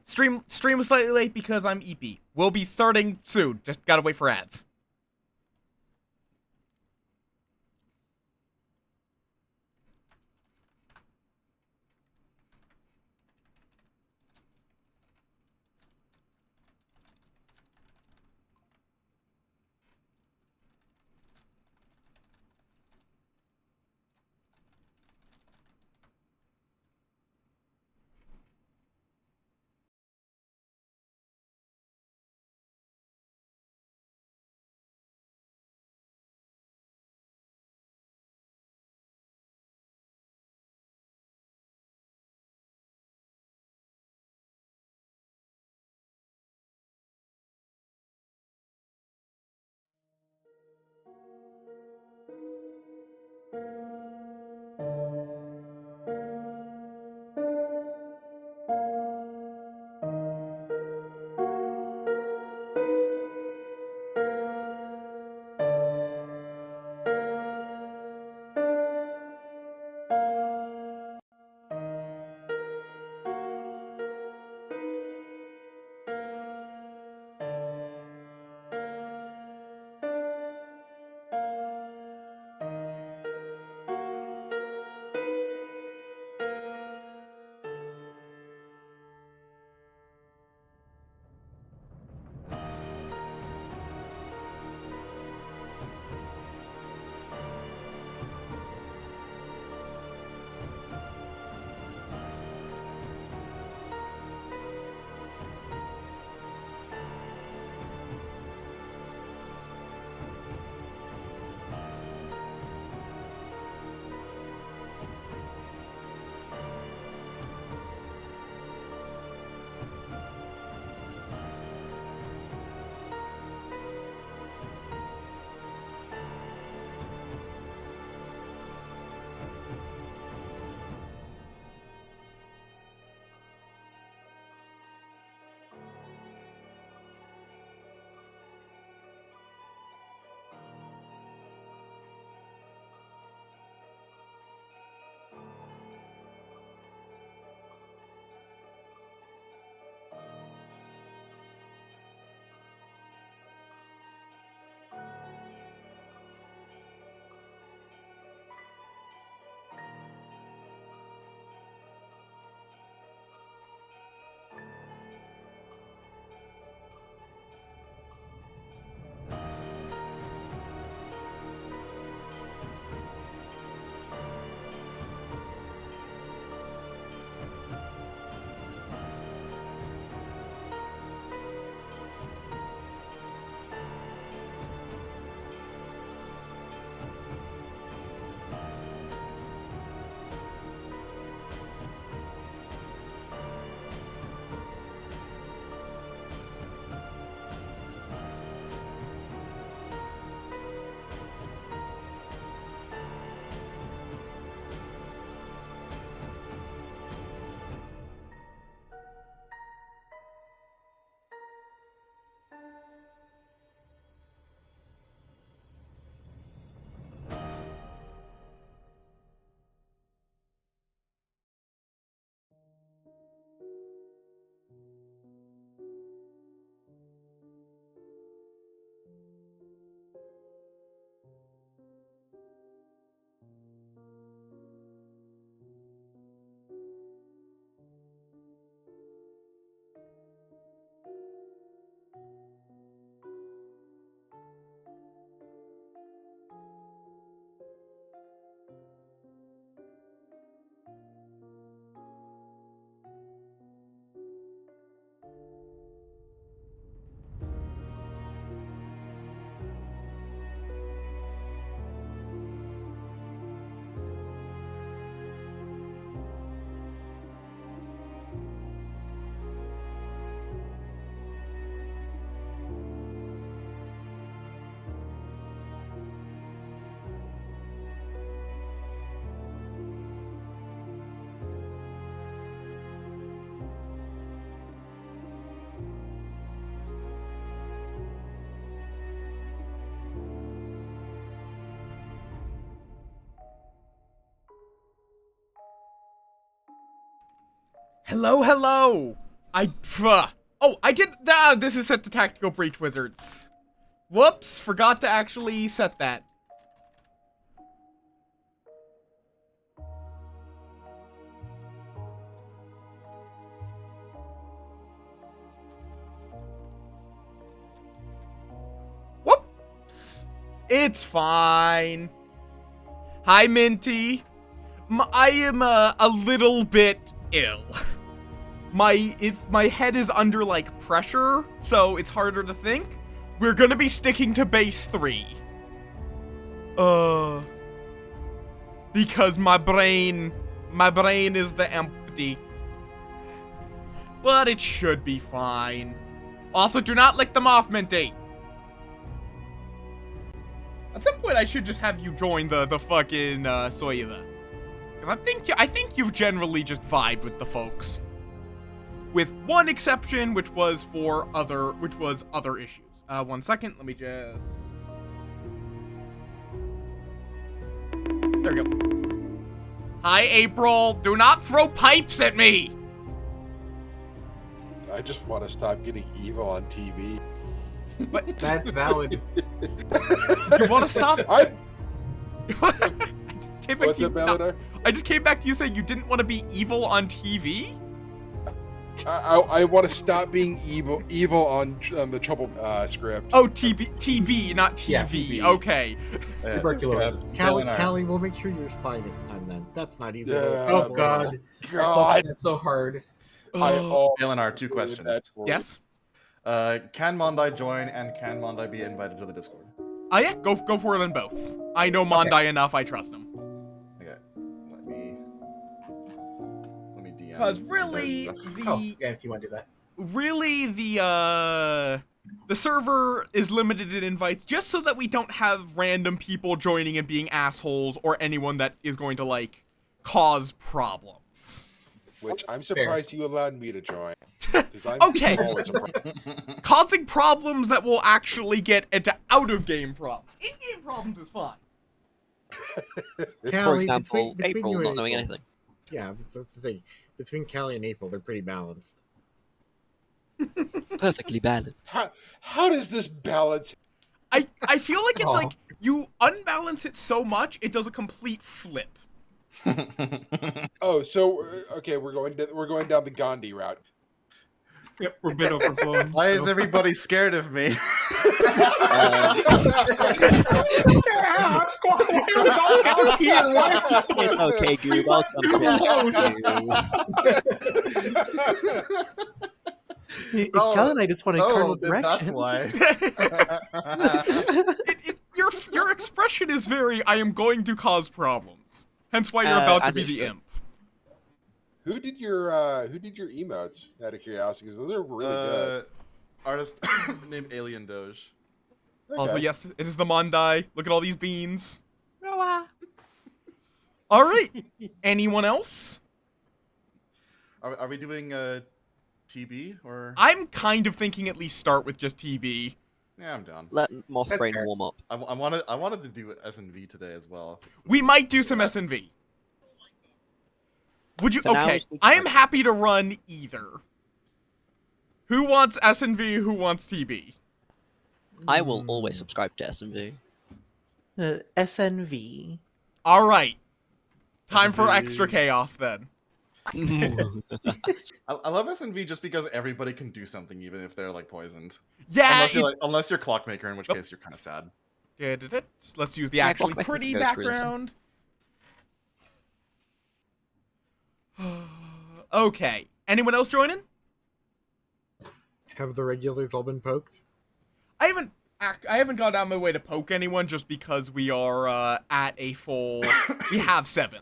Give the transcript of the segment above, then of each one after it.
Stream was slightly late because I'm eepy. We'll be starting soon. Just gotta wait for ads. Hello, hello! Oh, I did. This is set to Tactical Breach Wizards. Whoops, forgot to actually set that. Whoops. It's fine. Hi, Minty. I am a little bit ill. My head is under, like, pressure, so it's harder to think. We're gonna be sticking to base 3. Because my brain is the empty. But it should be fine. Also, do not lick them off, Minty. At some point, I should just have you join the fucking, Soyeva. Because I think you've generally just vibed with the folks. With one exception, which was other issues. 1 second, let me just... There we go. Hi, April. Do not throw pipes at me! I just want to stop getting evil on TV. But That's valid. you want to stop? I just came back What's to you, up, Eleanor? I just came back to you saying you didn't want to be evil on TV? I want to stop being evil on the Trouble script. Oh, TB, not TV. Yeah, TV. Okay. Tuberculosis. Callie, we'll make sure you're spy next time then. That's not even. Yeah. Oh God. God. That's so hard. Eleanor, 2 questions. Yes? Can Mondai join, and can Mondai be invited to the Discord? Yeah, go for it on both. I know Mondai enough, I trust him. Okay, let me DM. Because really, If you want to do that. really, the server is limited in invites just so that we don't have random people joining and being assholes or anyone that is going to, like, cause problems. Which I'm surprised you allowed me to join. I'm Okay. always a problem. Causing problems that will actually get into out-of-game problems. In-game problems is fine. Callie, For example, between April you and not knowing anything. Yeah, I was supposed to say, between Callie and April, they're pretty balanced. Perfectly balanced. How does this balance? I feel like it's Aw. like you unbalance it so much it does a complete flip. Oh, so okay, we're going down the Gandhi route. Yep, we're a bit overblown. Why is everybody scared of me? It's okay, Goob. I'll come to Oh, Cal and I just want to oh, turn that's direction. why. Your expression is very, I am going to cause problems. Hence why you're about to as be it the should. imp. Who did your emotes? Out of curiosity, because those are really good. Artist named Alien Doge. Also, Okay. yes, it is the Mondai. Look at all these beans. Alright. Anyone else? Are we doing TB or? I'm kind of thinking at least start with just TB. Yeah, I'm down. Let Mothbrain fair. warm up. I wanted to do SNV today as well. We might do some SNV. Would you? For now, Okay, we I am can- happy to run either. Who wants SNV? Who wants TB? I will always subscribe to SMV. SNV. All right. Time for SNV. extra chaos then. I love SNV just because everybody can do something, even if they're like poisoned. Yeah. Unless you're Clockmaker, in which case you're kind of sad. Let's use the Yeah, actually Clockmaker pretty goes through this. background. Okay. Anyone else joining? Have the regulars all been poked? I haven't gone out my way to poke anyone just because we are at a full. We have 7.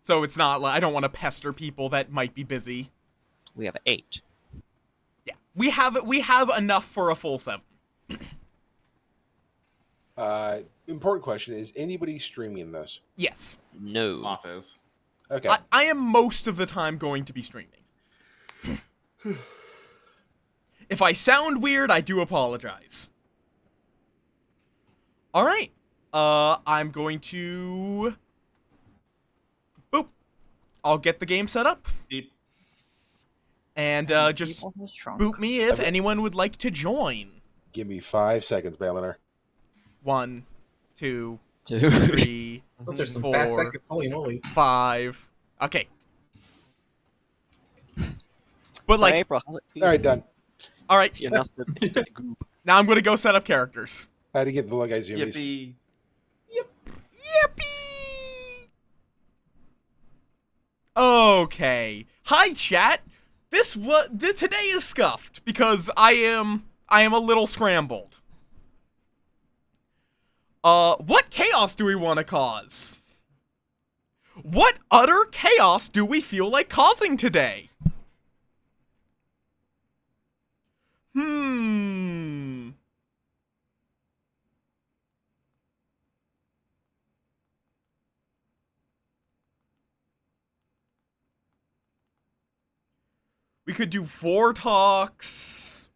So it's not like I don't want to pester people that might be busy. We have 8. Yeah, we have enough for a full 7. Important question: is anybody streaming this? Yes, No. Moth is. Okay. I am most of the time going to be streaming. If I sound weird, I do apologize. All right, I'm going to. Boop. I'll get the game set up. Beep. And just boot me if anyone would like to join. Give me 5 seconds, Baliner. 1, 2, 2. 3, Those are some 4, fast seconds. Holy moly. 5. Okay. But So, like, April, how's it feel? All right, done. all right. You're not the group. Now I'm gonna go set up characters. I had to give the little guys zoomies. Yippee. Yippee! Okay. Hi, chat. Today is scuffed because I am a little scrambled. What chaos do we want to cause? What utter chaos do we feel like causing today? We could do Vortox.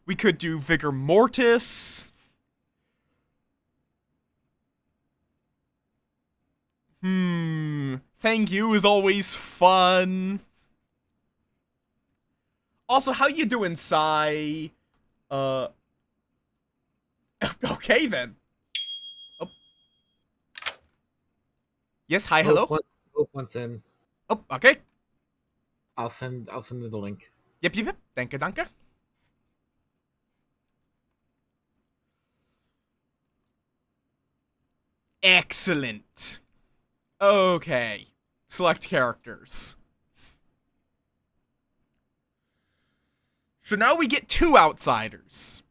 We could do Vigor Mortis. Thank you is always fun. Also, how you doing, Sai? Okay then. Oh. Yes, hi, hello. Hope once in. Oh, okay. I'll send you the link. Yep. Danke, danke. Excellent. Okay. Select characters. So now we get 2 outsiders.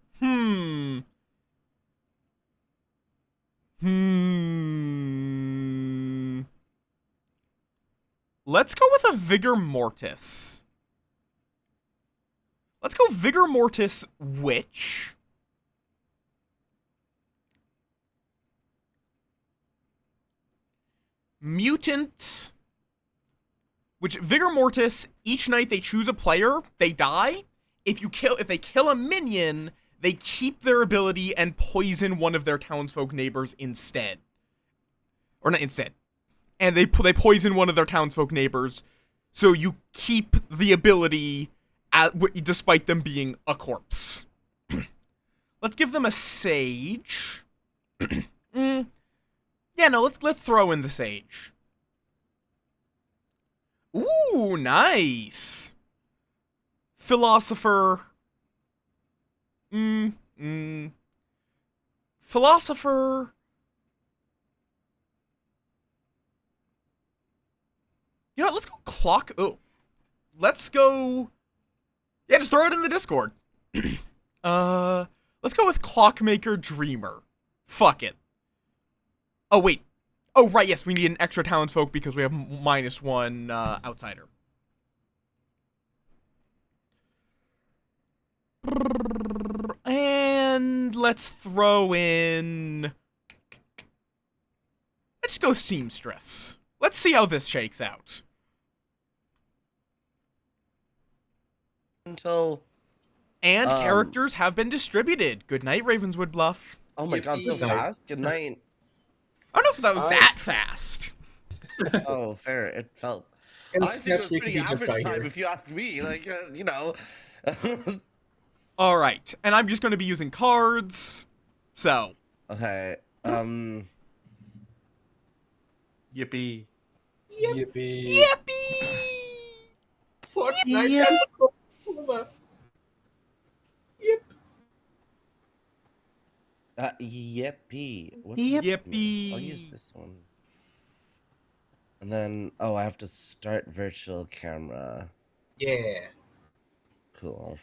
Let's go with a Vigor Mortis. Let's go Vigor Mortis Witch. Mutant. Which Vigor Mortis, each night they choose a player, they die. If they kill a minion, they keep their ability and poison one of their townsfolk neighbors instead. Or not instead. And they poison one of their townsfolk neighbors, so you keep the ability despite them being a corpse. Let's give them a Sage. Yeah, no, let's throw in the Sage. Ooh, nice. Philosopher. Philosopher. You know what, let's go clock. Oh. Let's go. Yeah, just throw it in the Discord. Let's go with Clockmaker Dreamer. Fuck it. Oh, wait. Oh, right, yes, we need an extra townsfolk because we have -1 outsider. And let's throw in. Let's go Seamstress. Let's see how this shakes out. Until. And characters have been distributed. Good night, Ravenswood Bluff. Oh my god, so Yippee. fast. Good night. I don't know if that was that fast. Oh, fair. It felt. It I was think it was fast because pretty he just average got time here. if you ask me. Like, you know. All right, and I'm just going to be using cards. So. Okay. Yippee. Yippee. Yippee! Fortnite has a Coca-Cola. Yippee. What's Yippee. this one? I'll use this one. And then, oh, I have to start virtual camera. Yeah. Cool.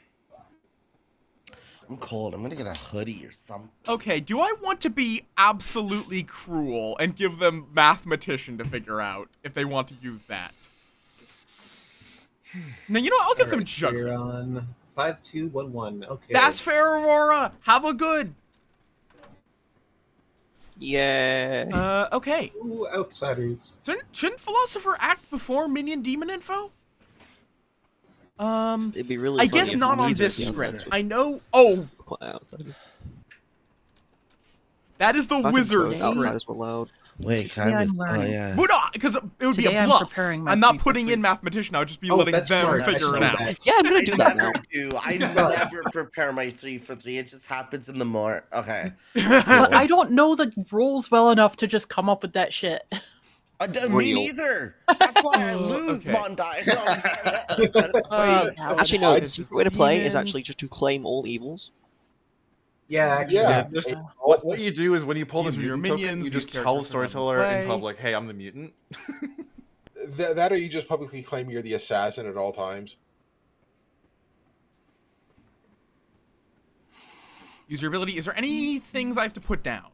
I'm cold. I'm gonna get a hoodie or something. Okay, do I want to be absolutely cruel and give them mathematician to figure out if they want to use that? Now, you know what? I'll give them We're juggling. on 5211. Okay. That's fair, Aurora. Have a good. Yeah. Okay. Ooh, outsiders. Shouldn't Philosopher act before Minion Demon info? It'd be really. I funny guess if not on neither this of the script. outsiders I know. Oh, were outsiders. that is the I think wizard both script. outsiders were loud. Wait, Today can I I'm was, oh learning. yeah. But no, because it would be Today a I'm bluff. preparing my I'm not three for putting in three. mathematician. I would just be Oh, letting that's them smart. I figure should it know out. that. Yeah, I'm gonna do that never now. do. I never prepare my 3 for 3. It just happens in the more. Okay. But I don't know the rules well enough to just come up with that shit. Me Real. neither. That's why I lose, Okay. Mondai. No, I'm just kidding. Wait, Actually, no. The this is secret way to play is demon. actually just to claim all evils. Yeah, actually. Yeah. Just, what you do is when you pull These the are your mutant token, minions, you these just tell the characters are allowed to storyteller in play. public, "Hey, I'm the mutant." That or you just publicly claim you're the assassin at all times. Use your ability. Is there any things I have to put down?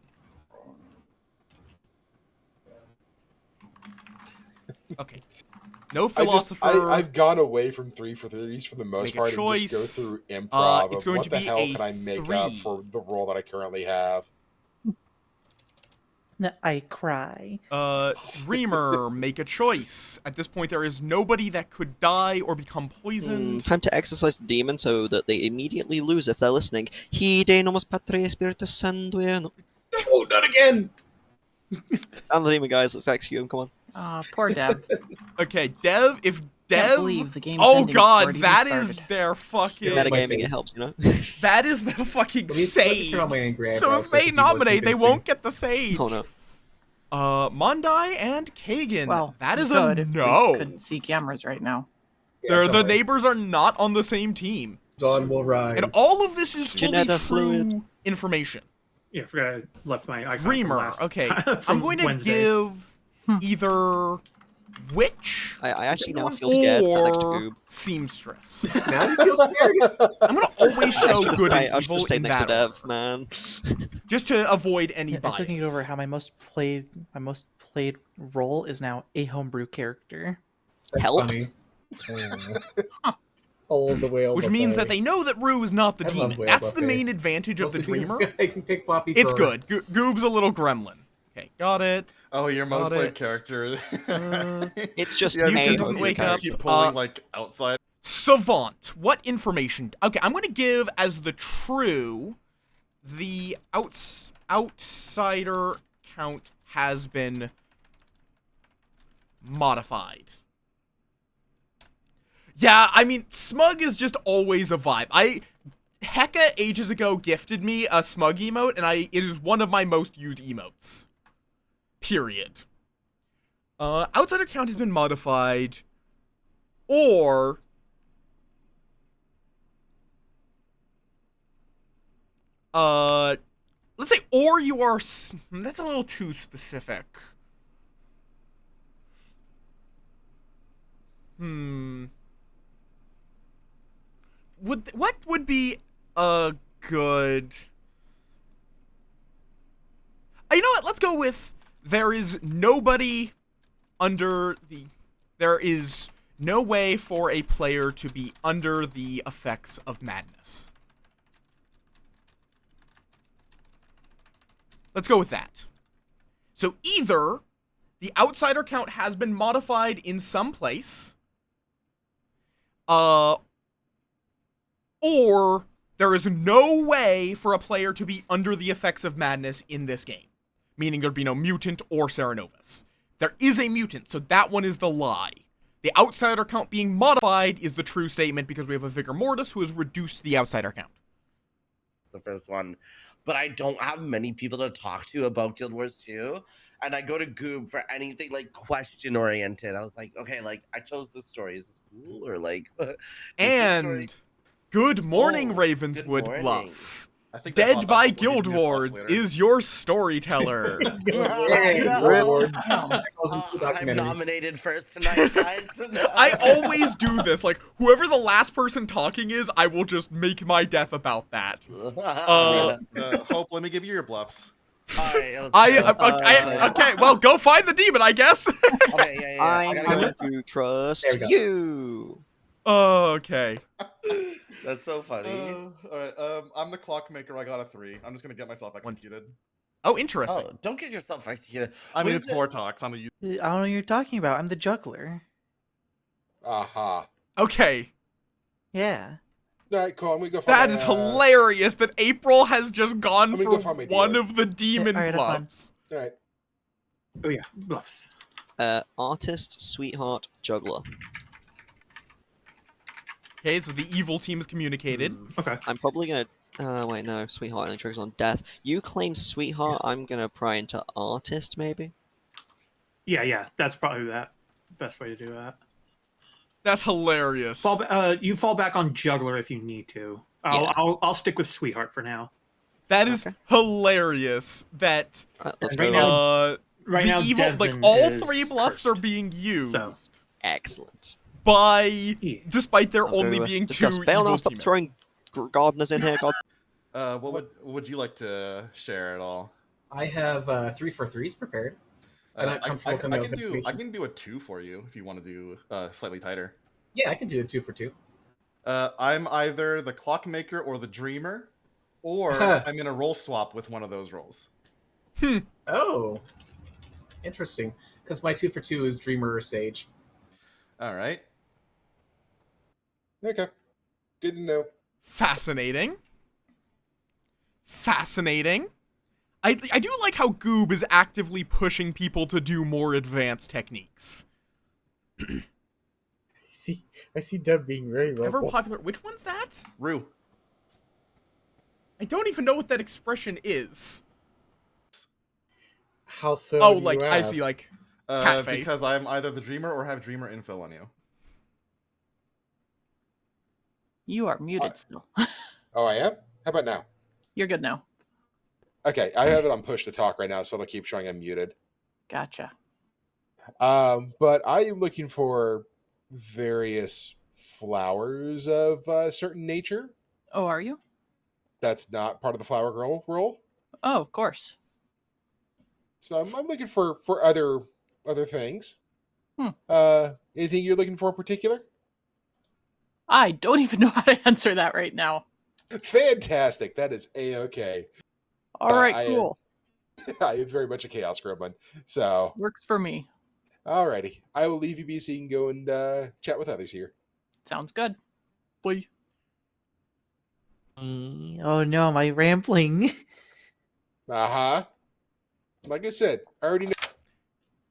Okay. No philosopher. I've gone away from 3 for 3s for the most Make a part and choice. just go through improv It's of going what to the be hell a can I make up 3. for the role that I currently have. I cry. Dreamer, make a choice. At this point, there is nobody that could die or become poisoned. Time to exercise the demon so that they immediately lose if they're listening. Hide nomus patria spiritus sanguine. No, not again! And the demon, guys. Let's execute him. Come on. Poor Dev. Okay, Dev. If Can't Dev. believe the game's Oh ending before god, it even that is started. their fucking. That's my Metagaming, it face. helps, you know? That is the fucking Let me turn on my save. angry So eyebrows if so they people are nominate, they convincing. won't get the save. Oh no. Mondai and Kagan. Well, that is good a if no. we could see cameras right now. Yeah, They're, don't the worry. neighbors are not on the same team. Dawn will rise. And all of this is fully Janetta true fluid. information. Yeah, I forgot I left my icon from Dreamer. last- Okay, from I'm going to Wednesday. give either witch I actually now feel scared sat next to or Goob. seamstress. Now you feel scared? I'm going to always I show should good have and stayed, evil stayed in next to that order, Dev, man. just to avoid any I was bias. looking over how my most played role is now a homebrew character. That's Help. funny. All the way Which means that they know that Rue is not the I love demon. Whale That's the Buffet. main advantage of the Dreamer. I can pick Poppy. It's for- good. Goob's a little gremlin. Okay, got it. Oh, your most Got played it. character. It's just Yeah, You hey, can homebrew wake up. character. Keep pulling Uh, like outside. Savant. What information? Okay, I'm going to give as the true, the outsider count has been modified. Yeah, I mean, smug is just always a vibe. Hecka ages ago gifted me a smug emote, and it is one of my most used emotes. Period. Outsider count has been modified, or let's say, or you are. That's a little too specific. What would be a good? You know what? Let's go with there is nobody under the. There is no way for a player to be under the effects of madness. Let's go with that. So either the outsider count has been modified in some place, or there is no way for a player to be under the effects of madness in this game, meaning there'd be no mutant or Serenovus. There is a mutant, so that one is the lie. The outsider count being modified is the true statement because we have a Vigor Mortis who has reduced the outsider count. The first one, but I don't have many people to talk to about Guild Wars 2, and I go to Goob for anything like question oriented. I was like, okay, like I chose this story. Is this cool or like? is this story- And good morning, Oh, Ravenswood good morning. Bluff. I think they Dead thought by that's what we're Guild gonna do Wars later. is your storyteller. Yay, rewards. That goes into the I'm documentary. nominated first tonight, guys. I always do this. Like, whoever the last person talking is, I will just make my death about that. Hope, let me give you your bluffs. Okay, well, go find the demon, I guess. Okay, yeah. I I'm gotta going to trust There we go. you. Okay. That's so funny. Alright, I'm the clockmaker. I got a 3. I'm just gonna get myself executed. Oh, interesting. Oh, don't get yourself executed. I mean, What it's is it? Vortox. I'm a I don't know what you're talking about. I'm the juggler. Aha. Okay. Yeah. All right, cool. I'm gonna go find That my, is hilarious that April has just gone Let me for go find my one dealer. of the demon Alright, have fun. bluffs. All right. Oh yeah, bluffs. Artist, sweetheart, juggler. Okay, so the evil team is communicated. Okay. I'm probably gonna. Wait, no. Sweetheart only triggers on death. You claim sweetheart. I'm gonna pry into artist, maybe. Yeah. That's probably the best way to do that. That's hilarious. You fall back on juggler if you need to. I'll stick with sweetheart for now. That is hilarious. That Let's right go. now, right the now, evil, like Devin all is 3 bluffs cursed. are being used. So. Excellent. By despite there only being discuss. 2 Bale, evil now stop teammates. throwing gardeners in here. God. What would you like to share at all? I have 3 for 3s prepared. I'm not comfortable coming up with I information. can do a 2 for you if you want to do slightly tighter. Yeah, I can do a 2 for 2. I'm either the clockmaker or the dreamer, or I'm in a role swap with one of those roles. Oh, interesting. Because my 2 for 2 is dreamer or sage. All right. Okay. Good to know. Fascinating. Fascinating. I do like how Goob is actively pushing people to do more advanced techniques. I see Deb being very Ever vocal. popular. Which one's that? Rue. I don't even know what that expression is. How so? Oh, do like you I ask? see, like cat face. Because I'm either the dreamer or have dreamer info on you. You are muted still. Oh, I am? How about now? You're good now. Okay, I have it on push to talk right now, so it'll keep showing I'm muted. Gotcha. But I am looking for various flowers of a certain nature. Oh, are you? That's not part of the flower girl role. Oh, of course. So I'm looking for other things. Anything you're looking for in particular? I don't even know how to answer that right now. Fantastic. That is A-okay. All right, cool. I am very much a chaos gremlin. So Works for me. alrighty. I will leave you be so you can go and chat with others here. Sounds good. Boy. Oh no, my rambling. Uh-huh. Like I said, I already know.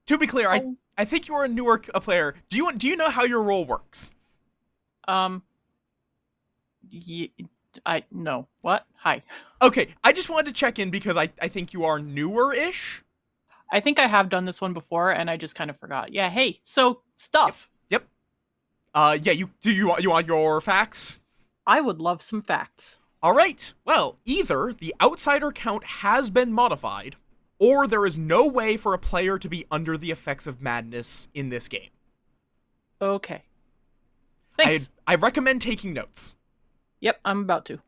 To be clear, I think you're a newer player. Do you know how your role works? No. What? Hi. Okay, I just wanted to check in because I think you are newer-ish. I think I have done this one before, and I just kind of forgot. Yeah, hey, so, stuff. Yep. Yeah, you want your facts? I would love some facts. Alright, well, either the outsider count has been modified, or there is no way for a player to be under the effects of madness in this game. Okay. Thanks. I recommend taking notes. Yep, I'm about to.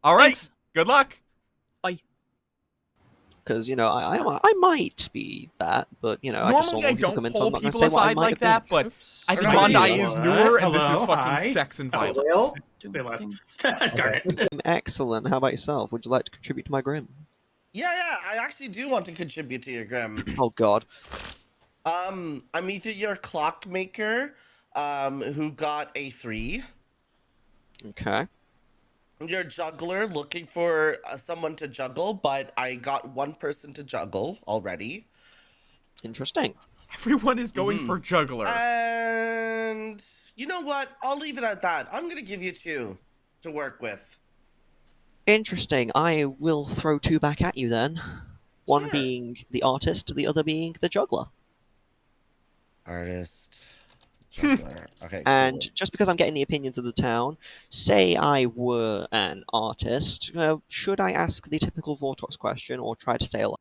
Alright, Thanks. good luck. Bye. Because, you know, I might be that, but, you know, I just saw Normally I more people don't come in, so pull I'm not going to people say what I aside might like have that, been. but I think Alright. Mondai is newer, and this is Hello, fucking hi. sex and violence. Well, They left. Darn it. Excellent. How about yourself? Would you like to contribute to my grim? Yeah, I actually do want to contribute to your grim. Oh, God. I'm either your clockmaker, who got a 3. Okay. Your juggler, looking for someone to juggle, but I got one person to juggle already. Interesting. Everyone is going for juggler. And you know what? I'll leave it at that. I'm gonna give you 2 to work with. Interesting. I will throw 2 back at you then. One Sure. being the artist, the other being the juggler. Artist, juggler. Okay. And cool. just because I'm getting the opinions of the town, say I were an artist, should I ask the typical Vortox question or try to stay alive?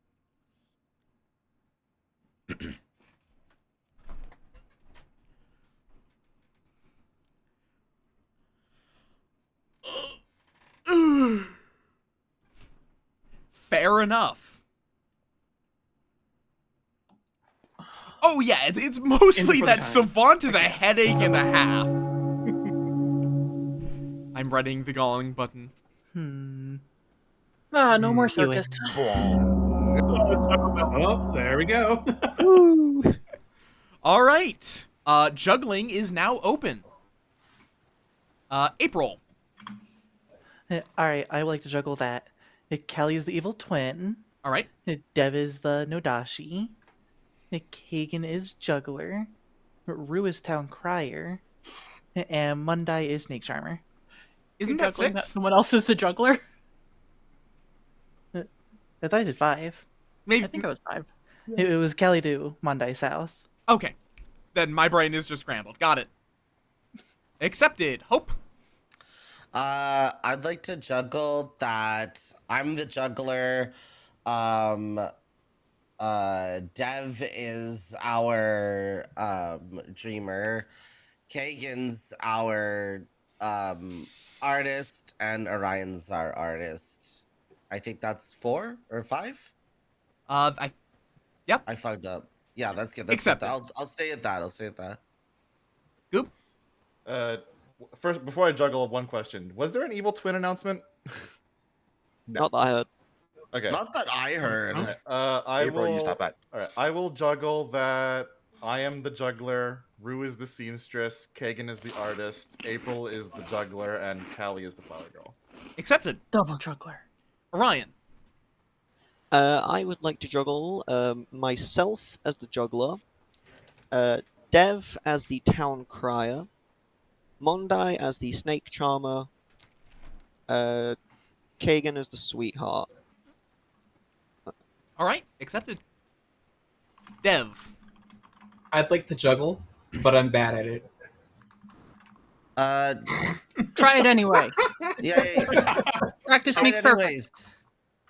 Fair enough. Oh yeah, it's mostly Input that time. Savant is a headache and a half. I'm writing the galling button. No more Anyway. circus. Oh, there we go. All right. Juggling is now open. April. Alright, I would like to juggle that. Kelly is the evil twin. All right. Dev is the Nodashi. Kagan is Juggler. Rue is Town Crier. And Mundai is Snake Charmer. Isn't You're that juggling 6? someone else is the juggler? I thought I did 5. Maybe. I think it was 5. It was Kalidu, Mundai South. Okay. Then my brain is just scrambled. Got it. Accepted. Hope. I'd like to juggle that I'm the juggler. Dev is our dreamer. Kagan's our artist, and Orion's our artist. I think that's 4 or 5. Yep. I fucked up. Yeah, that's good. That's Accepted. good. I'll stay at that. I'll stay at that. Goop. First, before I juggle, one question: was there an evil twin announcement? Not that I heard. Okay. Not that I heard. Alright, I April, will. you stop that. All right, I will juggle that. I am the juggler. Rue is the seamstress. Kagan is the artist. April is the juggler, and Callie is the flower girl. Accepted. Double juggler. Orion. I would like to juggle myself as the juggler, Dev as the town crier, Mondai as the snake charmer, Kagan as the sweetheart. All right. Accepted. Dev. I'd like to juggle, but I'm bad at it. Try it anyway. Yeah. Practice makes perfect. Anyways,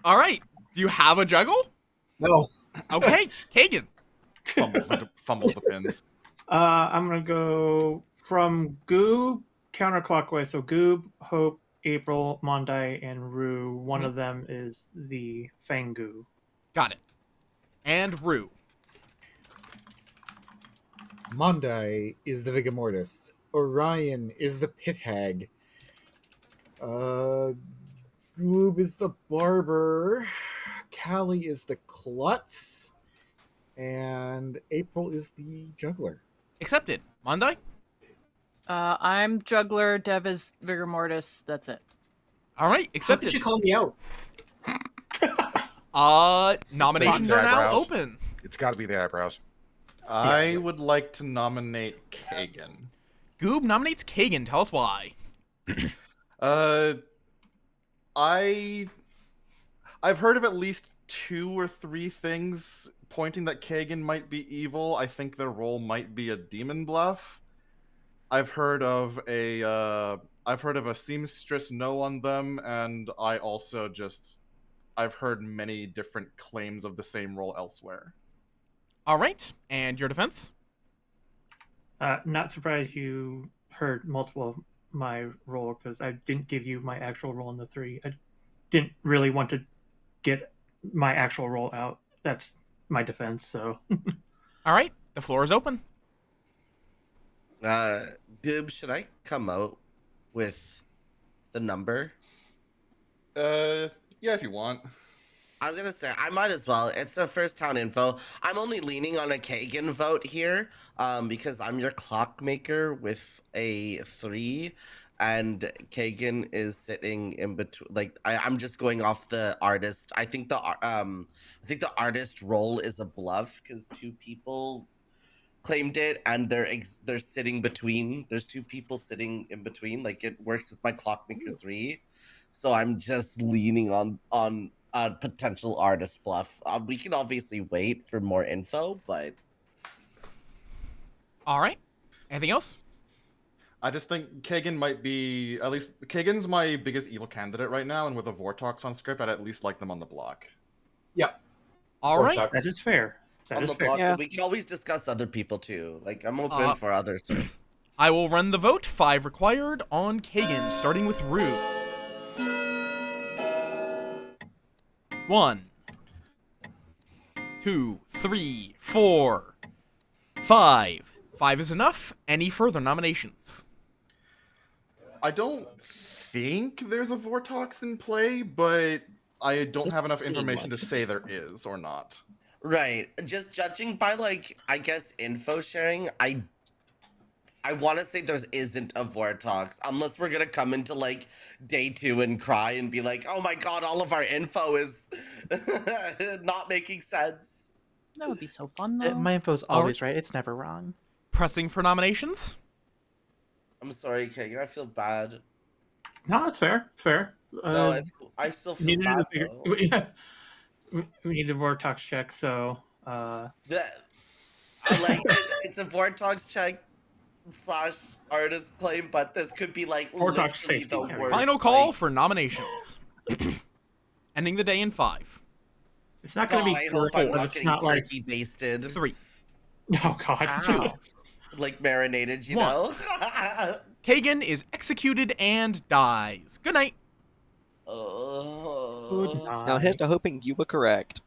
All right. Do you have a juggle? No. Okay. Kagan. Fumbles the pins. I'm gonna go from Goob counterclockwise. So Goob, Hope, April, Mondai, and Rue. One of them is the Fangu. Got it. And Rue. Mondai is the Vigor Mortis. Orion is the Pit Hag. Goob is the Barber. Callie is the Klutz. And April is the Juggler. Accepted. Mondai. I'm juggler. Dev is vigor mortis. That's it. All right. How Accepted. could you call me out? Nominations are now open. It's got to be the eyebrows. I would like to nominate Kagan. Goob nominates Kagan. Tell us why. I've heard of at least 2 or 3 things pointing that Kagan might be evil. I think their role might be a demon bluff. I've heard of a seamstress no on them, and I've heard many different claims of the same role elsewhere. All right. And your defense? Not surprised you heard multiple of my role because I didn't give you my actual role in the 3. I didn't really want to get my actual role out. That's my defense. So. All right. The floor is open. Goob, should I come out with the number? Yeah, if you want. I was gonna say I might as well. It's the first town info. I'm only leaning on a Kagan vote here, because I'm your clockmaker with a 3, and Kagan is sitting in between. Like I'm just going off the artist. I think the artist role is a bluff because 2 people claimed it, and they're sitting between. There's 2 people sitting in between. Like it works with my clockmaker 3, so I'm just leaning on a potential artist bluff. We can obviously wait for more info, but all right. Anything else? I just think Kagan might be, at least Kagan's my biggest evil candidate right now, and with a Vortox on script, I'd at least like them on the block. Yep. All right. That is fair. That on is the fair. block, Yeah. we can always discuss other people too. Like I'm open for other stuff. I will run the vote. 5 required on Kagan, starting with Rue. 1, 2, 3, 4, 5. 5 is enough. Any further nominations? I don't think there's a Vortox in play, but I don't have enough information to say there is or not. Right. Just judging by I guess info sharing, I want to say there isn't a Vortox, unless we're gonna come into like day 2 and cry and be like, oh my god, all of our info is not making sense. That would be so fun, though. My info's always right. It's never wrong. Pressing for nominations? I'm sorry, Kagan. I feel bad. No, it's fair. It's fair. No, I still feel bad. We need a Vortox check, so. It's a Vortox check / artist claim, but this could be like Vortox literally safety. the worst. Final call like- for nominations. Ending the day in 5. It's not going to be I hope I'm but not it's getting not like. turkey basted, 3. Oh, God. Wow. like marinated, you 1. know. Kagan is executed and dies. Good night. Good Now, night. here's to hoping you were correct.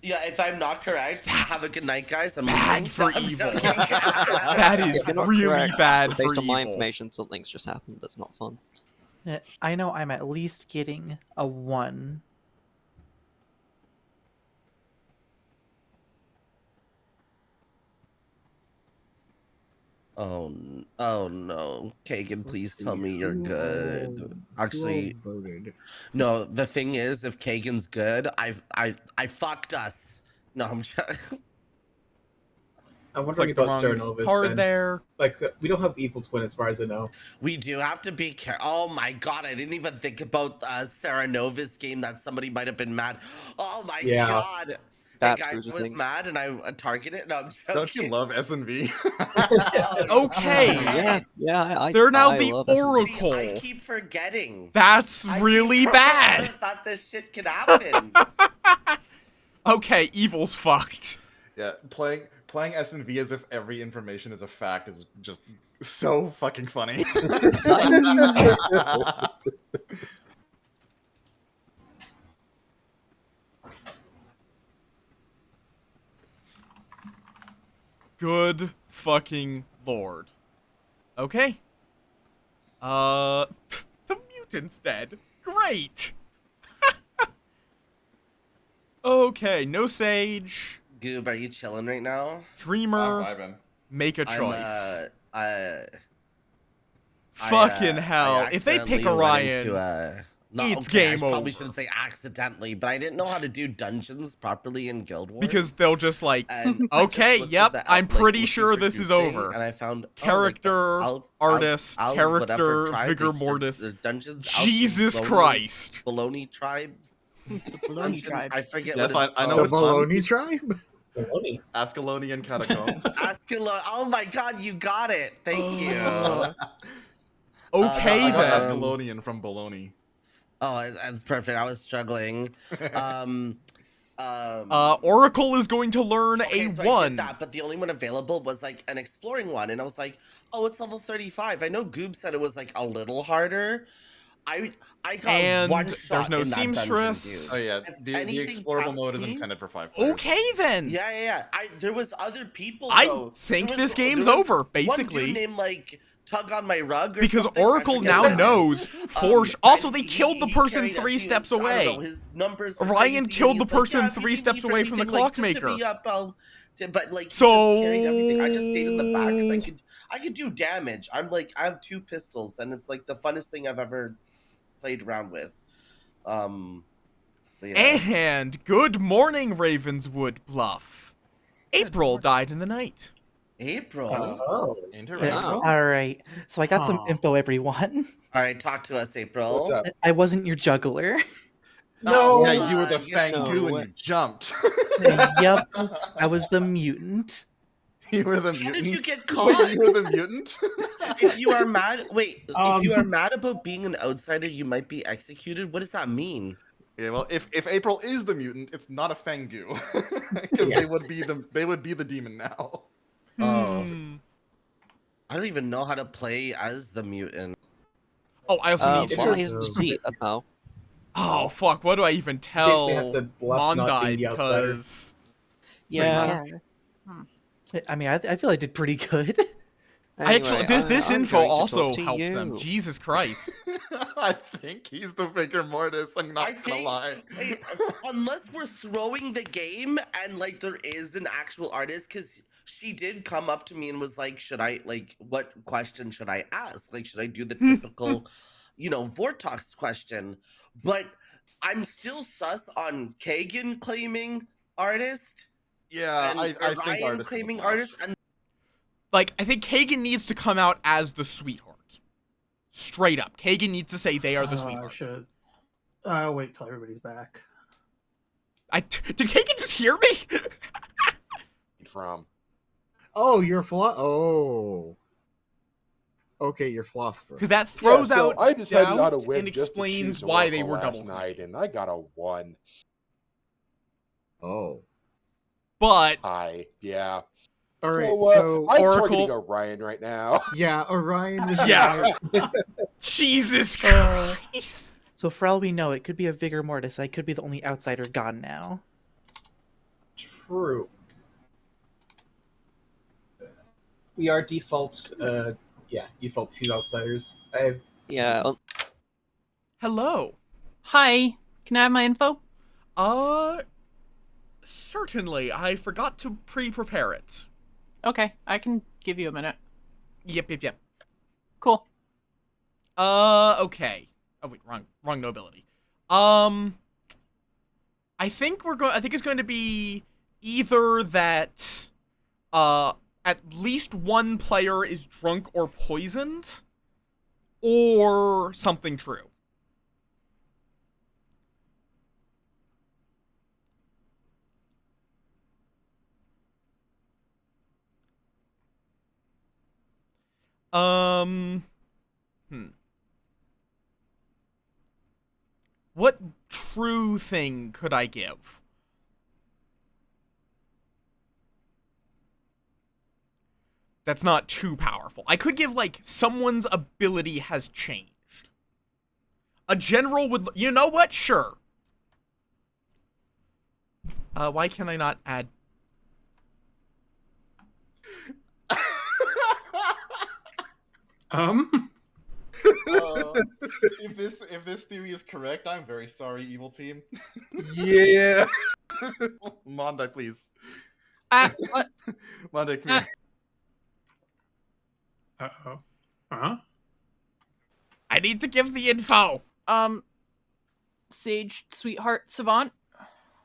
Yeah, if I'm not correct, have a good night, guys. I'm Bad leaving. for No, I'm evil. joking. That is If you're not really correct, bad based for on my evil. information, something's just happened that's not fun. I know I'm at least getting a 1. Oh no, Kagan, Let's please see, tell me you're who good. all- Actually, who all voted. no. The thing is, if Kagan's good, I fucked us. No, I'm just. I'm wondering Click the about wrong Cernobus card then. there. Like, we don't have Evil Twin as far as I know. We do have to be careful. Oh my god, I didn't even think about Sarah Nova's game that somebody might have been mad. Oh my Yeah. god. That hey guys, screws I with was things. mad and I targeted. No, I'm joking. Don't you love SNV? Okay. Yeah, I They're now I the love SNV. Oracle. I keep forgetting. That's I really keep bad. I thought this shit could happen. Okay, evil's fucked. Yeah, playing SNV as if every information is a fact is just so fucking funny. It's so exciting. Good fucking lord. Okay. The mutant's dead. Great. Okay, no Sage. Goob, are you chilling right now? Dreamer, vibing. make a choice. Fucking hell. If they pick Orion, it's game I probably over. shouldn't say accidentally, but I didn't know how to do dungeons properly in Guild Wars. because they'll just like, And I just okay, looked at yep, the I'm pretty looking sure for this Goop is thing, over. And I found Character, artist, whatever character, tribe, vigor the mortis. dungeons. Jesus Christ. Baloney tribes. The Baloney tribe. I forget Yes, what it's I know The it's fun. Baloney tribe? Baloney. Ascalonian catacombs. Ascalon. Oh my god, you got it. Thank you. Okay I got then. Ascalonian from Bologna. Oh, that's perfect. I was struggling. Oracle is going to learn Okay, a so I 1. did that, but the only one available was like an exploring one, and I was like, "Oh, it's level 35." I know Goob said it was like a little harder. I got And one there's shot no in that seamstress. dungeon, Oh dude. yeah, If the anything explorable happened mode is to me- intended for 5 players. Okay then. Yeah. There was other people. I though. think There this was- game's there was over, One basically. dude named like Tug on My Rug, or Because something. I Oracle forget now what it is. knows for also and they he- killed the he person carried us. 3 He was- steps I don't away. know, his numbers were Ryan crazy, killed and the he's like, person "Yeah, if you 3 need steps me for away from the anything, like, just hit clockmaker." me up, but like he So- just carried everything. I just stayed in the back because I could do damage. I'm like, I have 2 pistols, and it's like the funnest thing I've ever played around with. But yeah. And good morning, Ravenswood Bluff. April died in the night. April. Oh. Interesting. Wow. All right. So I got some Aw. info, everyone. All right, talk to us, April. What's up? I wasn't your juggler. No, Yeah, you were the yeah. Fangoo No. and you jumped. Yep. I was the mutant. You were the How mutant. did you get Wait, caught? you were the mutant? If you are mad, wait. If you Um, are mad about being an outsider, you might be executed. What does that mean? Yeah, well, if April is the mutant, it's not a Fangoo, because Yeah. they would be the demon now. Oh. Hmm. I don't even know how to play as the mutant. Oh, I also need Well, to. here's the deceit, that's how. Oh fuck! What do I even Basically have tell to bluff not Mondai? being the outsider. Because Yeah. I mean, I feel I did pretty good. Actually, Anyway, this I'm info going to also talk to helps them. you. Jesus Christ. I think he's the vigor mortis. I'm not gonna lie. Hey, unless we're throwing the game and like there is an actual artist, because she did come up to me and was like, "Should I what question should I ask? Like, should I do the typical, Vortox question?" But I'm still sus on Kagan claiming artist. Yeah, and I think Orion artist is a claiming bluff. artist, and Like, I think Kagan needs to come out as the sweetheart. Straight up. Kagan needs to say they are the I sweetheart. should. I'll wait till everybody's back. Did Kagan just hear me? From. Oh, you're Oh. Okay, you're philosopher. Because that throws so out I decided doubt how to win and just to explains choose why they Oracle were last double night, and I got a 1. Oh. But Yeah. All right, So, I'm Oracle- targeting Orion right now. yeah, Orion was Yeah. Jesus Christ. So for all we know, it could be a Vigor Mortis. I could be the only outsider gone now. True. We are default, default 2 outsiders. Yeah. Hello. Hi. Can I have my info? Certainly. I forgot to pre-prepare it. Okay, I can give you a minute. Yep. Cool. Okay. Oh wait, wrong nobility. I think it's going to be either that at least one player is drunk or poisoned, or something true. What true thing could I give? That's not too powerful. I could give, like, someone's ability has changed. A general would... You know what? Sure. Why can I not add... If this theory is correct, I'm very sorry, evil team. Yeah. Mondai, please. What? Mondai, come here. Uh-oh. Huh? I need to give the info. Sage, sweetheart, savant.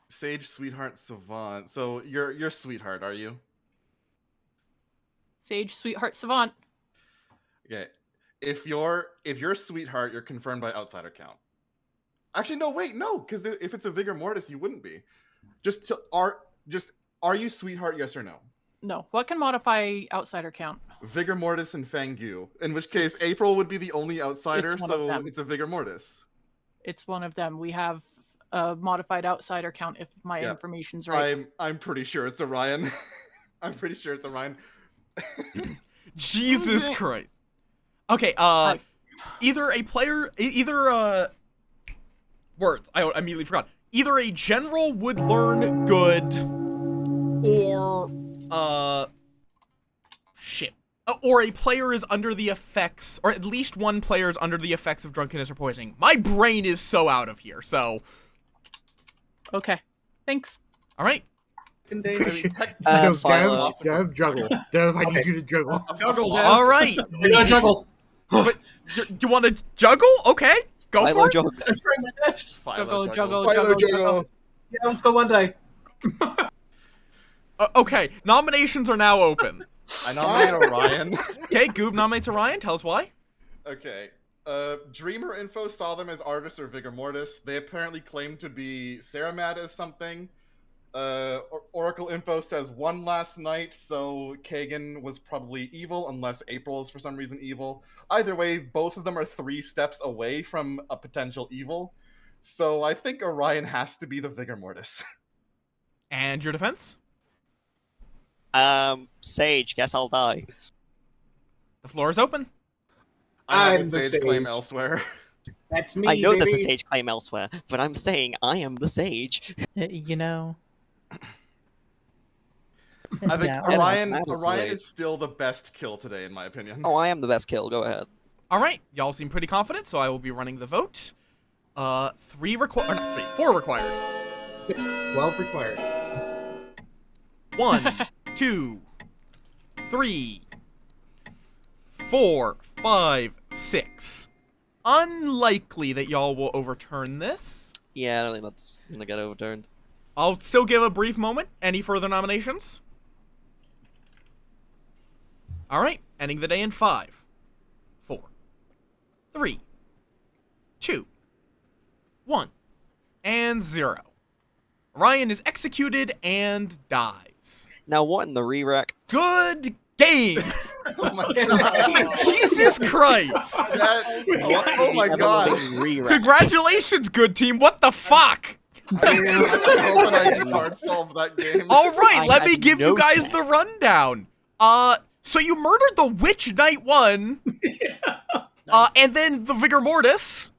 Sage, sweetheart, savant. So you're sweetheart, are you? Sage, sweetheart, savant. Okay. If you're sweetheart, you're confirmed by outsider count. Actually, no, wait, no, because if it's a vigor mortis, you wouldn't be. Are you sweetheart? Yes or no? No. What can modify outsider count? Vigor mortis and Fangu. In which case, April would be the only outsider, It's one of so them. it's a vigor mortis. It's one of them. We have a modified outsider count if my information's right. I'm pretty sure it's Orion. I'm pretty sure it's Orion. Jesus Okay. Christ. Okay, either a player, words, I immediately forgot. Either a general would learn good, or, or a player is under the effects, or at least one player is under the effects of drunkenness or poisoning. My brain is so out of here, so. Okay. Thanks. Alright. Philo. Dev, juggle. Dev, I need you to juggle. Juggle, Alright. We gotta juggle. But, you want to juggle? Okay, go Philo for it. jogs. I'm trying my best. Juggle. Juggle. Yeah, let's go one day. Okay, nominations are now open. I nominate Orion. Okay, Goob nominates Orion. Tell us why. Okay. Dreamer Info saw them as artists or vigor mortis. They apparently claim to be Saramad as something. Oracle Info says one last night, so Kagan was probably evil, unless April is for some reason evil. Either way, both of them are 3 steps away from a potential evil. So I think Orion has to be the vigor mortis. And your defense? Sage, guess I'll die. The floor is open. I have I'm a the sage claim sage. elsewhere. That's me, I know there's a baby. sage claim elsewhere, but I'm saying I am the sage. You know, I think Yeah, Orion is still the best kill today, in my opinion. Oh, I am the best kill. Go ahead. All right, y'all seem pretty confident, so I will be running the vote. 4 required. 12 required. 1, 2, 3, 4, 5, 6. Unlikely that y'all will overturn this. Yeah, I don't think that's gonna get overturned. I'll still give a brief moment. Any further nominations? All right, ending the day in 5, 4, 3, 2, 1, and 0. Orion is executed and dies. Now what in the re-rack? Good game! Oh my god. Jesus Christ! Oh my god. Congratulations, good team. What the fuck? I was hoping I just hard solved that game. All right, let me give you guys the rundown. So you murdered the Witch Knight 1, and then the Vigor Mortis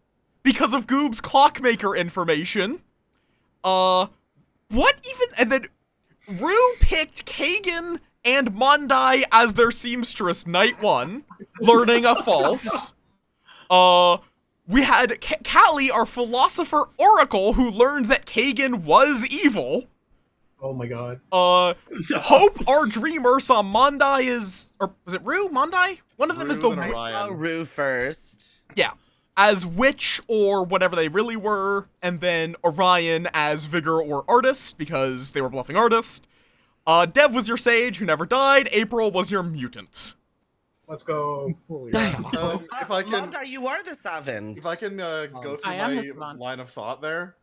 because of Goob's Clockmaker information. What even? And then Rue picked Kagan and Mondai as their seamstress Night 1, learning a false. We had Callie, our philosopher oracle, who learned that Kagan was evil. Oh my god. Hope, our dreamer, saw Mondai as... Or was it Rue? Mondai? One of them is the... I saw Rue first. Yeah. As witch or whatever they really were, and then Orion as vigor or artist, because they were bluffing artist. Dev was your sage, who never died. April was your mutant. Let's go. If I can, Monda, you are the 7. If I can go through my line of thought there.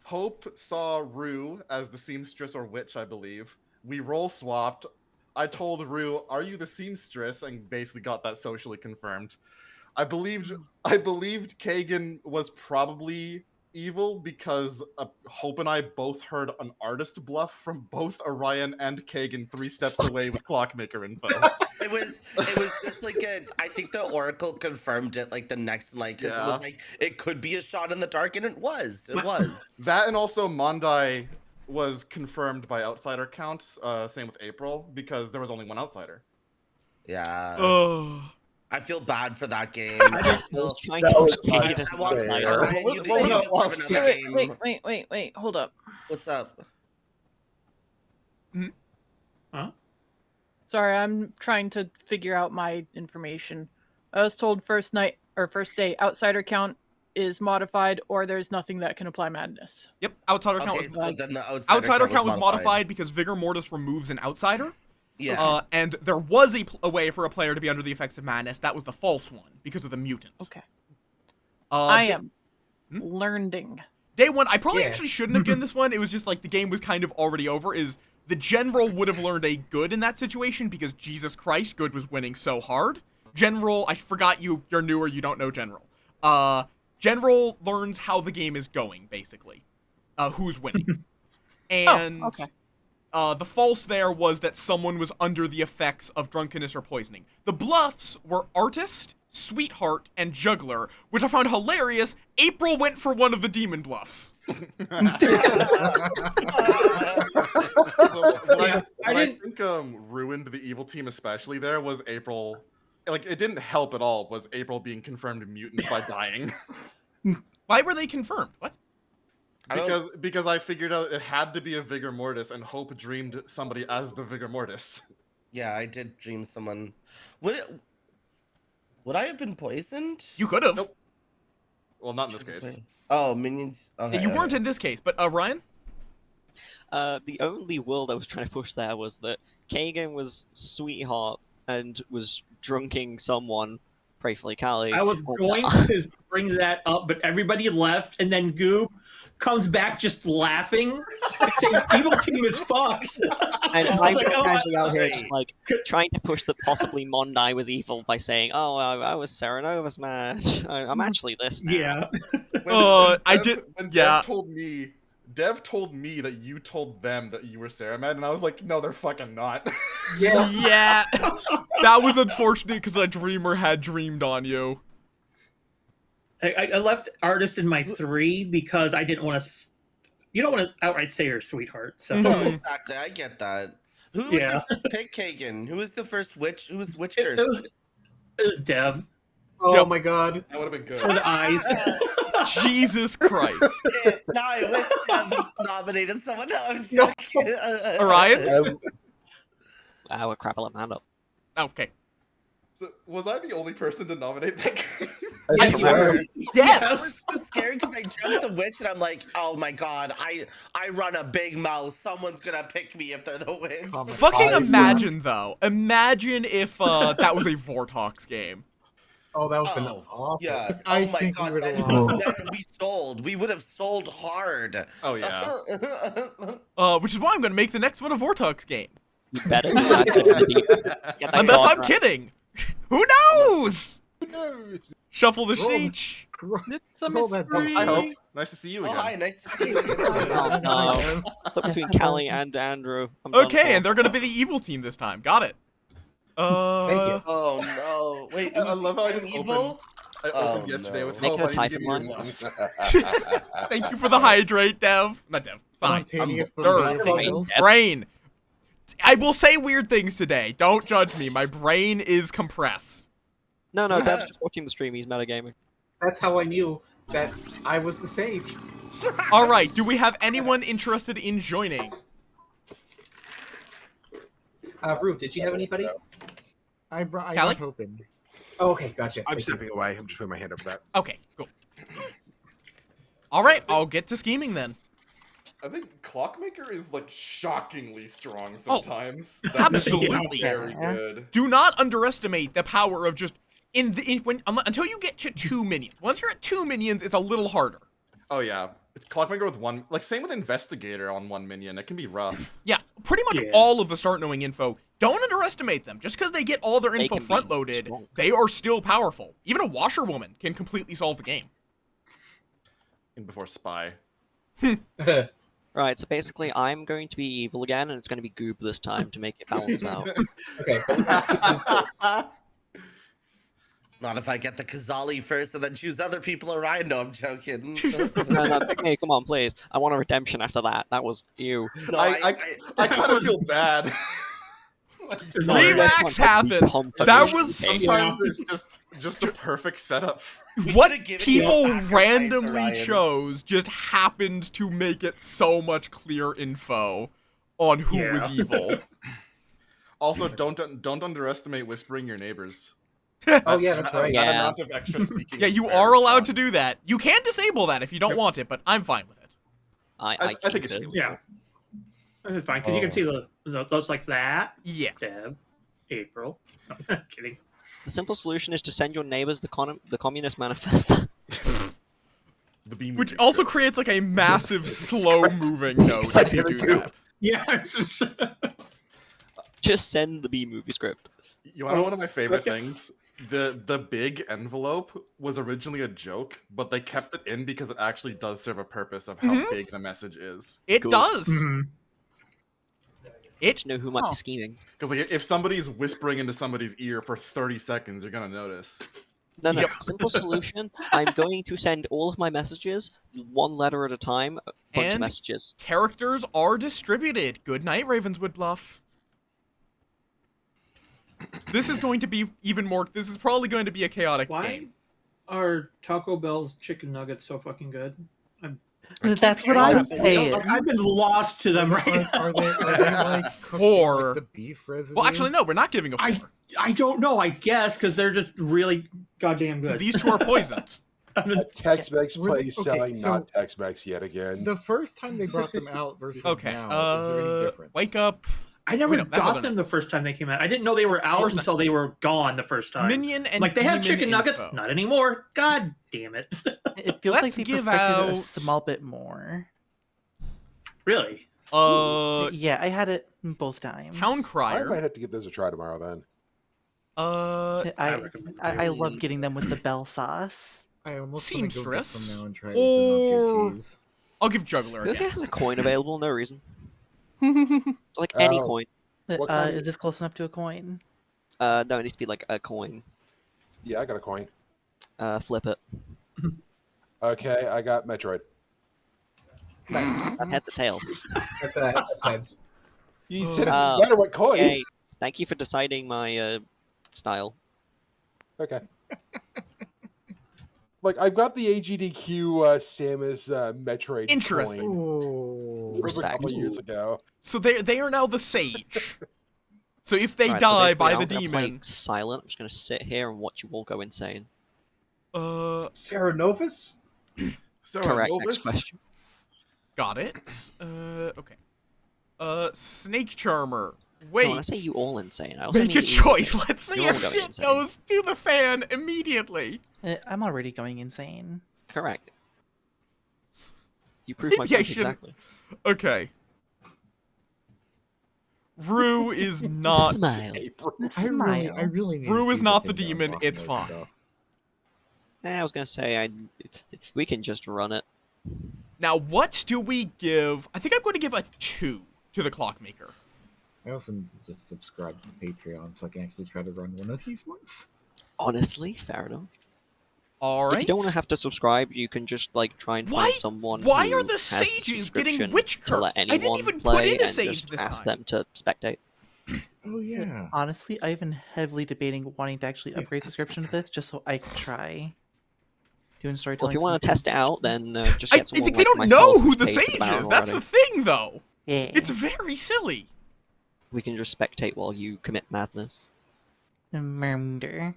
Hope saw Rue as the seamstress or witch, I believe. We role swapped. I told Rue, "Are you the seamstress?" and basically got that socially confirmed. I believed Kagan was probably evil because Hope and I both heard an artist bluff from both Orion and Kagan 3 steps away with Clockmaker info. It was just like I think the Oracle confirmed it like the next it was like it could be a shot in the dark, and it was. That, and also Mondai was confirmed by outsider counts. Same with April, because there was only one outsider. Yeah. Oh. I feel bad for that game. I was trying to push Kagan as an outsider. Wait, hold up. What's up? Huh? Sorry, I'm trying to figure out my information. I was told first day outsider count is modified, or there's nothing that can apply madness. Yep, outsider count was outsider count was modified because Vigor Mortis removes an outsider. Yeah. And there was a way for a player to be under the effects of madness. That was the false one because of the mutant. Okay. I am learning. Day 1, I probably actually shouldn't have given this one. It was just like the game was kind of already over. The General would have learned a good in that situation because Jesus Christ, good was winning so hard. General, I forgot you're newer, you don't know General. General learns how the game is going, basically. Who's winning. And okay. The false there was that someone was under the effects of drunkenness or poisoning. The bluffs were artist, sweetheart, and juggler, which I found hilarious. April went for one of the demon bluffs. I think ruined the evil team especially there was April. Like, it didn't help at all was April being confirmed mutant by dying. Why were they confirmed? What? Because I figured out it had to be a Vigor Mortis, and Hope dreamed somebody as the Vigor Mortis. Yeah, I did dream someone. Would I have been poisoned? You could have. Nope. Well, not in this case. Oh, minions. Okay, you weren't in this case, but Ryan? The only world I was trying to push there was that Kagan was sweetheart and was drunking someone, playfully Callie. I was going to bring that up, but everybody left, and then Goob comes back just laughing, saying evil team is fucked. And I was casually out here just like trying to push that possibly Mondai was evil by saying, "Oh, I was Serenova's man. I'm actually this now." Yeah. Dev told me that you told them that you were Saramed, and I was like, no, they're fucking not. Yeah. That was unfortunate because a dreamer had dreamed on you. I left artist in my 3 because I didn't want to. You don't want to outright say her sweetheart. So Exactly, I get that. Who was your first pick, Kagan? Who was the first witch? Who was witch It curse? was Dev. Oh Yep. my god. That would have been good. With eyes. Jesus Christ. Shit, now I wish Dev nominated someone else. No. Orion? Wow, crap, I let my hand up. Okay. So, was I the only person to nominate that game? I think so. I Yes. was so scared because I jumped the witch and I'm like, oh my god, I run a big mouth. Someone's gonna pick me if they're the witch. Fucking imagine, though. Imagine if that was a Vortox game. Oh, that would have been Oh, awful. yeah. I Oh my think we god, would've then lost. we sold. We would have sold hard. Oh yeah. Which is why I'm going to make the next one a Vortox game. You better do that. Get that Unless card I'm right. kidding. Who knows? Who knows? Shuffle the Roll. sheet. It's a Roll that mystery. I hope. Nice to see you Oh, again. hi, nice to see you. Oh, no. Stuck between Callie and Andrew. I'm done Okay, for. and they're going to be the evil team this time. Got it. Thank you. Oh no! Wait, it I was love how I I'm just evil. I opened yesterday with Make hope. it a I need to Typhon give you your line. loves. Thank you for the hydrate, Dev. Not Dev. Fine. Spontaneous Durr. belief. Brain. I will say weird things today. Don't judge me. My brain is compressed. No, Dev's just watching the stream. He's metagaming. That's how I knew that I was the sage. All right. Do we have anyone interested in joining? Rube, did you have anybody? I Callie? got open. Oh, okay, gotcha. I'm Thank you. stepping away. I'm just putting my hand up for that. Okay, cool. All right. I'll get to scheming then. I think Clockmaker is like shockingly strong Oh, sometimes. absolutely. Very good. Do not underestimate the power of just until you get to 2 minions. Once you're at 2 minions, it's a little harder. Oh yeah. Clockmaker with one, like same with Investigator on one minion. It can be rough. Yeah, pretty much Yeah. all of the start knowing info. Don't underestimate them. Just because they get all their They info can be front loaded, strong. they are still powerful. Even a washerwoman can completely solve the game. And before Spy. Right, so basically, I'm going to be evil again, and it's going to be Goob this time to make it balance out. Okay. Let's keep them first. Not if I get the Kazali first and then choose other people around. No, I'm joking. No, pick me, come on, please. I want a redemption after that. That was you. No, I kind of feel bad. No, you guys Relax can't have the happened. confidence That in was Kagan. Sometimes it's just the perfect setup. We What should've given people you a sacrifice, randomly Orion. chose just happened to make it so much clear info on who Yeah. was evil. Also, don't underestimate whispering your neighbors. Oh yeah, that's right. Yeah. That amount of extra speaking. Yeah, is you very are allowed to fun. do that. You can disable that if you don't Yep. want it, but I'm fine with it. I I think keep it's it. Yeah. That's fine, because you can see those like that. Yeah. Deb. April. No, kidding. The simple solution is to send your neighbors the Communist Manifesto. The beam Which movie also script. creates like a massive slow-moving note if you do that. Yeah. Just send the B-movie script. You want to know one of my favorite Okay. things? The big envelope was originally a joke, but they kept it in because it actually does serve a purpose of how Mhm. big the message is. It Cool. does. Mhm. It To know who might Oh. be scheming. Because like, if somebody's whispering into somebody's ear for 30 seconds, you're gonna notice. No. Yep. Simple solution. I'm going to send all of my messages, one letter at a time, a bunch of And- messages. characters are distributed. Good night, Ravenswood Bluff. This is going to be even more. This is probably going to be a chaotic Why game. are Taco Bell's chicken nuggets so fucking good? That's what I'm saying. Like, I've been lost to them right now. Are they like cooked in, For- like, the beef residue? Well, actually, no. We're not giving a four. I don't know. I guess because they're just really goddamn 'Cause good. these two are poisoned. Tex-Mex Really? place Okay, selling so- not Tex-Mex yet again. The first time they brought them out versus Okay. now, is there any difference? Wake up. I never Wait, no, that's got other them the nuggets. first time they came out. I didn't know they were out course not. until they were gone the first time. Minion and like they have demon chicken nuggets, info. not anymore. God damn it! It feels like Let's they give perfected it out- a small bit more. Really? Yeah, I had it both times. Town I Crier. might have to give those a try tomorrow then. I recommend I love getting them with the bell sauce. I almost want to go get Seamstress, some now and try it or- with the nacho cheese. I'll give Juggler Who again. has a coin available? No reason. Like any Oh. coin. What kind of- Is this close enough to a coin? No, it needs to be like a coin. Yeah, I got a coin. Flip it. Okay, I got Metroid. Nice. Heads or tails. That's heads. You said Oh, no matter what coin. Yay. Thank you for deciding my style. Okay. Like I've got the AGDQ Samus Metroid Interesting. coin Oh, from a Respect. couple years ago. So they are now the sage. So if they Alright, so die basically by I'm the gonna play demon, silent. I'm just gonna sit here and watch you all go insane. Sarah Novus? Correct. Next question. got it. Okay. Snake Charmer. No, Wait. when I say you all insane, I also Make mean a you. choice. Let's see You're if all going shit insane. goes to the fan immediately. I'm already going insane. Correct. You proved my Maybe I point shouldn't- exactly. Okay. Rue is not. Smile. I really need Rue to is do not the the thing demon, about it's more fine. stuff. I was gonna say we can just run it. Now, what do we give? I think I'm going to give a 2 to the Clockmaker. I also need to just subscribe to the Patreon so I can actually try to run one of these ones. Honestly, fair enough. All right. If you don't want to have to subscribe, you can just like try and find someone Why who are the has sages getting subscription witch to let curse? I didn't anyone even put play in a and sage just this ask time. them to spectate. Oh yeah. Honestly, I've been heavily debating wanting to actually upgrade the description to this just so I can try doing Well, storytelling. if you want to test it out, then just I get someone think they like don't myself know who who's the paid for sage Baron is. That's already. the thing, though. Yeah. It's very silly. We can just spectate while you commit madness. Murder.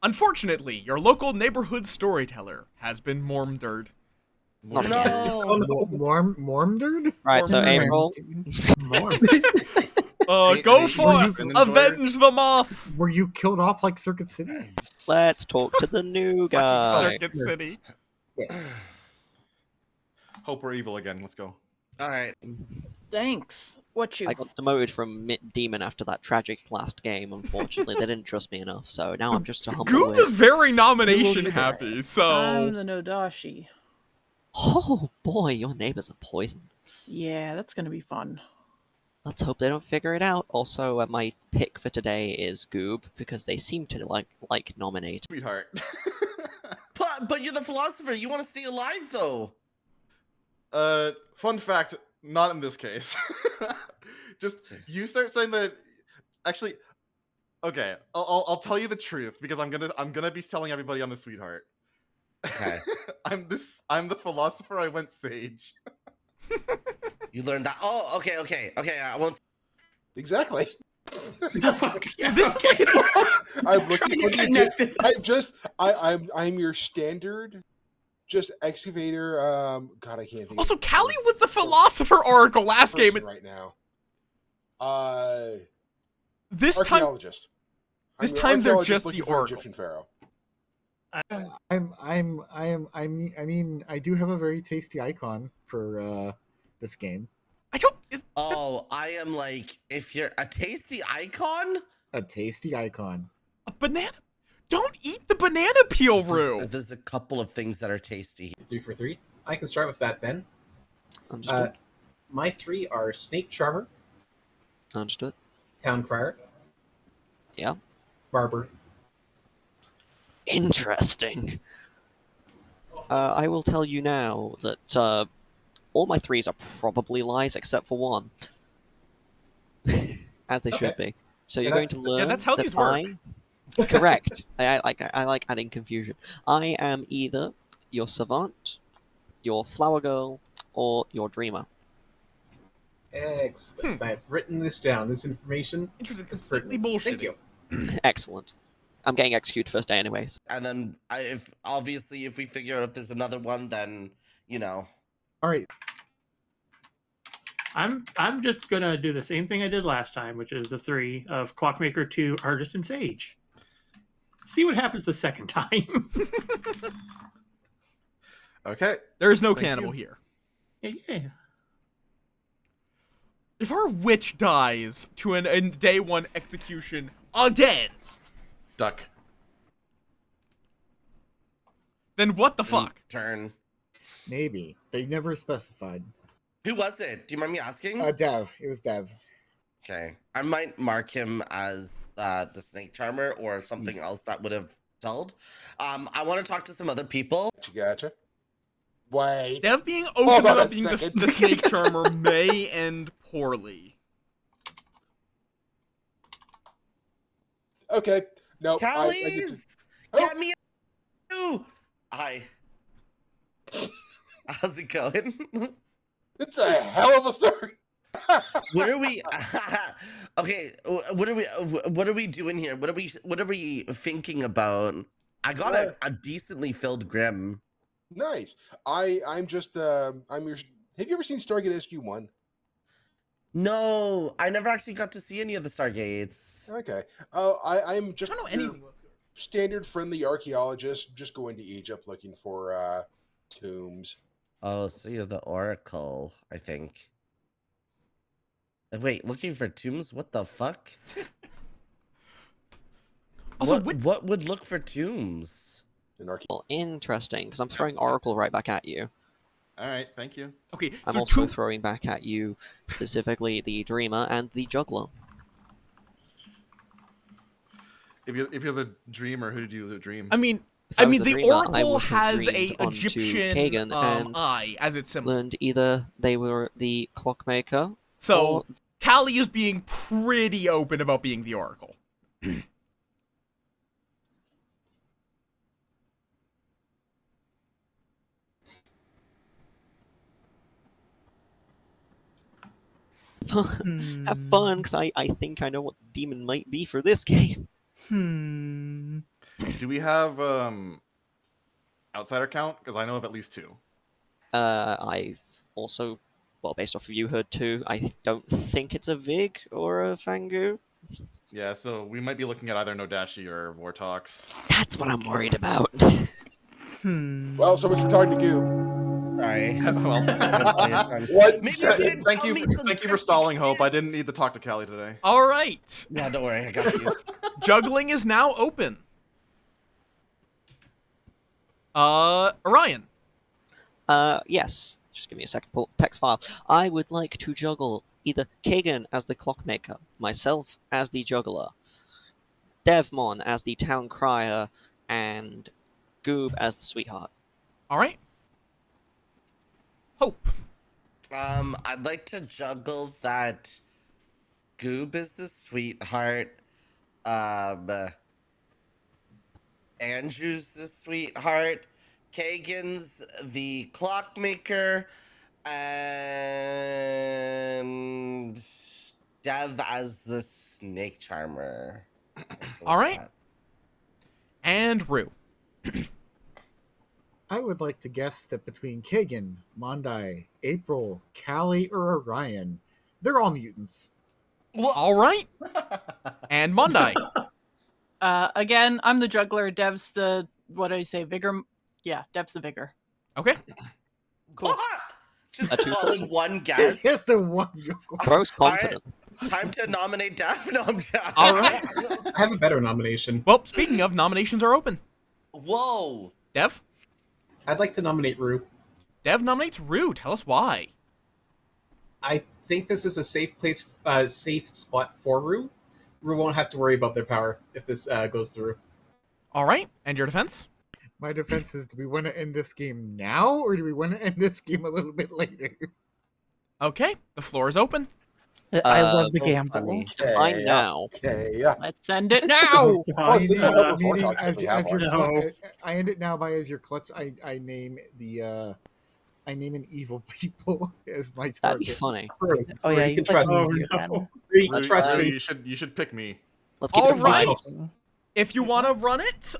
Unfortunately, your local neighborhood storyteller has been mormdered. Not No. again. Mormderd? Right, so Mormdered. April. More. Go Hey, forth, Finn Enjoyer? avenge the moth. Were you killed off like Circuit City? Let's talk to the new guy. Circuit City. Yes. Hope we're evil again. Let's go. All right. Thanks. What you? I got demoted from Demon after that tragic last game. Unfortunately, they didn't trust me enough, so now I'm just a humble Goop is wizard. very nomination You will be happy, I'm so the Nodashi. Oh boy, your neighbors are poison. Yeah, that's gonna be fun. Let's hope they don't figure it out. Also, my pick for today is Goob because they seem to like nominate. Sweetheart. But you're the philosopher. You want to stay alive, though. Fun fact, not in this case. Just you start saying that. Actually, okay, I'll tell you the truth because I'm gonna be telling everybody I'm the sweetheart. Okay. I'm the philosopher. I went sage. You learned that. Oh, okay. I won't. Exactly. this is like an I'm looking for the. I'm your standard, just excavator. God, I can't think. Also, of Callie was the philosopher oracle last game. right now. This time, Archaeologist. this I'm an time they're archaeologist just looking the for an oracle. Egyptian pharaoh. I mean, I do have a very tasty icon for this game. I don't. Oh, I am like, if you're a tasty icon. A tasty icon. A banana. Don't eat the banana peel, Rue. There's a couple of things that are tasty. 3 for 3. I can start with that then. Understood. My 3 are Snake Charmer, Understood. Town Crier, Yeah. Barber. Interesting. I will tell you now that all my 3s are probably lies except for one. As they should be. So you're going to learn that's how that these work. Correct. I like adding confusion. I am either your savant, your flower girl, or your dreamer. Excellent. I have written this down. This information Interesting. is Completely pertinent. bullshit. Thank you. Excellent. I'm getting executed first day anyways. And then, if we figure out if there's another one, then All right. I'm just gonna do the same thing I did last time, which is the 3 of Clockmaker 2, Artist and Sage. See what happens the second time. Okay. There is no Thank cannibal you. here. Yeah. If our witch dies to a day 1 execution again, Duck. then what the fuck? turn. Maybe. They never specified. Who was it? Do you mind me asking? Dev. It was Dev. Okay, I might mark him as the Snake Charmer or something else that would have told. I want to talk to some other people. Gotcha. Wait. Dev being Hold open on about a being second. the snake charmer may end poorly. Okay. No, Callies, Oh. get me a Hi. How's it going? It's a hell of a story. What are we? Okay, what are we doing here? What are we thinking about? I got a decently filled Grim. Nice. I'm just I'm your. Have you ever seen Stargate SG-1? No, I never actually got to see any of the Stargates. Okay. I'm just I don't know your anything. standard friendly archaeologist, just going to Egypt looking for tombs. Oh, so you're the Oracle, I think. Wait, looking for tombs? What the fuck? Also, what would look for tombs? An archae. Well, interesting, because I'm throwing Oracle right back at you. All right, thank you. okay, I'm so also throwing back at you, specifically the Dreamer and the Juggler. If you're the dreamer, who did you dream? I mean, If I was the the Dreamer, I Oracle would have has a dreamed onto Egyptian Kagan and eye as its symbol. learned either they were the Clockmaker, So or Callie is being pretty open about being the Oracle. have fun, because I think I know what the demon might be for this game. Do we have outsider count? Because I know of at least 2. I've also, well, based off of you heard too, I don't think it's a Vig or a Fangu. Yeah, so we might be looking at either Nodashi or Vortox. That's what I'm worried about. Well, so much for talking to Goop. Sorry. Well, What? thank you for stalling, Hope. I didn't need to talk to Callie today. All right. Yeah, don't worry, I got you. Juggling is now open. Orion. Yes. Just give me a second. Pull up text file. I would like to juggle either Kagan as the Clockmaker, myself as the Juggler, Devmon as the Town Crier, and Goob as the Sweetheart. All right. Hope. I'd like to juggle that Goob is the sweetheart. Andrew's the sweetheart. Kagan's the clockmaker. And Dev as the snake charmer. All right. And Rue. I would like to guess that between Kagan, Mondai, April, Callie, or Orion, they're all mutants. All right. And Mondai. Again, I'm the juggler. Dev's the, what do I say, vigor? Yeah, Dev's the vigor. Okay. Cool. Just A solid one guess. Yes, the one juggler. Bro's confident. Time to nominate Dev. No, I'm joking. All right. I have a better nomination. Well, speaking of, nominations are open. Whoa. Dev? I'd like to nominate Rue. Dev nominates Rue. Tell us why. I think this is a safe place, safe spot for Rue. Rue won't have to worry about their power if this goes through. All right. And your defense? My defense is, do we want to end this game now, or do we want to end this game a little bit later? Okay. The floor is open. I love the so gamble. funny. Fine now. Yeah. Let's end it now! Plus, this is I number meaning 4 talks, as we have your one. No. I end it now by as your clutch. I name the I name an evil people as my target. That'd be funny. Rue, Oh Rue, yeah, you can put trust me Oh, me. here no. then. Rue, trust Rue, me. you should pick me. Let's keep All it right. fun. If you want to run it,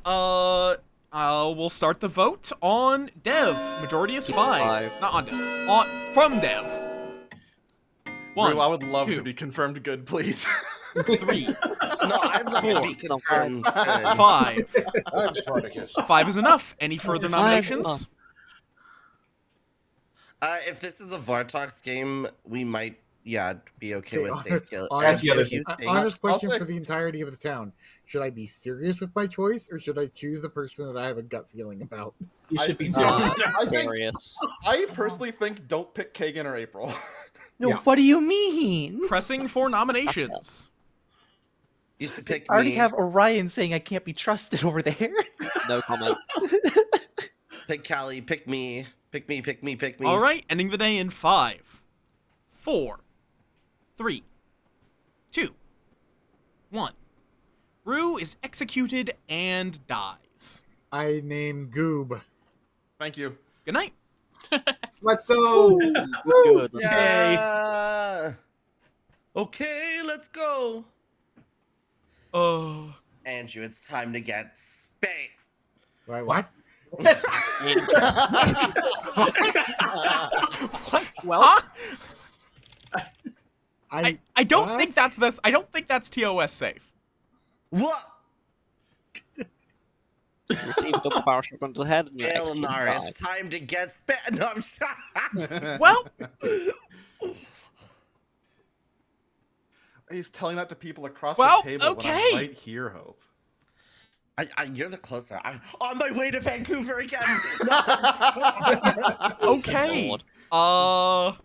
we'll start the vote on Dev. Majority is Keep it 5. 5. Not on Dev. From Dev. 1, Rue, I would love 2, to be confirmed good, please. 3, No, I'd love to be So confirmed. good. 5. I'm Spartacus. 5 is enough. Any further nominations? If this is a Vortox game, we might, be okay with Okay, safe kill. That's the other you thing. think- Honest question say- for the entirety of the town: should I be serious with my choice, or should I choose the person that I have a gut feeling about? You should be I- serious. I think Serious. I personally think don't pick Kagan or April. No, Yeah. what do you mean? Pressing for nominations. You should pick I already me. have Orion saying I can't be trusted over there. No comment. Pick Callie. Pick me. Pick me. Pick me. Pick me. All right, ending the day in 5, 4, 3, 2, 1. Rue is executed and dies. I name Goob. Thank you. Good night. Let's go. Good. Yeah. Okay, let's go. Oh. Andrew, it's time to get spit. Right, what? Well, Huh? I I don't what? think that's this. I don't think that's TOS safe. What? Receive a double barrel shotgun to the head, and you're executed. Eleanor, Bye. it's time to get spit. No, I'm Well, He's telling that to people across Well, the table when okay. I'm right here, Hope. you're the closer. I'm on my way to Vancouver again. okay. Lord.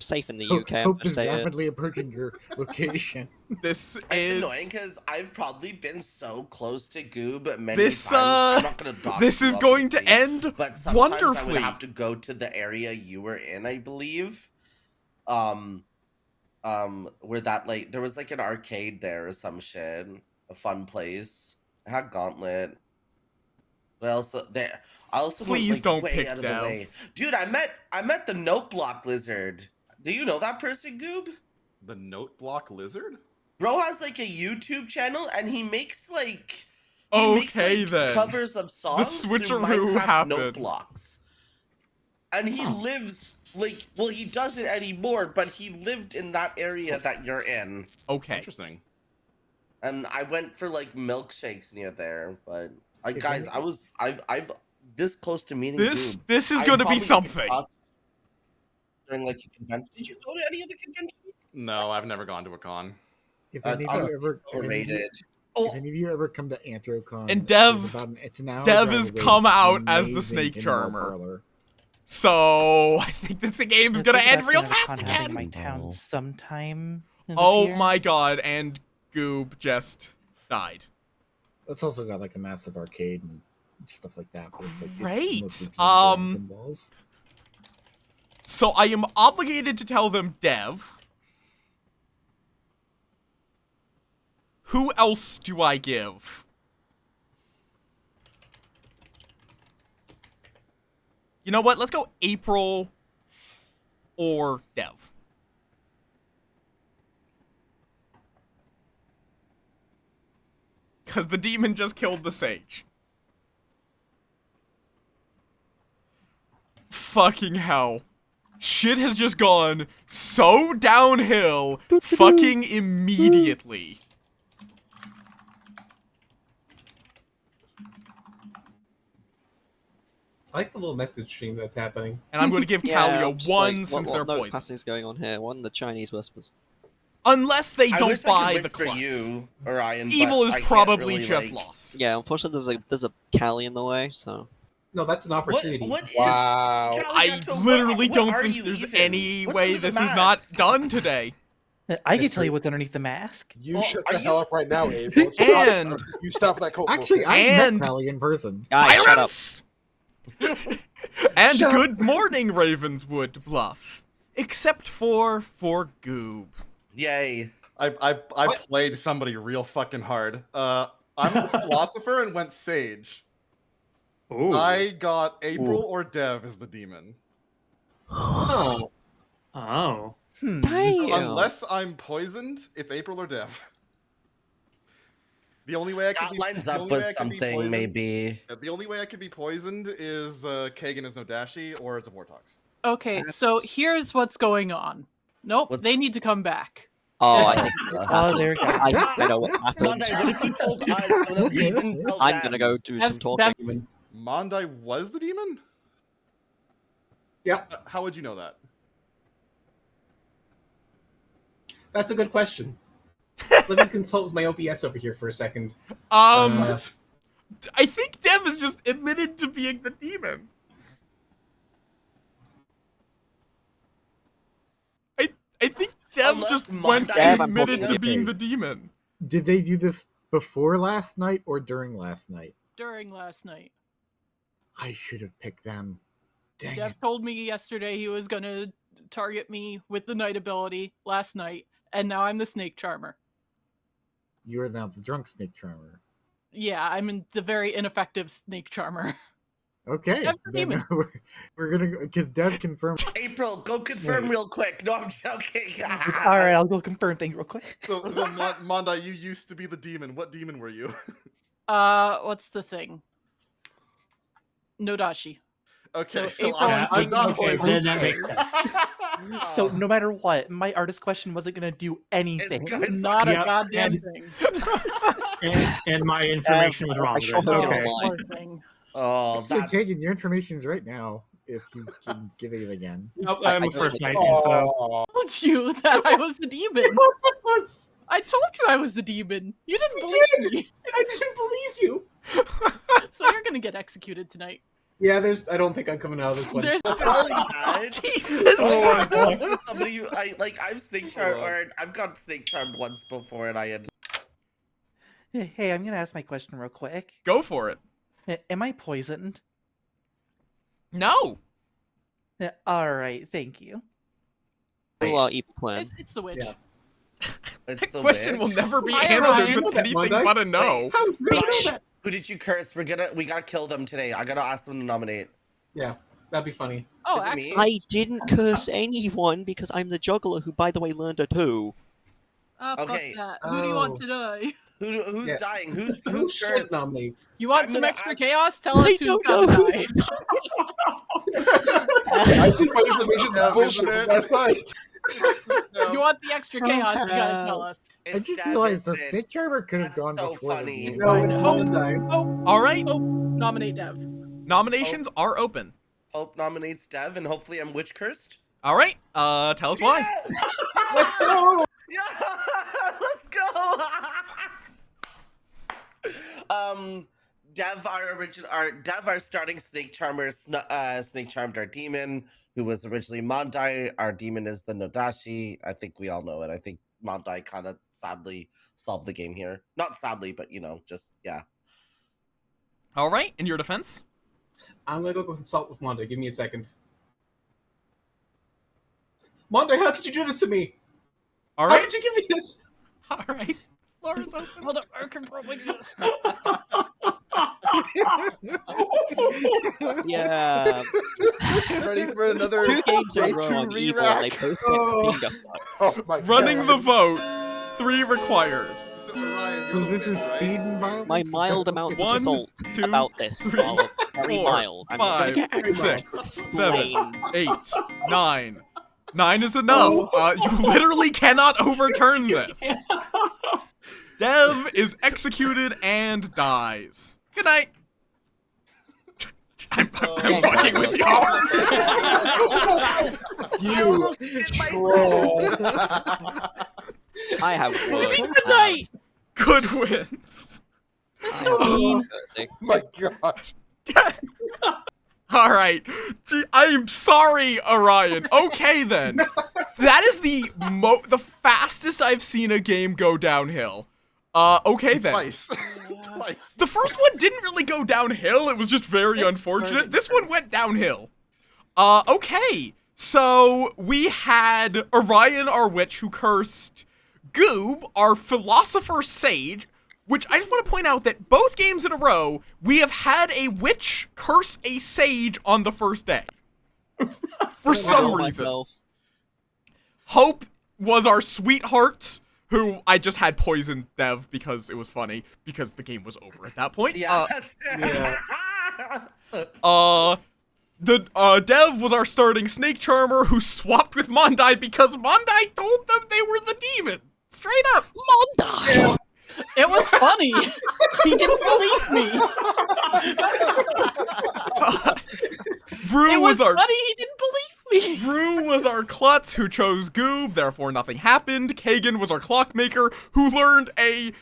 Safe in the Hope, UK. I'm Hope gonna is stay here. rapidly approaching your location. This It's is annoying because I've probably been so close to Goob many this. times. I'm not gonna dox This you, is going to obviously, end but sometimes I wonderfully. would have to go to the area you were in, I believe. Where that like there was like an arcade there or some shit, a fun place. It had Gauntlet. But I also went, Please like, don't way pick out of Dev. the way, dude. I met the Note Block Lizard. Do you know that person, Goob? The note block lizard? Bro has like a YouTube channel and he makes like makes, then. covers of songs through switcheroo Minecraft happened. note blocks. And he lives like well he doesn't anymore, but he lived in that area that you're in. Okay. Interesting. And I went for like milkshakes near there, but If guys, any- I've this close to meeting This Goob. this is I going to be probably came something. across during like a convention. Did you go to any of the conventions? No, I've never gone to a con. If any of you ever, Overrated. if any of you ever come to Anthrocon, And Dev- it's an hour Dev drive has away come to an out as the amazing snake pinball charmer. parlor. So I think this game's gonna Thinking end about real going to fast con having again. my town sometime this Oh year. my god! And Goob just died. It's also got like a massive arcade and stuff like that. But it's like Great. It's mostly pinball and pinballs. So I am obligated to tell them, Dev. Who else do I give? You know what? Let's go April or Dev. Because the demon just killed the sage. Fucking hell. Shit has just gone so downhill fucking immediately. I like the little message stream that's happening. And I'm going to give Callie Yeah, a I'm just 1 like, since what they're note poisoned. passing's going on here? One, the Chinese whispers. Unless they I don't wish I buy could the whisper klutz. you, Orion. Evil but is I can't probably really, just like... lost. Yeah, unfortunately, there's a Callie in the way, so. No, that's an opportunity. What is Wow. Callie, I what literally don't are think you there's even? any What's way under the this is not mask? done today. I can tell Mystery. you what's underneath the mask. You Oh, shut are the hell you- up right now, Abe. And- You stop that cold. Actually, I And- met Callie in person. Guys, shut up. Silence! And good morning, Ravenswood Bluff. Except for Goob. Yay. I played somebody real fucking hard. I'm a philosopher and went sage. Ooh. I got April or Dev as the demon. Oh, Oh. Damn. Unless I'm poisoned, it's April or Dev. The only way I could That be lines the up only way with I could be something, poisoned- maybe. The only way I could be poisoned is Kagan is Nodashi or it's a Vortox. Okay, so That's- here's what's going on. Nope, What's- they need to come back. Oh, I think Oh, there we go. I think I know what happened. Monday, what if you told us so that we didn't tell I'm them? gonna go do Have some talking. Demon. Mondai was the demon? Yeah. How would you know that? that's a good question. Let me consult with my OBS over here for a second. I think Dev has just admitted to being the demon. I think Dev Unless just Mondai went is and admitted talking to being okay. the demon. Did they do this before last night or during last night? During last night. I should have picked them. Dang Dev it. told me yesterday he was gonna target me with the night ability last night, and now I'm the snake charmer. You are now the drunk snake charmer. Yeah, I'm in the very ineffective snake charmer. Okay, Dev's the then demon. we're gonna go because Dev confirmed. April, go confirm Wait. real quick. No, I'm joking. All right, I'll go confirm things real quick. So Mondai, you used to be the demon. What demon were you? What's the thing? Nodashi. Okay, So so April I'm and not okay, poisoned. then that makes sense. So no matter what, my artist question wasn't gonna do anything. good. It's not a Yep, goddamn and- thing. And my information was wrong. I shot then. him Okay. down. Poor thing. Oh, Actually, that's Kagan, your information's right now. If you can give it again. Nope, I I'm a know first that- night info. Oh, I told you that I was the demon. I told you I was the demon. You didn't believe me. I didn't believe you. So you're gonna get executed tonight. Yeah, I don't think I'm coming out of this one. There's really bad. Jesus. Oh, this is somebody who I've snake charmed, or I've got snake charmed once before, and I had. Hey, I'm gonna ask my question real quick. Go for it. Am I poisoned? No. All right, thank you. Well, eepy plan. it's the witch. Yeah. It's That the question will witch. never be Why am answered I- with that, anything Mondai? but a no. How do you know that? Who did you curse? We gotta kill them today. I gotta ask them to nominate. Yeah, that'd be funny. Oh, Is it actually, me? I didn't curse anyone because I'm the juggler who, by the way, learned a 2. fuck Okay. that. Who do you want Oh. to die? Who's Yeah. dying? Who's Who should cursed? nominate? You want I'm some gonna extra ask- chaos? Tell us I who's don't know gonna who's die. I think my information's Yeah, bullshit isn't from it? last night. You want the extra chaos? You gotta tell us. I It's just Dev, realized the isn't it? snake charmer could have That's gone so before. funny. The No, it's Oh. Mondai. Oh, All right. nominate Dev. Nominations are open. Pope nominates Dev, and hopefully I'm witch cursed. All right. Tell us why. Yeah! Let's go. Yeah, let's go. Dev, our starting snake charmer, snake charmed our demon, who was originally Mondai. Our demon is the Nodashi. I think we all know it. I think Mondai kind of sadly solved the game here. Not sadly, but just yeah. All right. In your defense. I'm gonna go consult with Mondai. Give me a second. Mondai, how could you do this to me? All How right. could you give me this? All right. Floor is open. Hold up, I can probably do this. Yeah. Ready for another 2 games in a day row 2 on evil, and they re-rack? both Oh. get finger fucked. Oh my Running God. the vote. 3 required. So, Ryan, So you're the this is witch, right? speed and violence. My Is that mild what amount of this is? 1, salt 2, about this 3, are very 4, mild. I'm not 5, gonna get 6, 7, explained. 8, 9. 9 is enough. You literally cannot overturn this. Dev is executed and dies. Good night. I'm Thanks, fucking Michael. with you. I You almost did myself. troll. I have words. Good night. Good wins. So mean. My gosh. All right. Gee, I'm sorry, Orion. Okay then. That is the fastest I've seen a game go downhill. Okay then. Twice. Twice. The first one didn't really go downhill. It was just very unfortunate. This one went downhill. Okay. So we had Orion, our witch, who cursed Goob, our philosopher sage, which I just want to point out that both games in a row, we have had a witch curse a sage on the first day. For some Kill reason. myself. Hope was our sweetheart, who I just had poisoned Dev because it was funny, because the game was over at that point. Yeah. Dev was our starting snake charmer who swapped with Mondai because Mondai told them they were the demon. Straight up. Mondai! It was funny. He didn't believe me. Rue It was our funny. He didn't believe me. Rue was our klutz who chose Goob, therefore nothing happened. Kagan was our clockmaker who learned a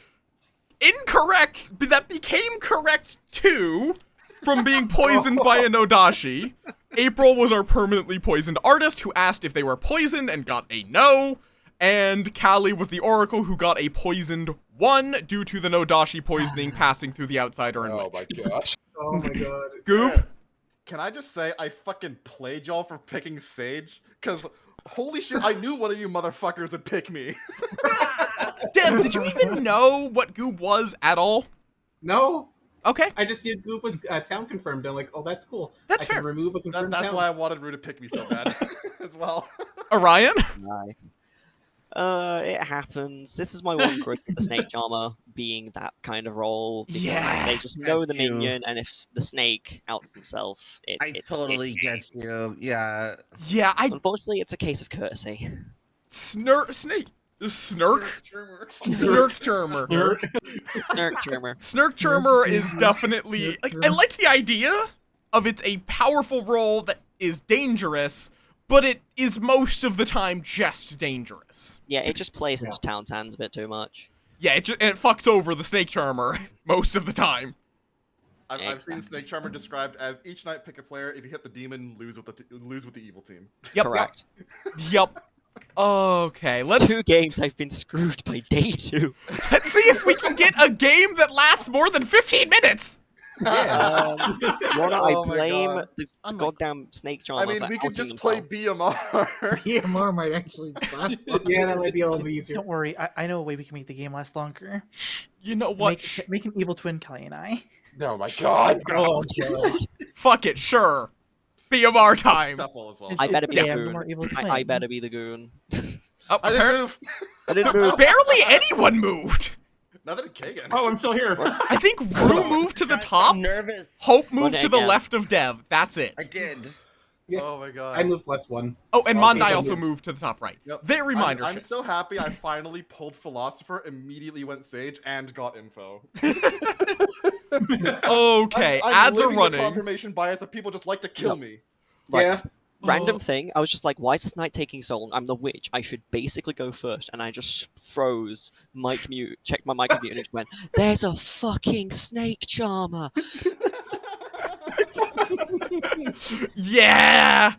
incorrect that became correct too from being poisoned by a Nodashi. April was our permanently poisoned artist who asked if they were poisoned and got a no. And Callie was the oracle who got a poisoned 1 due to the Nodashi poisoning passing through the outsider and Oh witch. my gosh. Oh my god. Goop, Can I just say I fucking played y'all for picking Sage? Because holy shit, I knew one of you motherfuckers would pick me. Dev, did you even know what Goob was at all? No, Okay. I just knew Goop was town confirmed. I'm like, oh, that's cool. That's I can fair. remove a confirmed That's town. why I wanted Rue to pick me so bad as well. Orion? It happens. This is my one grudge with the Snake Charmer being that kind of role. Because Yeah, they just know the that's you. minion, and if the snake outs himself, I totally get you. Yeah. Yeah, Unfortunately, it's a case of courtesy. Snurk. Snurk. Snurk Charmer. Snurk Charmer. Snurk Charmer is definitely like I like the idea of it's a powerful role that is dangerous, but it is most of the time just dangerous. Yeah, it just plays into Town's hands a bit too much. Yeah, and it fucks over the Snake Charmer most of the time. I've seen Snake Charmer described as each night pick a player. If you hit the demon, lose with the evil team. Yep. Correct. Yep. Okay, let's 2 games I've been screwed by day 2. let's see if we can get a game that lasts more than 15 minutes. What I Oh my blame God. the goddamn Snake Charmer I mean, for we could outing just play himself. BMR. EMR might actually. Yeah, that might be a little easier. Don't worry, I know a way we can make the game last longer. You know what? Make an evil twin, Kelly and I. Oh my god. Oh, God. Fuck it, sure. BMR time. Shuffle as well. I better be Yeah, the one goon. more evil twin. I better be the goon. Oh, I didn't move. I didn't move. barely anyone moved. Neither did Kagan. Oh, I'm still here. I think Rue moved to the Gosh, top. I'm nervous. Hope moved Run to the again. left of Dev. That's it. I did. Yeah. Oh my god. I moved left one. Oh, and Okay, Mondai so also moved. moved to the top right. Yep. Very minor I'm shit. so happy I finally pulled Philosopher, immediately went Sage, and got info. Okay, I'm ads are living the running. confirmation bias of people just like to kill me. Right. Yeah. Random thing, I was just like, why is this night taking so long? I'm the witch. I should basically go first. And I just froze, mic mute, checked my mic mute, and it went, there's a fucking Snake Charmer. Yeah!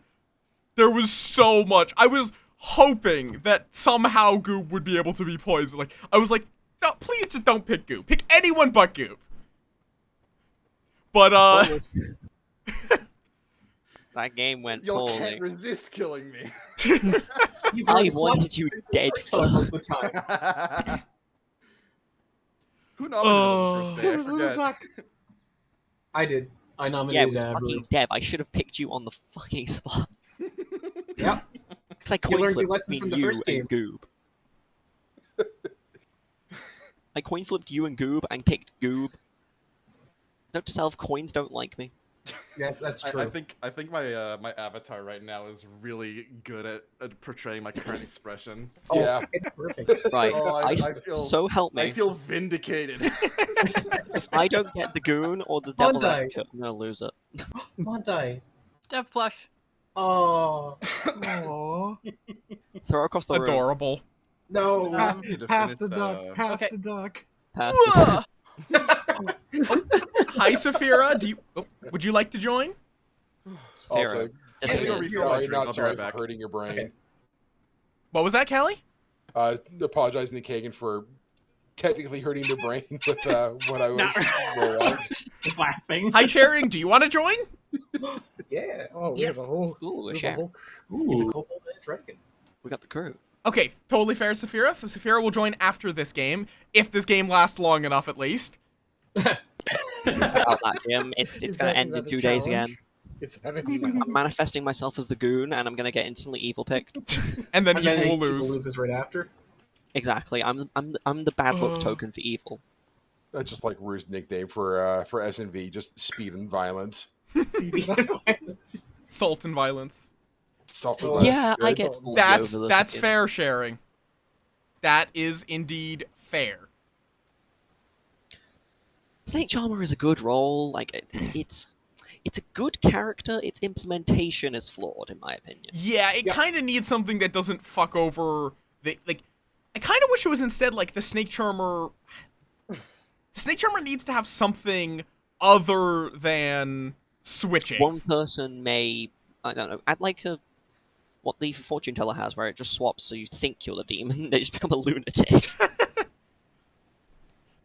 There was so much. I was hoping that somehow Goob would be able to be poisoned. Like, I was like, no, please just don't pick Goob. Pick anyone but Goob. But, Spoilers. That game went Y'all poorly. can't resist killing me. I wanted you dead most first. of the time. Who nominated on the first day? I Little forget. duck. I did. I Yeah, nominated it was Rue. fucking Dev. I should have picked you on the fucking spot. Yep. Because I You coin learned your flipped lesson between from the you first and Goob. I coin flipped you and Goob and picked Goob. Note to self, coins don't like me. Yeah, that's true. I think my my avatar right now is really good at portraying my current expression. Oh, Yeah. it's perfect. Right. Oh, I feel- so help I me. feel vindicated. If I don't get the goon or the devil's Mondai. advocate, I'm gonna lose it. Mondai. Dev plush. Oh. Aww. Throw her across the room. adorable. No. Pass, need to pass finish the duck. the- Pass Okay. the duck. Pass the Hi, Saphira. Would you like to join? Saphira. Also, Disappears. Go refill my sorry, drink, not I'll be sorry right for back. hurting your brain. Okay. What was that, Callie? Apologizing to Kagan for technically hurting the brain with what I was Not- rolling. Laughing. Hi, Sharing. Do you want to join? Yeah. Oh, we have a whole. Ooh, we have a share. whole It's a kobold and a dragon. We got the crew. Okay, totally fair, Saphira. So Saphira will join after this game, if this game lasts long enough, at least. About that, Jim. It's Is gonna that- end is in that a 2 days challenge? again. It's anything. I'm manifesting myself as the goon, and I'm gonna get instantly evil picked. And then And then Evil will Evil lose. loses right after. Exactly. I'm the bad luck Oh. token for evil. That's just like Rue's nickname for SNV, just speed and violence. Salt and violence. Salt and Oh, violence. Yeah, I Good. get salty That's over the that's fucking- fair, Sharing. That is indeed fair. Snake Charmer is a good role. Like it's a good character. Its implementation is flawed, in my opinion. Yeah, it Yeah. kind of needs something that doesn't fuck over the like. I kind of wish it was instead like the Snake Charmer. The Snake Charmer needs to have something other than switching. One person may, I don't know, add like a what the fortune teller has, where it just swaps so you think you're the demon. They just become a lunatic.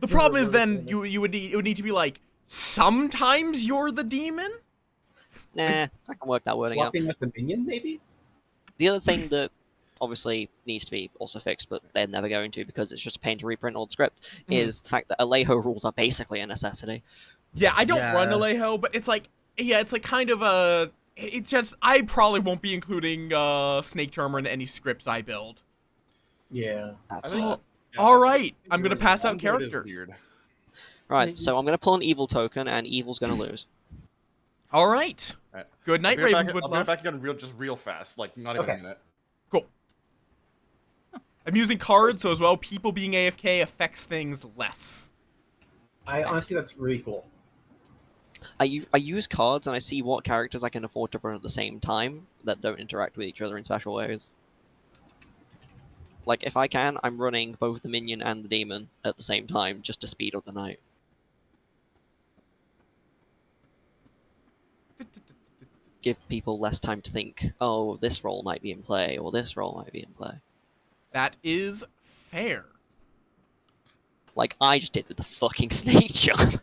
The problem is then it would need to be like sometimes you're the demon. Nah, I can work that wording out. Swapping with the minion, maybe? The other thing that obviously needs to be also fixed, but they're never going to because it's just a pain to reprint old script, is the fact that Alejo rules are basically a necessity. Yeah, I don't run Alejo, but it's like, it's like kind of a... It's just, I probably won't be including Snake Charmer in any scripts I build. Yeah. That's think- fair. Yeah, All I right, think I'm going to yours- pass out Android is characters. weird. Right, so I'm going to pull an evil token, and evil's going to lose. All right. Right. Good night, I'll be right Ravenswood back, I'll be Bluff. back again real fast, like not even a minute. Cool. I'm using cards, so as well, people being AFK affects things less. Honestly, that's really cool. I use cards, and I see what characters I can afford to run at the same time that don't interact with each other in special ways. Like, if I can, I'm running both the minion and the demon at the same time, just to speed up the night. Give people less time to think, oh, this role might be in play, or this role might be in play. That is fair. Like I just did with the fucking snake charm.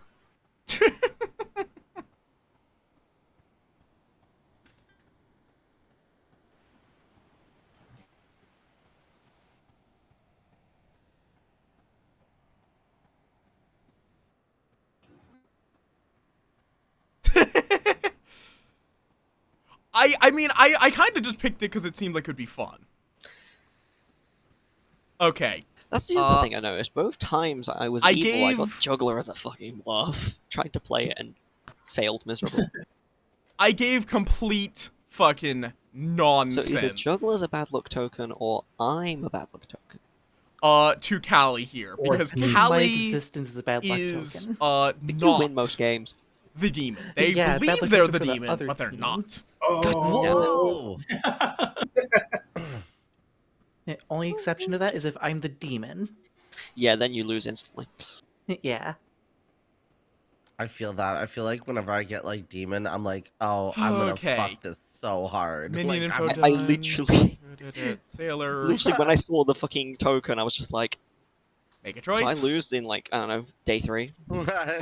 I mean, I kind of just picked it because it seemed like it would be fun. Okay. That's the other thing I noticed. Both times I was evil, I got gave- Juggler as a fucking bluff. Tried to play it and failed miserably. I gave complete fucking nonsense. So either Juggler's a bad luck token, or I'm a bad luck token. To Callie here, Or because it's me. My Callie existence is a bad luck is token. But not you win most games. the demon. They Yeah, bad believe luck they're token the for the demon, other but they're demon. not. Oh, Whoa! The only exception to that is if I'm the demon. Yeah, then you lose instantly. Yeah. I feel that. I feel like whenever I get like demon, I'm like, oh, I'm gonna Okay. fuck this so hard. Minion like, info I'm- I done. literally- Sailor. Literally, when I saw the fucking token, I was just like, Make a so I choice. lose in like, I don't know, day 3.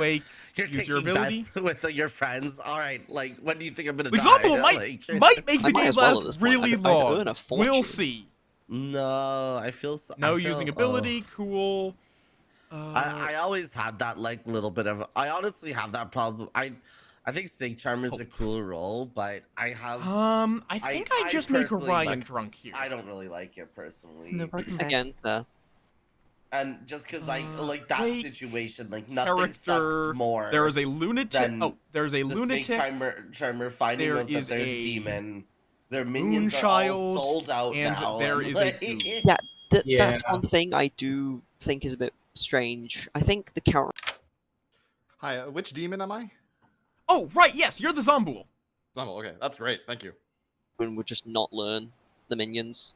Wait, You're use taking your ability. bets with your friends. All right, like when do you think I'm gonna Example die? might Like, make I the might game as well at last this point. really I'd long. earn a fortune. We'll see. No, I feel so. No I feel, using ability. Cool. I always had that like little bit of. I honestly have that problem. I think Snake Charmer is a cool role, but I have. I think I just make personally Orion like- drunk here. I don't really like it personally. No, welcome back. Again, And just because like that wait. situation, like nothing Character. sucks more. There is a lunatic. than Oh, there's a the lunatic. Snake Charmer finding There out that is they're a the demon. Their minions are all Moonchild, sold out and now. there and, is a like, goon. Yeah. That's Yeah. one thing I do think is a bit strange. I think the counter Hi, which demon am I? Oh, right. Yes, you're the Zombool. Zombie. Okay, that's great. Thank you. would just not learn the minions.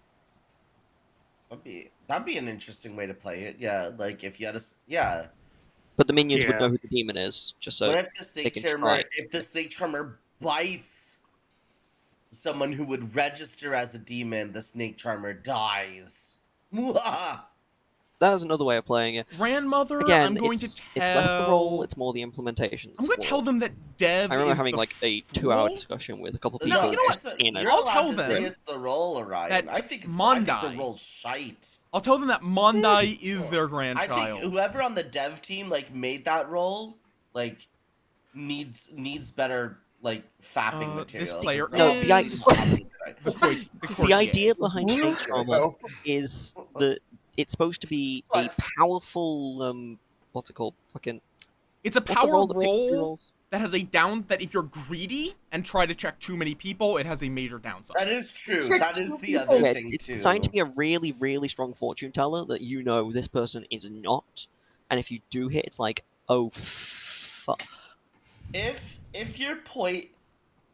That'd be an interesting way to play it. Yeah, like if you had yeah. But the minions would Yeah. know who the demon is, just so What if the snake can charmer? try. If the snake charmer bites someone who would register as a demon, the snake charmer dies. that is another way of playing it. Grandmother, Again, I'm going it's to tell... it's less the role, it's more the implementation. I'm that's going to tell flawed. them that Dev I remember is having the like a 2-hour fool. discussion with a couple No, people you know what? It's a- in it. You're I'll allowed tell to say them it's the role, Orion. that I think the Mondai- role's shite. I'll tell them that Mondai is their I grandchild. think whoever on the dev team like made that role, like needs better like fapping material. this player No, is... the the The courtier. idea behind Snake Charmer No. is that it's supposed to be a Sluts. powerful what's it called? Fucking It's a what's the power role that picks three roll rolls? that has a down... That if you're greedy and try to check too many people, it has a major downside. That is true. Check That is two the people. other Yeah, thing it's too. designed to be a really, really strong fortune teller that you know this person is not, and if you do hit, it's like, oh, fuck. If you're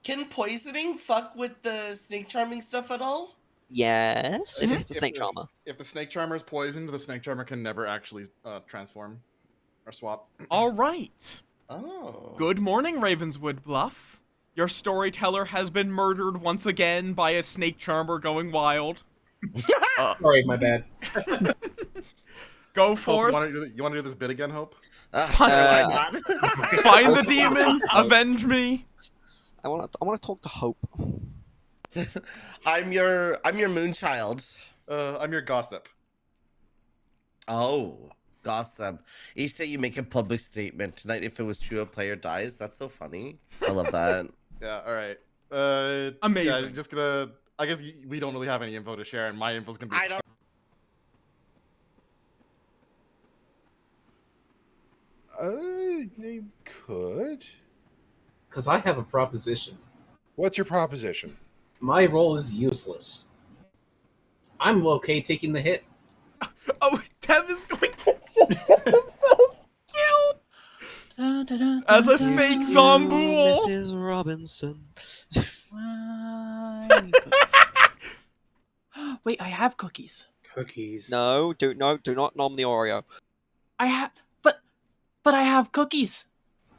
can poisoning fuck with the snake charming stuff at all? Yes, if it's a If snake there's- charmer. If the snake charmer is poisoned, the snake charmer can never actually transform or swap. All right. Oh. Good morning, Ravenswood Bluff. Your storyteller has been murdered once again by a snake charmer going wild. sorry, my bad. Go Hope, forth, you want to do this bit again, Hope? Sorry, find the demon, avenge me. I want to talk to Hope. I'm your moonchild. I'm your gossip. Oh, gossip. Each day you make a public statement. Tonight, if it was true, a player dies. That's so funny. I love that. Yeah. All right. Amazing. Yeah, just gonna. I guess we don't really have any info to share, and my info's gonna be. I don't. You could. Because I have a proposition. What's your proposition? My role is useless. I'm okay taking the hit. Oh, Dev is going to get themselves killed as a fake zombie. Mrs. Robinson. Wait, I have cookies. Cookies. No, do not nom the Oreo. I have, but I have cookies.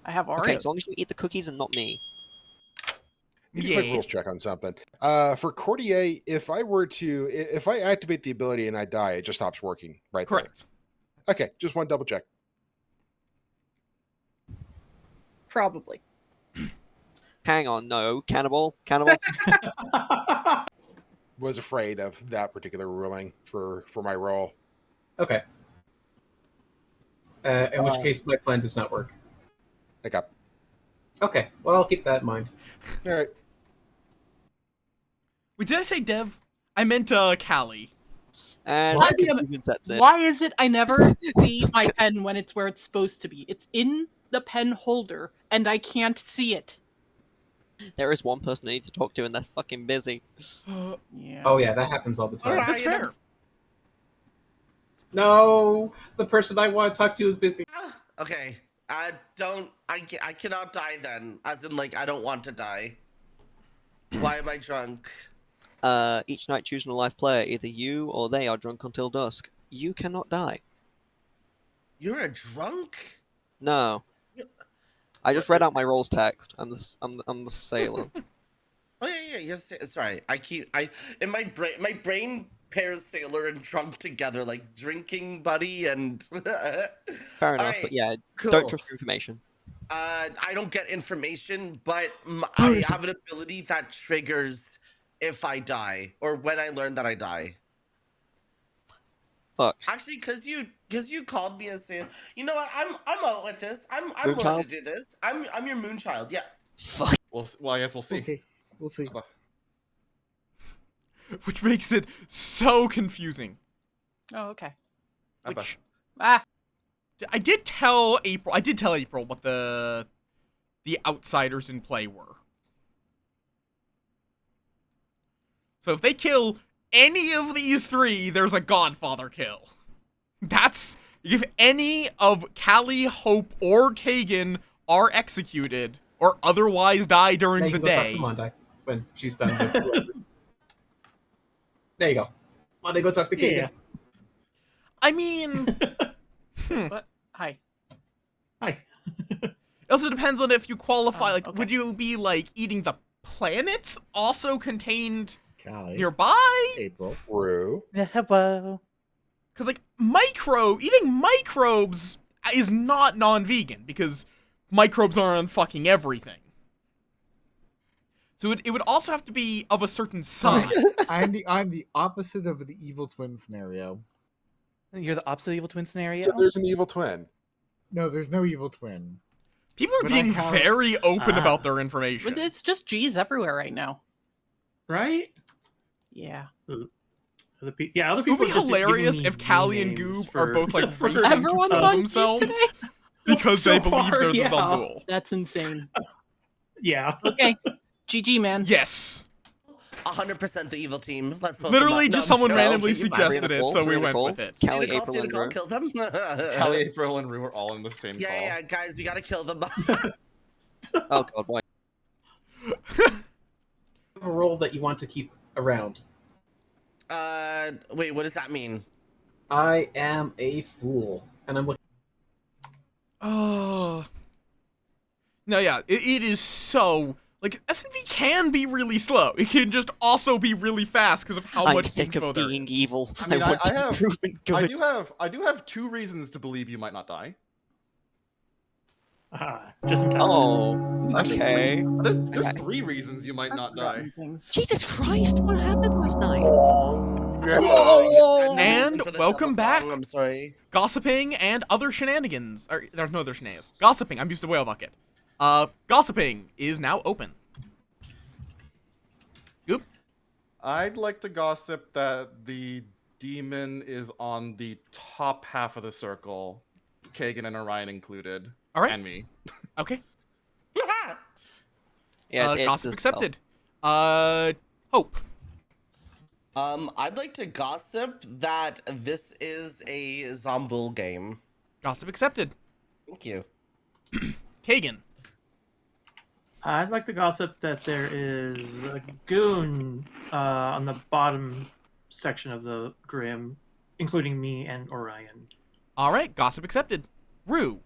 I have Oreos. Okay, as long as you eat the cookies and not me. Need a quick rules check on something. For Courtier, if I activate the ability and I die, it just stops working right Correct. there. Okay, just one double check. Probably. Hang on, no, cannibal. Was afraid of that particular ruling for my role. Okay. In which case, my plan does not work. Okay. Okay, well, I'll keep that in mind. All right. Wait, did I say Dev? I meant Callie. And Why, that's it. why is it I never see my pen when it's where it's supposed to be? It's in the pen holder, and I can't see it. There is one person I need to talk to, and they're fucking busy. Yeah. Oh yeah, that happens all the time. That's fair. No, the person I want to talk to is busy. Okay. I cannot die then. As in, like, I don't want to die. Why am I drunk? Each night choosing a live player, either you or they are drunk until dusk. You cannot die. You're a drunk? No. I just read out my roles text. I'm the sailor. Oh yeah, yes. Sorry, in my brain pairs sailor and drunk together, like drinking buddy and. Fair enough, right, but yeah, cool. don't trust your information. I don't get information, but I have an ability that triggers if I die or when I learn that I die. Fuck. Actually, because you called me a sailor. You know what? I'm out with this. I'm willing to do this. I'm your moonchild. Yeah. Fuck. Well, I guess we'll see. Okay, we'll see. Which makes it so confusing. Oh, okay. Which, Ah. I did tell April what the outsiders in play were. So if they kill any of these three, there's a Godfather kill. That's if any of Callie, Hope, or Kagan are executed or otherwise die during Now you the can go talk day. to Monday when she's done with whoever. There you go. Monday, go talk to Kagan. Yeah. I mean, What? Hi. Hi. it also depends on if you qualify. Like, okay. would you be like eating the planets also contained Callie, nearby? April. Rue. Hello. Because like eating microbes is not non-vegan because microbes are on fucking everything. So it would also have to be of a certain size. I'm the opposite of the evil twin scenario. You're the opposite of evil twin scenario? So there's an evil twin. No, there's no evil twin. People are But I being have- very open Ah. about their information. But it's just G's everywhere right now. Right? Yeah. Other It would people be are just giving hilarious me if Callie and names Goob for- are both like for- racing to Everyone's kill on G's themselves today? because So they believe far, they're the yeah. Zambul. That's insane. Yeah. Okay. GG, man. Yes. 100% the evil team. Let's vote Literally them up. just No, I'm someone kidding. randomly Okay, suggested it, so we went Nicole, with it. Callie, Nicole, April, and Nicole, Rue. kill them. Callie, April, and Rue are all in the same call. Yeah, guys, we gotta kill them. Oh god, why? A role that you want to keep around. Wait, what does that mean? I am a fool, and I'm looking. Oh. No, yeah, it is so... Like, SNV can be really slow. It can just also be really fast because of how I'm much sick info of there being is. evil. I mean, I want I to be have- proven good. I do have 2 reasons to believe you might not die. Just in time. Oh, Okay. There's 3 reasons you might not die. Jesus Christ, what happened last night? And For the welcome back. I'm sorry. Gossiping and other shenanigans. There's no other shenanigans. Gossiping. I'm used to Whale Bucket. Gossiping is now open. Goop. I'd like to gossip that the demon is on the top half of the circle, Kagan and Orion included, All right. and me. Okay. Yeah, it gossip does accepted. Hope. I'd like to gossip that this is a Zombul game. Gossip accepted. Thank you. Kagan. I'd like to gossip that there is a goon on the bottom section of the Grim, including me and Orion. All right. Gossip accepted. Rue.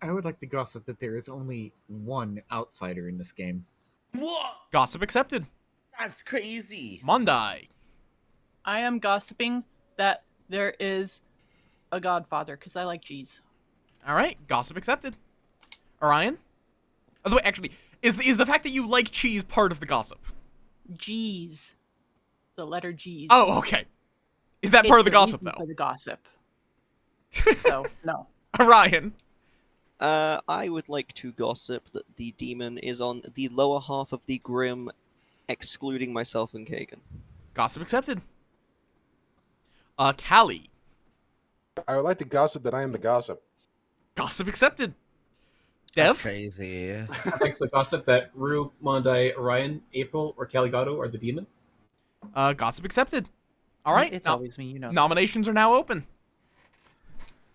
I would like to gossip that there is only one outsider in this game. What? Gossip accepted. That's crazy. Mondai. I am gossiping that there is a godfather because I like cheese. All right. Gossip accepted. Orion. By the way, actually, is the fact that you like cheese part of the gossip? G's. The letter G's. Oh, okay. Is that part of the gossip, For though? the gossip. So, no. Orion. I would like to gossip that the demon is on the lower half of the Grim, excluding myself and Kagan. Gossip accepted. Callie. I would like to gossip that I am the gossip. Gossip accepted. That's Dev. crazy. I'd like to gossip that Rue, Mondai, Orion, April, or Caligato are the demon. Gossip accepted. All right. It's always me, you know. Nominations are now open.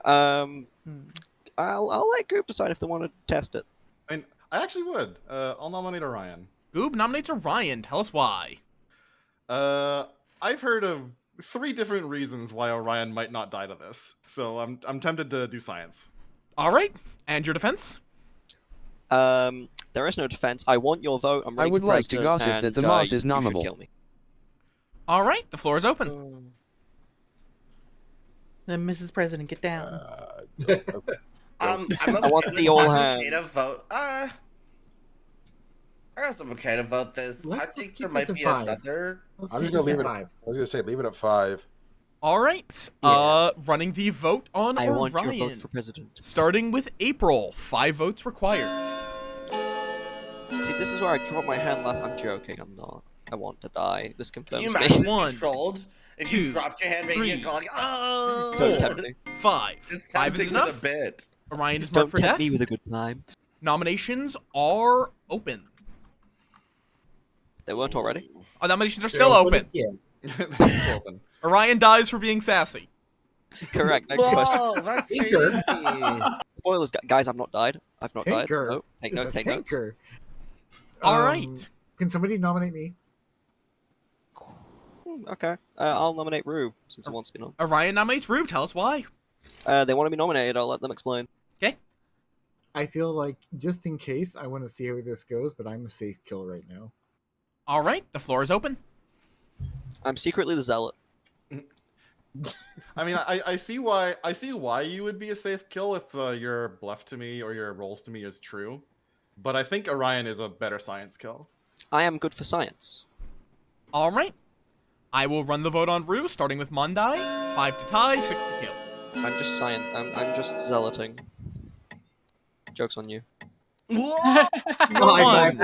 I'll let Goop decide if they want to test it. I mean, I actually would. I'll nominate Orion. Goob nominates Orion. Tell us why. I've heard of 3 different reasons why Orion might not die to this, so I'm tempted to do science. All right. And your defense? There is no defense. I want your vote. I'm I running would for like to president, gossip that the and, moth is you should nominable. kill me. All right. The floor is open. Then Mrs. President, get down. I'm I want to see all okay to hands. vote. I guess I'm okay to vote this. I Let's think keep there this might at be 5. another. Let's I'm keep just gonna this leave at it. 5. I was gonna say leave it at 5. All right. Running the vote on I Orion. want your vote for president. Starting with April. 5 votes required. See, this is where I dropped my hand last. I'm joking. I'm not. I want to die. This Can confirms you me. imagine One, controlled if you 2, dropped your hand right 3, here and go like, oh, Don't tempt me. 5. it's 5 is tempting for the enough. bit. Orion is Don't marked for tempt death. me with a good time. Nominations are open. They weren't already. Nominations are still open. They're open. Orion dies for being sassy. Correct. Next question. Whoa, that's Tinker. crazy. Spoilers, guys. I've not died. I've not Tinker. died. No, take It's note. a Take notes. tinker. All right. Can somebody nominate me? Okay. I'll nominate Rue since he wants to be nominated. Orion nominates Rube. Tell us why. They want to be nominated. I'll let them explain. I feel like, just in case, I want to see how this goes, but I'm a safe kill right now. All right. The floor is open. I'm secretly the zealot. I mean, I see why you would be a safe kill if your bluff to me or your rolls to me is true, but I think Orion is a better science kill. I am good for science. All right. I will run the vote on Rue, starting with Mondai. 5 to tie, 6 to kill. I'm just science. I'm just zealoting. Joke's on you. Whoa! One.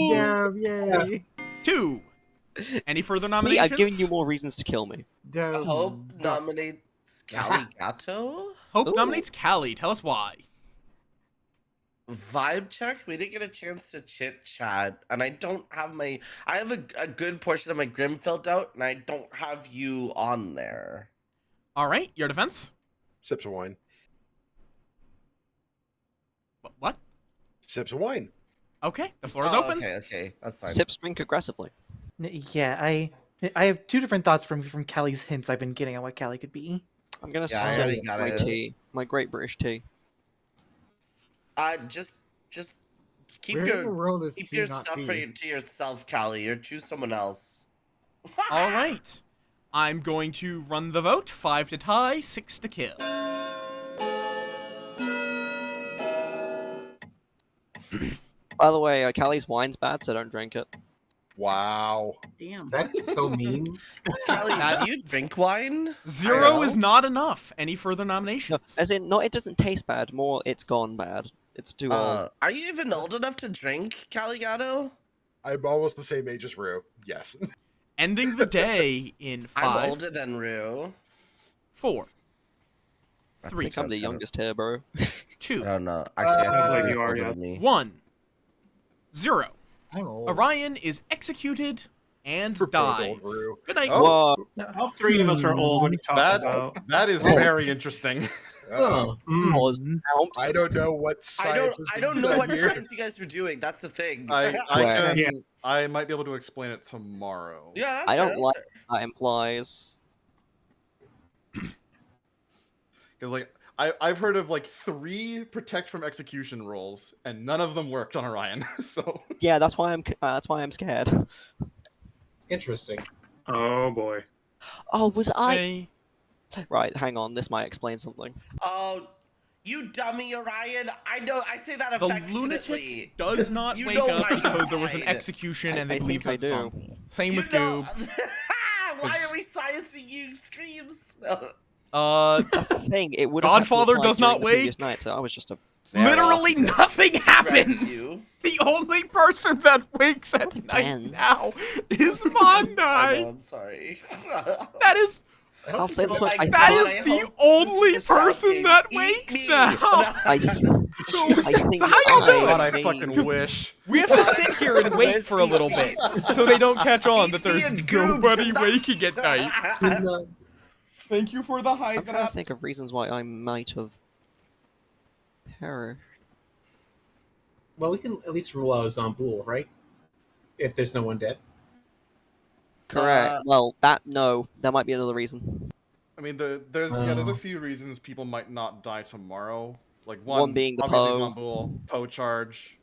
Damn, yay! 2. Any further See, nominations? I've given you more reasons to kill me. Damn. Hope nominates Caligato. Hope Ooh. nominates Callie. Tell us why. Vibe check. We didn't get a chance to chit chat, and I don't have my. I have a good portion of my Grim filled out, and I don't have you on there. All right. Your defense? Sips of wine. What? Sips of wine. Okay. The floor is open. Okay, that's fine. Sips drink aggressively. Yeah, I have 2 different thoughts from Callie's hints I've been getting on what Callie could be. I'm gonna Yeah, I sip already got my it. tea. My Great British tea. Just keep Where in the your world is keep tea your not stuff tea? to yourself, Callie, or choose someone else. All right. I'm going to run the vote. 5 to tie, 6 to kill. By the way, Callie's wine's bad, so don't drink it. Wow. Damn. That's so mean. Callie, do you drink wine? 0 is not enough. Any further nominations? No, as in, not it doesn't taste bad. More, it's gone bad. It's too old. Are you even old enough to drink, Caligato? I'm almost the same age as Rue. Yes. Ending the day in 5. I'm older than Rue. 4. I 3. think I'm the youngest here, bro. 2. Oh no, actually, I believe think you are, older yeah. than me. 1. 0. I'm old. Orion is executed and Proposal, dies. Rue. Good night. Oh. What? All three of us are old. What are you talking about? That is very interesting. Oh. Was I don't know what science I don't know what science you guys were doing. That's the thing. I might be able to explain it tomorrow. Yeah, that's I don't fair, like that's what that implies. Because like I've heard of like 3 protect from execution rolls, and none of them worked on Orion. So Yeah, that's why I'm scared. Interesting. Oh boy. Oh, was I? Hey. Right, hang on. This might explain something. Oh, you dummy, Orion. I know. I say that The affectionately. lunatic does not You wake know up why because there was an died. execution and I they believe think I him. do. Same You with know- Goob. Why are we sciencing you? Screams. No. That's the thing. It would. Godfather does not wake. Night, so I was just a. Literally nothing Friends, happens. you. The only person that wakes at night Again. now is I Mondai. know, I'm sorry. That is I'll say this much. my I God, that think, is I the hope only this is person shocking. that Eat wakes me. now. I think. So how y'all God, I doing? fucking wish. We have to sit here and wait for a little bit so they don't catch on that there's Eat me and Goob nobody tonight. waking at night. Thank you for the I'm trying to hydrate. think of reasons why I might have perished. Well, we can at least rule out a Zomboul, right? If there's no one dead. Correct. Well, there might be another reason. I mean, there's a few reasons people might not die tomorrow. Like One being the obviously Poe. Zomboul, Poe charge.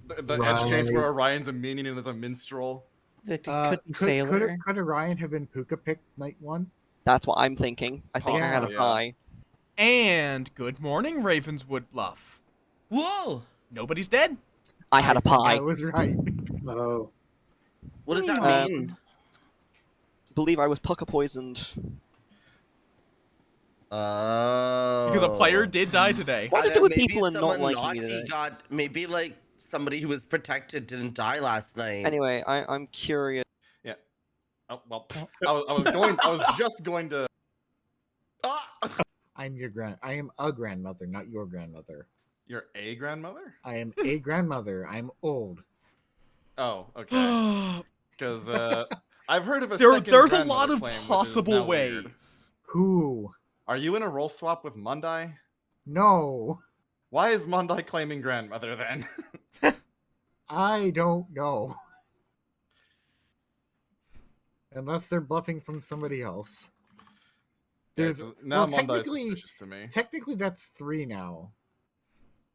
The Right. edge case where Orion's a minion and there's a minstrel. It could be Sailor. Could Orion have been Puka picked night 1? That's what I'm thinking. I think I had a Yeah. pie. And good morning, Ravenswood Bluff. Whoa! Nobody's dead. I had a think pie. I was right. Oh. What does that Um, mean? Believe I was pucker poisoned. Oh. Because a player did die today. What is And it with maybe people and not someone liking me naughty today? maybe like somebody who was protected didn't die last night. Anyway, I'm curious. Oh well, I was just going to. Ah! I am a grandmother, not your grandmother. You're a grandmother? I am a grandmother. I'm old. Oh, okay. Because I've heard of a there's second a grandmother lot of claim, which is possible now ways. weird. Who? Are you in a roll swap with Mondai? No. Why is Mondai claiming grandmother then? I don't know. Unless they're bluffing from somebody else. There's now Mondai is technically, suspicious to me. technically that's 3 now.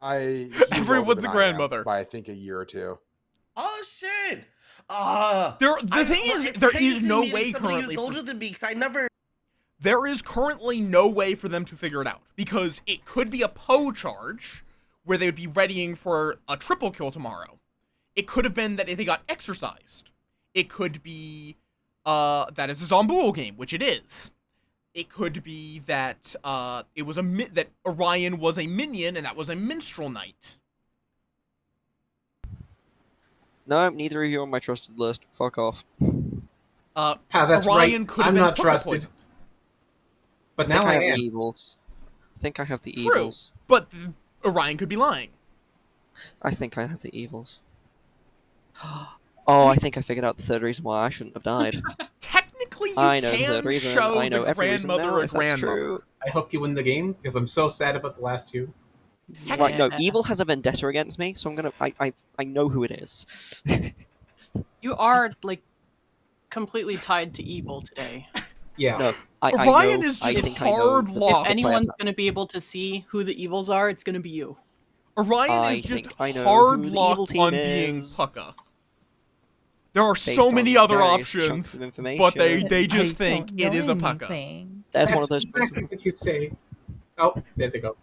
He's Everyone's older a than I am grandmother. by I think a year or 2. Oh shit! Ah. The thing is, it's there crazy is no meeting way somebody currently. who's older than me because I never. There is currently no way for them to figure it out because it could be a Poe charge where they would be readying for a triple kill tomorrow. It could have been that they got exercised. It could be that it's a Zomboul game, which it is. It could be that it was that Orion was a minion and that was a minstrel knight. No, neither of you are on my trusted list. Fuck off. That's Orion right. could have I'm been not pucker trusted. poisoned. But I now think I I have am. the evils. I think I have the True, evils. but Orion could be lying. I think I have the evils. Oh, I think I figured out the third reason why I shouldn't have died. Technically, you I know the can third reason. show I know the every reason grandmother now, a if that's grandmother. true. I hope you win the game because I'm so sad about the last 2. Right, no, Yeah. evil has a vendetta against me, so I'm gonna. I know who it is. You are like completely tied to evil today. Yeah. No, I Orion know. is I just think I know hard the- locked. If anyone's going to be able to see who the evils are, it's going to be you. Orion I is just think I know hard who the evil locked team on being is. Pucka. There are Based so many on other various chunks options, of information. but they just I think don't it know is a Pucka. anything. There's That's one of those. exactly what you say. Oh, there they go.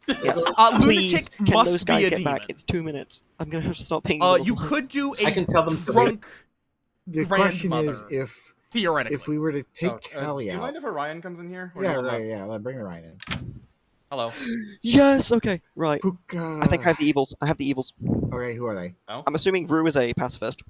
Yeah. Lunatic Please, can must those be guys a get demon. back? It's 2 minutes. I'm gonna have to stop paying you. You could do a I can tell them to drunk The question is grandmother, if theoretically. we were to take Do Callie you out. mind if Orion comes in here? Or Yeah, do you wanna- right. Yeah, bring Orion in. Hello. Yes. Okay. Right. Puka. I think I have the evils. Okay, who are they? I'm assuming Rue is a pacifist.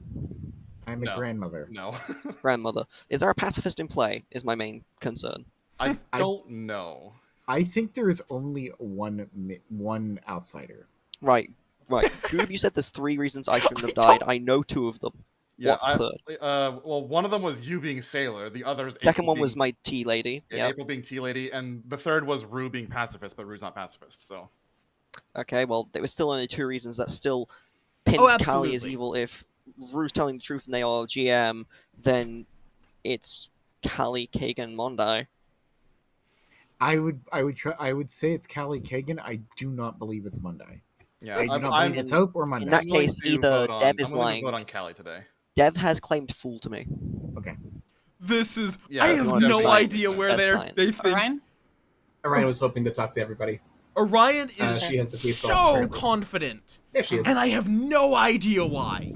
I'm a No. grandmother. No. Grandmother. Is there a pacifist in play? Is my main concern. I don't know. I think there is only one outsider. Right. Goob, you said there's 3 reasons I shouldn't have died. I know 2 of them. Yeah, What's third? Well, one of them was you being Sailor. The others. Second one was my tea lady. Yeah, April being tea lady, and the third was Rue being pacifist, but Rue's not pacifist. So. Okay, well, there was still only 2 reasons that still pins Callie as absolutely. evil. If Rue's telling the truth and they are GM, then it's Callie, Kagan, Mondai. I would say it's Callie Kagan. I do not believe it's Monday. Yeah, I do not believe it's Hope or Monday. In that case, either Dev is lying. Vote on Callie today. Dev has claimed fool to me. Okay. This is. Yeah, I have Dev's no science. idea where That's they science. think. Orion was hoping to talk to everybody. Orion is She has the police so call, apparently. confident, There she is. and I have no idea why.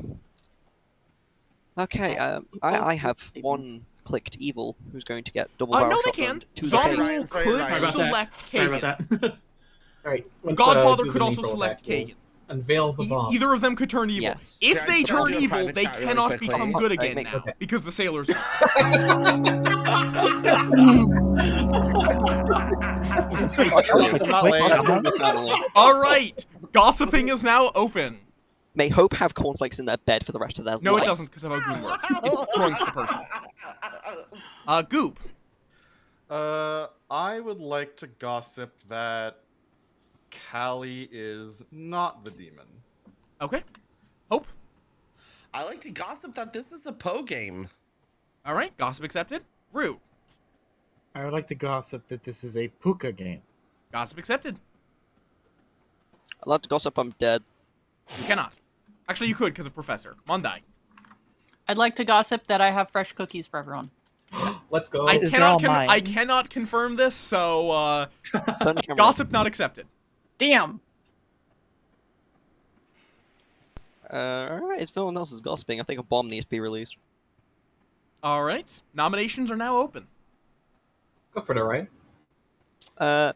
Okay, I have 1 clicked evil who's going to get double No, barrel they shotgun can. to the Zombie face. Ryan, sorry, could Ryan. select Sorry Kagan. about that. All right. Once, Godfather do could the also April select attack, we'll Kagan. Unveil the bomb. Either of them could turn evil. Yes. If Can I they do a turn evil, private they chat really cannot quickly? become good Okay, again make- now okay. because the sailors. I'm not late. Welcome to the family. All right, gossiping is now open. May Hope have cornflakes in their bed for the rest of their No, life. it doesn't, because of how Goop works. It drunks the person. Goop. I would like to gossip that Callie is not the demon. Okay. Hope. I like to gossip that this is a Poe game. All right, gossip accepted. Rue. I would like to gossip that this is a Puka game. Gossip accepted. I'd like to gossip I'm dead. You cannot. Actually, you could because of Professor. Mondai. I'd like to gossip that I have fresh cookies for everyone. Let's go. I They're cannot. all mine. I cannot confirm this, so Turn the camera gossip not accepted. Damn. Alright, if no one else is gossiping, I think a bomb needs to be released. All right, nominations are now open. Go for it, Orion. I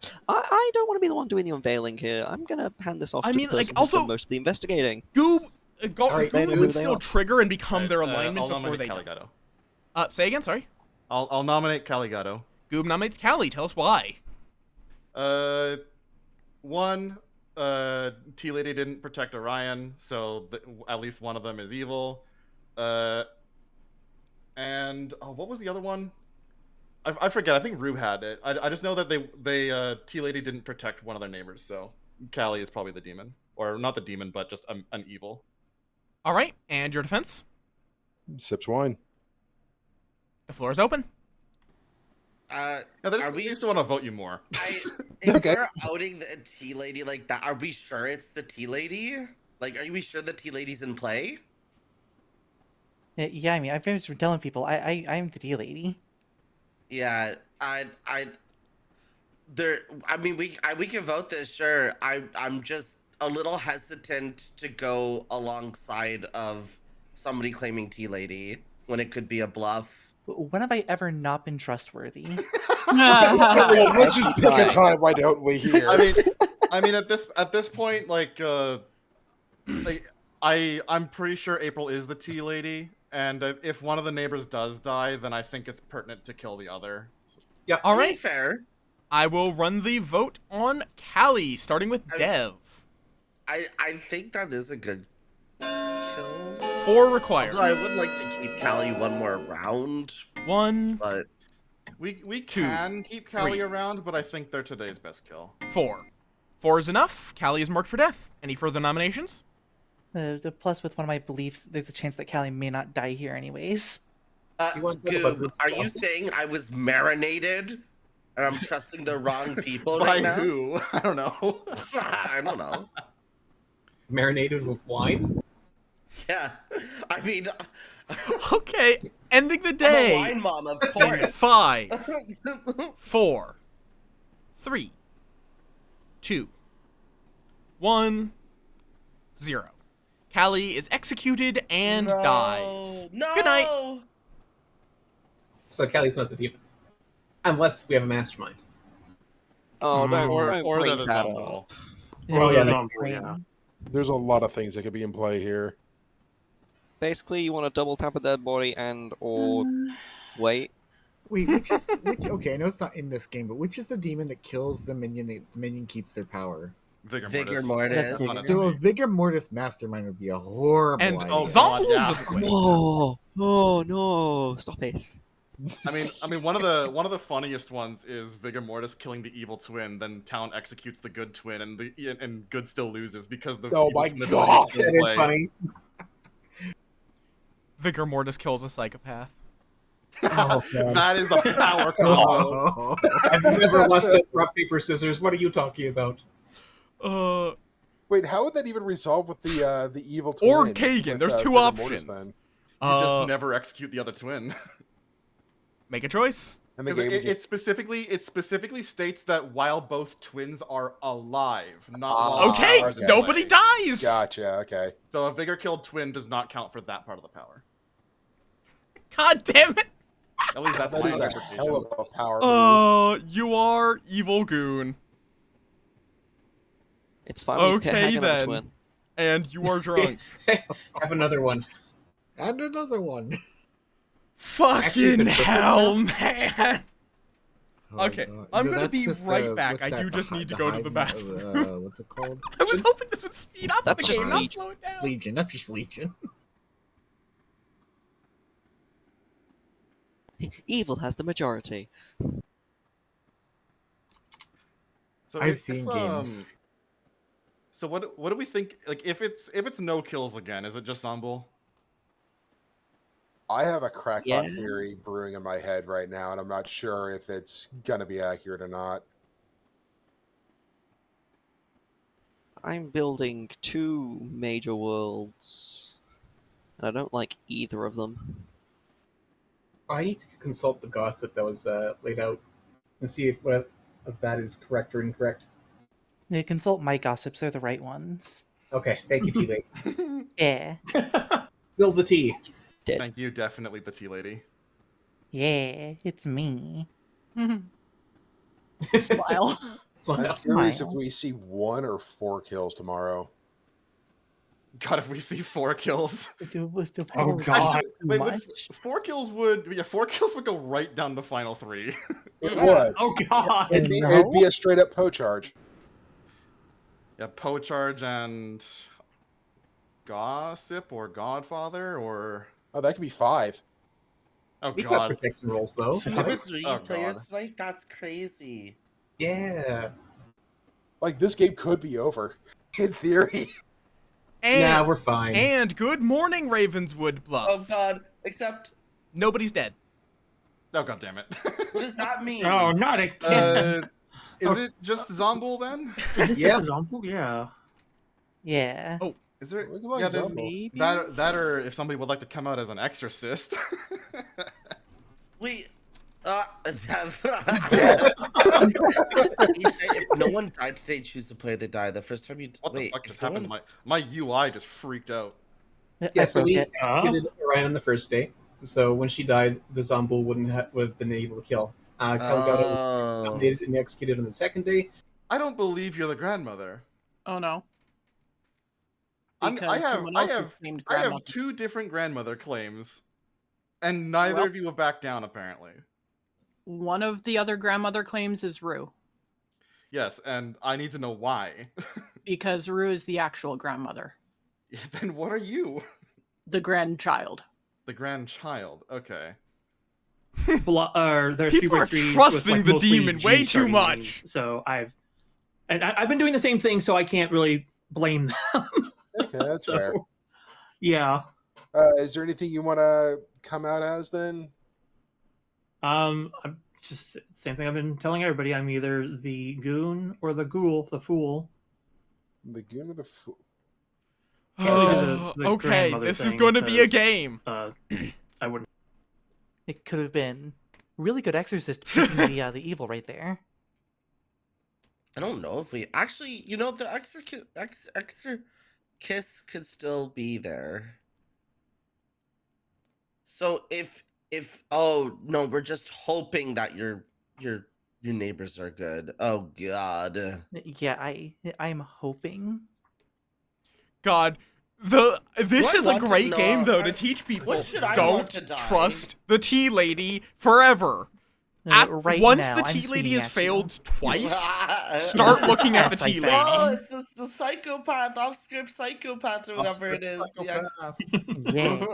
don't want to be the one doing the unveiling here. I'm gonna hand this off I to mean, the like, person who's also- done most of the investigating. Goob. right, they know Goob who would they still are. trigger and become their I'll alignment before nominate they. Caligado. Say again. Sorry. I'll nominate Caligado. Goob nominates Callie. Tell us why. One, Tea Lady didn't protect Orion, so at least one of them is evil. And what was the other one? I forget. I think Rue had it. I just know that they Tea Lady didn't protect one of their neighbors, so Callie is probably the demon, or not the demon, but just an evil. All right, and your defense. Sips wine. The floor is open. Yeah, Are we we- used to want to vote you more. If Okay. you're outing the tea lady like that, are we sure it's the tea lady? Like, are we sure the tea lady's in play? Yeah, I mean, I've been telling people I'm the tea lady. Yeah, I mean, we can vote this, sure. I'm just a little hesitant to go alongside of somebody claiming tea lady when it could be a bluff. When have I ever not been trustworthy? Let's just pick a time. Why don't we here? I mean, at this point, I'm pretty sure April is the tea lady, and if one of the neighbors does die, then I think it's pertinent to kill the other. Yeah. All right. Fair. I will run the vote on Callie, starting with Dev. I think that is a good kill. 4 required. Although I would like to keep Callie one more round, 1, but We Two, can keep Callie 3. around, but I think they're today's best kill. 4. 4 is enough. Callie is marked for death. Any further nominations? The plus with one of my beliefs, there's a chance that Callie may not die here anyways. Do you want to talk about Goob, group are you policy? saying I was marinated and I'm trusting the wrong people By right now? who? I don't know. I don't know. Marinated with wine? Yeah, I mean, Okay, ending the I'm a day. wine mom, of In course. 5, 4, 3, 2, 1, 0. Callie is executed and dies. No. Good night. So Callie's not the demon. Unless we have a mastermind. Oh, don't Or bring they're the that Zombo. up. Oh, yeah, the they- yeah. There's a lot of things that could be in play here. Basically, you want to double tap a dead body and or wait. Wait, okay, I know it's not in this game, but which is the demon that kills the minion? The minion keeps their power. Vigor Mortis. That's not a So a Vigor Mortis mastermind would be a horrible And idea. Zombie yeah. doesn't win. Oh, oh no! Stop it. I mean, one of the funniest ones is Vigor Mortis killing the evil twin, then Town executes the good twin, and good still loses because the Oh evil my twin God. ability is still in That is play. funny. Vigor Mortis kills a psychopath. Oh, God. That is the power combo. I've never lost at rock, paper, scissors. What are you talking about? Wait, how would that even resolve with the evil twin? Or Kagan. with, There's two Vigor Mortis options. then? You just never execute the other twin. Make a choice. And the Because game would it specifically states that while both twins are alive, not Ah, while Okay, powers in nobody play. dies. Gotcha. Okay. So a Vigor killed twin does not count for that part of the power. God damn it. At least that's That my is a interpretation. hell of a power move. You are evil goon, It's fine. Okay, Hang on the then. twin. and you are drunk. Have another one. And another one. Actually, Fucking the triple hell, man. Oh, Okay, God. I'm No, gonna that's be just right the- back. what's I that, do just the need to hi- go to the hiding bathroom. of, what's it called? I was hoping this would speed up That's the just game, not Legion. slow it down. Legion. That's just Legion. Evil has the majority. So I've if, seen if, games. So what do we think? Like if it's no kills again, is it just Zombo? I have a crackpot Yeah. theory brewing in my head right now, and I'm not sure if it's gonna be accurate or not. I'm building 2 major worlds, and I don't like either of them. I need to consult the gossip that was laid out and see if what of that is correct or incorrect. Yeah, consult my gossips, they're the right ones. Okay, thank you, Tea Lady. Yeah. Spill the tea. Thank you, definitely the tea lady. Yeah, it's me. Smile. Smile. I'm curious if Smile. we see 1 or 4 kills tomorrow. God, if we see 4 kills. Oh, God. Actually, wait, Much? 4 kills would go right down to final 3. It would. Oh, God. It'd be a straight up Poe charge. Yeah, Poe charge and Gossip or Godfather or Oh, that could be 5. oh We've got god. protection rolls, though. With 3 Oh, players God. tonight? That's crazy. Yeah. Like, this game could be over, in theory. And, Nah, we're fine. and good morning, Ravenswood Bluff. Oh god. Except, Nobody's dead. Oh god damn it. what does that mean? Oh, not again. Is it just Zombo then? Is it yeah. just a zombie? Yeah. Yeah. Oh, Is there Look like yeah, there's Zombo. Maybe? that or if somebody would like to come out as an exorcist. Wait. You say if no one died today, choose the player that died. The first time you What the wait, fuck if just no happened? one- My UI just freaked out. Yeah, so we broke it. executed Orion on the first day. So when she died, the Zombo would have been able to kill. Calgado was Oh. nominated and executed on the second day. I don't believe you're the grandmother. Oh no. I Because have someone I else is have named I have grandmother. 2 different grandmother claims, and neither Well- of you have backed down apparently. One of the other grandmother claims is Rue, Yes, and I need to know why. because Rue is the actual grandmother, Then what are you? the grandchild. The grandchild. Okay. There's People Super are 3s with, trusting like, the mostly demon way G too starting much. names. So I've been doing the same thing, so I can't really blame them. Okay, that's So, fair. Yeah. Is there anything you want to come out as then? I'm just same thing I've been telling everybody. I'm either the goon or the ghoul, the fool. The Goon of the Fool. Can't really do the Okay, grandmother this is thing going to be a because, game. I wouldn't. It could have been really good exorcist picking the evil right there. I don't know if we actually, the kiss could still be there. So if oh no, we're just hoping that your neighbors are good. Oh God. Yeah, I'm hoping. God, this is a great game though to teach people. What should I Don't want to die? trust the tea lady forever. Right Once now, the I'm tea lady swinging has at you. failed twice, start looking at the That's like tea that. Oh, lady. it's the psychopath, off-script psychopath, or whatever it is. Psychopath. Yeah.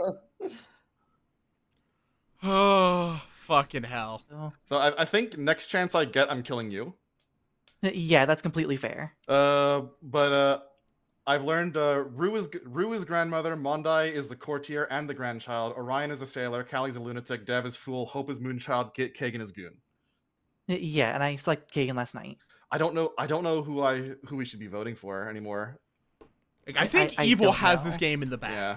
Oh, fucking hell. So I think next chance I get, I'm killing you. Yeah, that's completely fair. But I've learned Rue is grandmother, Mondai is the courtier and the grandchild, Orion is the sailor, Callie's a lunatic, Dev is fool, Hope is moonchild, Kagan is goon. Yeah, and I selected Kagan last night. I don't know who we should be voting for anymore. I think I Evil don't has know. this game in the bag. Yeah.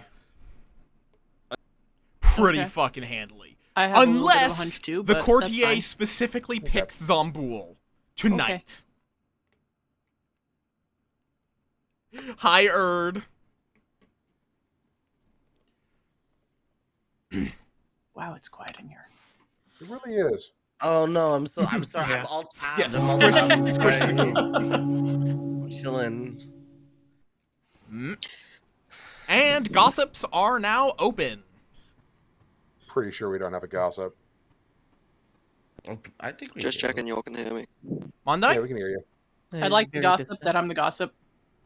Pretty Okay. fucking handily. I have a little bit of a Unless hunch too, the but courtier that's fine. specifically picks Zomboul tonight. Hi, Erd. Wow, it's quiet in here. It really is. Oh no, I'm sorry. Yeah. I'm all tabbed. Yes, I'm all squish tabbed. the game. Chilling. And gossips are now open. Pretty sure we don't have a gossip. I think we Just do. checking you all can hear me. Monday? Yeah, we can hear you. I'd like to Very gossip distant. that I'm the gossip.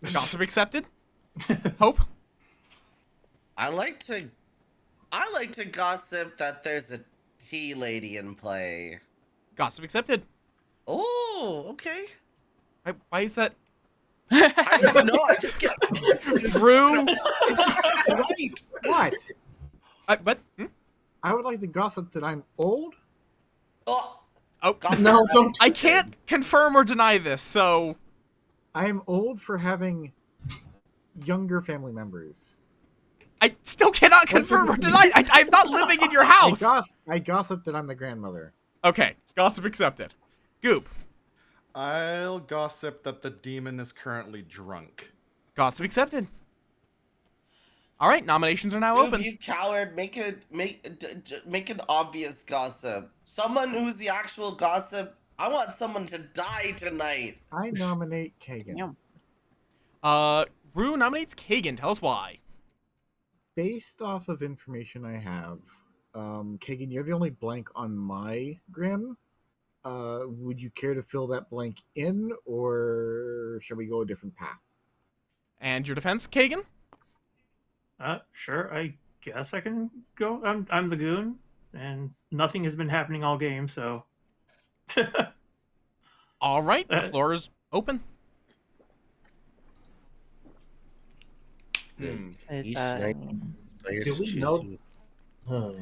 Gossip accepted? Hope? I like to gossip that there's a tea lady in play. Gossip accepted. Oh, okay. Why is that? I don't know. I just get Rue? right. What? What? I would like to gossip that I'm old. Oh, Oh, gossip. No, don't. I can't confirm or deny this, so... I am old for having younger family members. I still cannot confirm or deny. I'm not living in your house. I gossip that I'm the grandmother. Okay, gossip accepted. Goop. I'll gossip that the demon is currently drunk. Gossip accepted. All right, nominations are now Dude, open. you coward! Make an obvious gossip. Someone who's the actual gossip. I want someone to die tonight. I nominate Kagan. Yeah. Rue nominates Kagan. Tell us why. Based off of information I have, Kagan, you're the only blank on my grim. Would you care to fill that blank in, or shall we go a different path? And your defense, Kagan? Sure. I guess I can go. I'm the goon, and nothing has been happening all game, so. All right, the floor is open. Each night, players Do we choose know? who-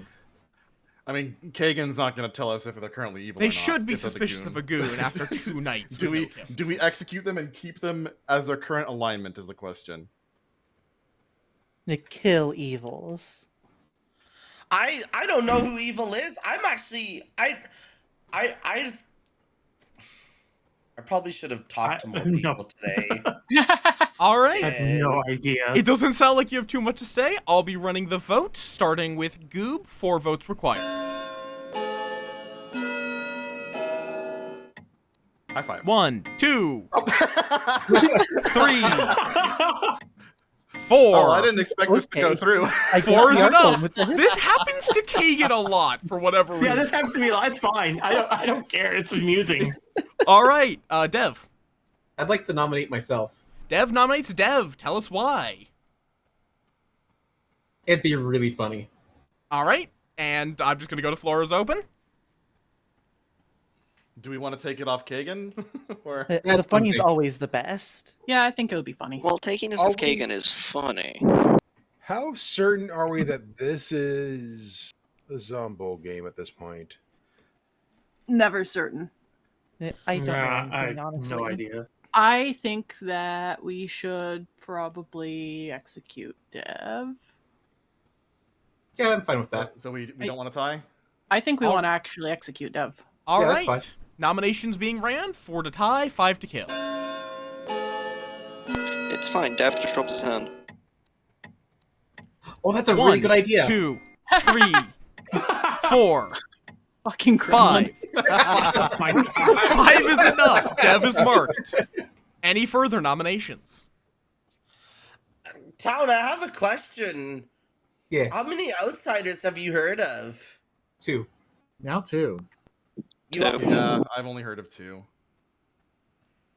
I mean, Kagan's not going to tell us if they're currently evil. They or not, should be if they're the suspicious of a goon after 2 nights. do with we no kill. do we execute them and keep them as their current alignment? Is the question. The kill evils. I don't know who evil is. I'm actually I probably should have talked to more No. people today. All I right. have no idea. It doesn't sound like you have too much to say. I'll be running the vote, starting with Goob. 4 votes required. High five. 1, 2, Oh, 3, 4. oh, I didn't expect this to go Okay. through. I guess 4 is we are enough. going with this. This happens to Kagan a lot for whatever reason. Yeah, this happens to me a lot. It's fine. I don't care. It's amusing. All right, Dev. I'd like to nominate myself. Dev nominates Dev. Tell us why. It'd be really funny. All right, and I'm just gonna go to floor is open. Do we want to take it off Kagan? Or The That's funny is funny. always the best. Yeah, I think it would be funny. Well, taking this Are off we- Kagan is funny. How certain are we that this is a Zombo game at this point? Never certain. I don't know Nah, anything, I have honestly. no idea. I think that we should probably execute Dev. Yeah, I'm fine with that. so we don't want to tie? I think we Oh. want to actually execute Dev. All Yeah, right. that's fine. Nominations being ran: 4 to tie, 5 to kill. It's fine. Dev just drops his hand. Oh, that's a 1, really good idea. 2, 3, 4, Fucking 5. Oh my God. 5 is enough. Dev is marked. Any further nominations? Town, I have a question. Yeah, How many outsiders have you heard of? 2. Now 2. You Two. Yeah, I've only heard of 2.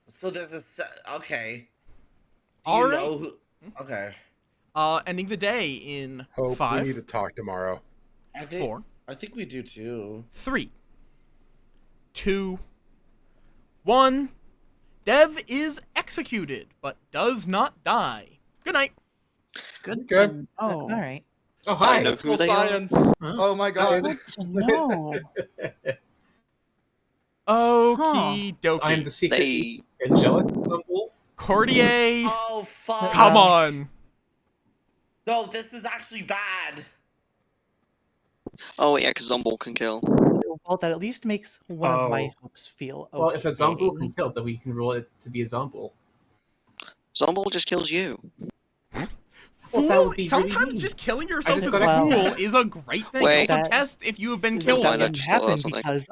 So there's okay. Do All you right. know who? Okay. Ending the day in Hope we 5, need to talk tomorrow. I think 4, I think we do too. 3, 2, 1. Dev is executed, but does not die. Good night. Good. Good. Oh, All right. Oh, I hi. know Physical who they are. science. Huh? Oh my god. Good to know. Okie dokie. I'm the secret They. angelic symbol. Courtier, Oh fuck! come on. No, this is actually bad. Oh yeah, because Zombol can kill. Well, that at least makes one of my Oh. hopes feel okay. Well, if a zombie can kill, then we can rule it to be a zombie. Zombol just kills you. Well, that would be really Sometimes mean. just killing yourself just as a gotta- fool is a great thing. Wait. Also That- test if you have been That killed. Why not didn't just throw out happen something? because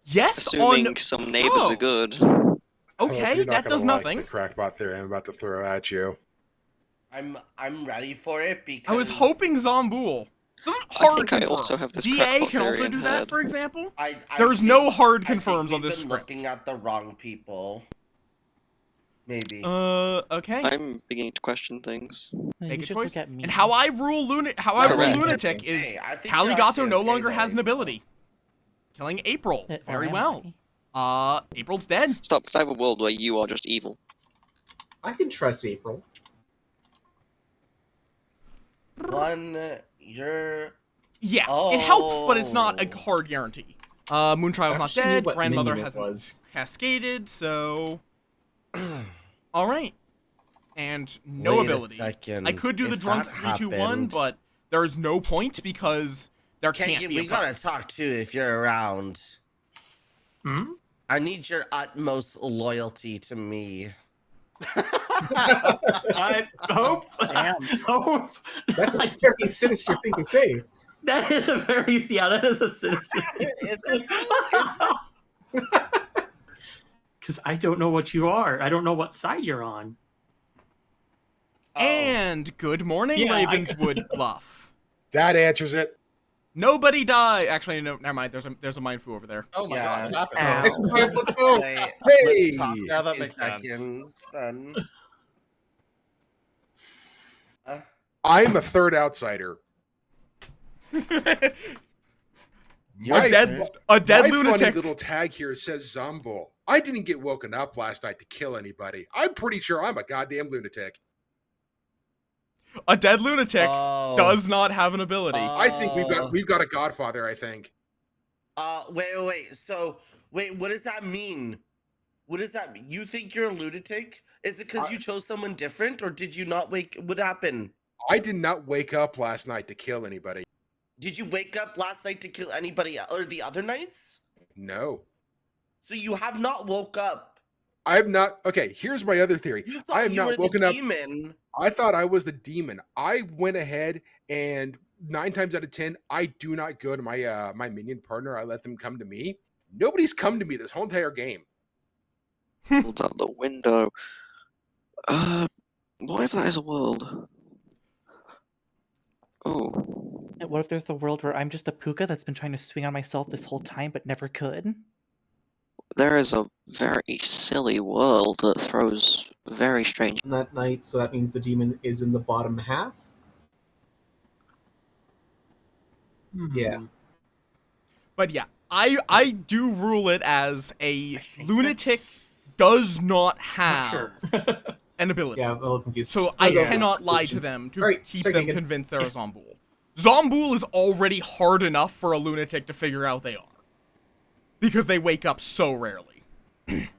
Yes, Assuming on... some neighbors Oh. are good. Hope Okay, you're not that gonna does like nothing. The crackpot theory I'm about to throw at you. I'm ready for it because I was hoping Zombool. Doesn't I hard think I confirm. also have this DA crackpot can theory also in do that, head. for example. I There's think- no hard I think confirms on we've this been script. looking at the wrong people. Maybe. Okay. I'm beginning to question things. Make you a should choice. look at me. And how I rule Correct. lunatic is Hey, I think you're Caligato actually no okay longer has there. an ability. Killing April. Or Very am well. I? April's dead. Stop, because I have a world where you are just evil. I can trust April. One, you're. Yeah, it helps, but it's not a Oh. hard guarantee. Moontrial's not Actually knew dead. what Grandmother minion it hasn't was. cascaded, so all right. And no Wait a ability. second. I could do the If drunk that 3-2-1, happened- but there's no point because there can't Kagan, be a we gotta point. talk too if you're around. Hmm? I need your utmost loyalty to me. I hope. Damn. Hope. That's a very sinister thing to say. That is a very that is a sinister. Is it? Because I don't know what you are. I don't know what side you're on. Oh. And good morning, Yeah, Ravenswood Bluff. That answers it. Nobody died. Actually, no, never mind. There's a Mindfu over there. Oh my Yeah. god, what happened? Let's go. Wait, Hey! let's talk Yeah, for that 2 makes sense. seconds, then. I'm a third outsider. You're My- a dead My lunatic. funny little tag here says Zombol. I didn't get woken up last night to kill anybody. I'm pretty sure I'm a goddamn lunatic. A dead lunatic Oh. does not have an ability. I think we've got a godfather, I think. Wait. So, wait, what does that mean? What does that mean? You think you're a lunatic? Is it because you chose someone different, or did you not wake? What happened? I did not wake up last night to kill anybody. Did you wake up last night to kill anybody or the other nights? No. So you have not woke up. I'm not. Okay, here's my other theory. You I thought have you not were woken the up. demon. I thought I was the demon. I went ahead and 9 times out of 10, I do not go to my my minion partner. I let them come to me. Nobody's come to me this whole entire game. World's out the window. What if that is a world? Oh. What if there's the world where I'm just a puka that's been trying to swing on myself this whole time but never could? There is a very silly world that throws very strange. That night, so that means the demon is in the bottom half. Yeah. But yeah, I do rule it as a lunatic does not have Sure. an ability. Yeah, I'm a little confused. So I Yeah. cannot lie to them to Alright, keep sorry, them Keegan. convinced they're a Zombool. Zombool is already hard enough for a lunatic to figure out they are. Because they wake up so rarely.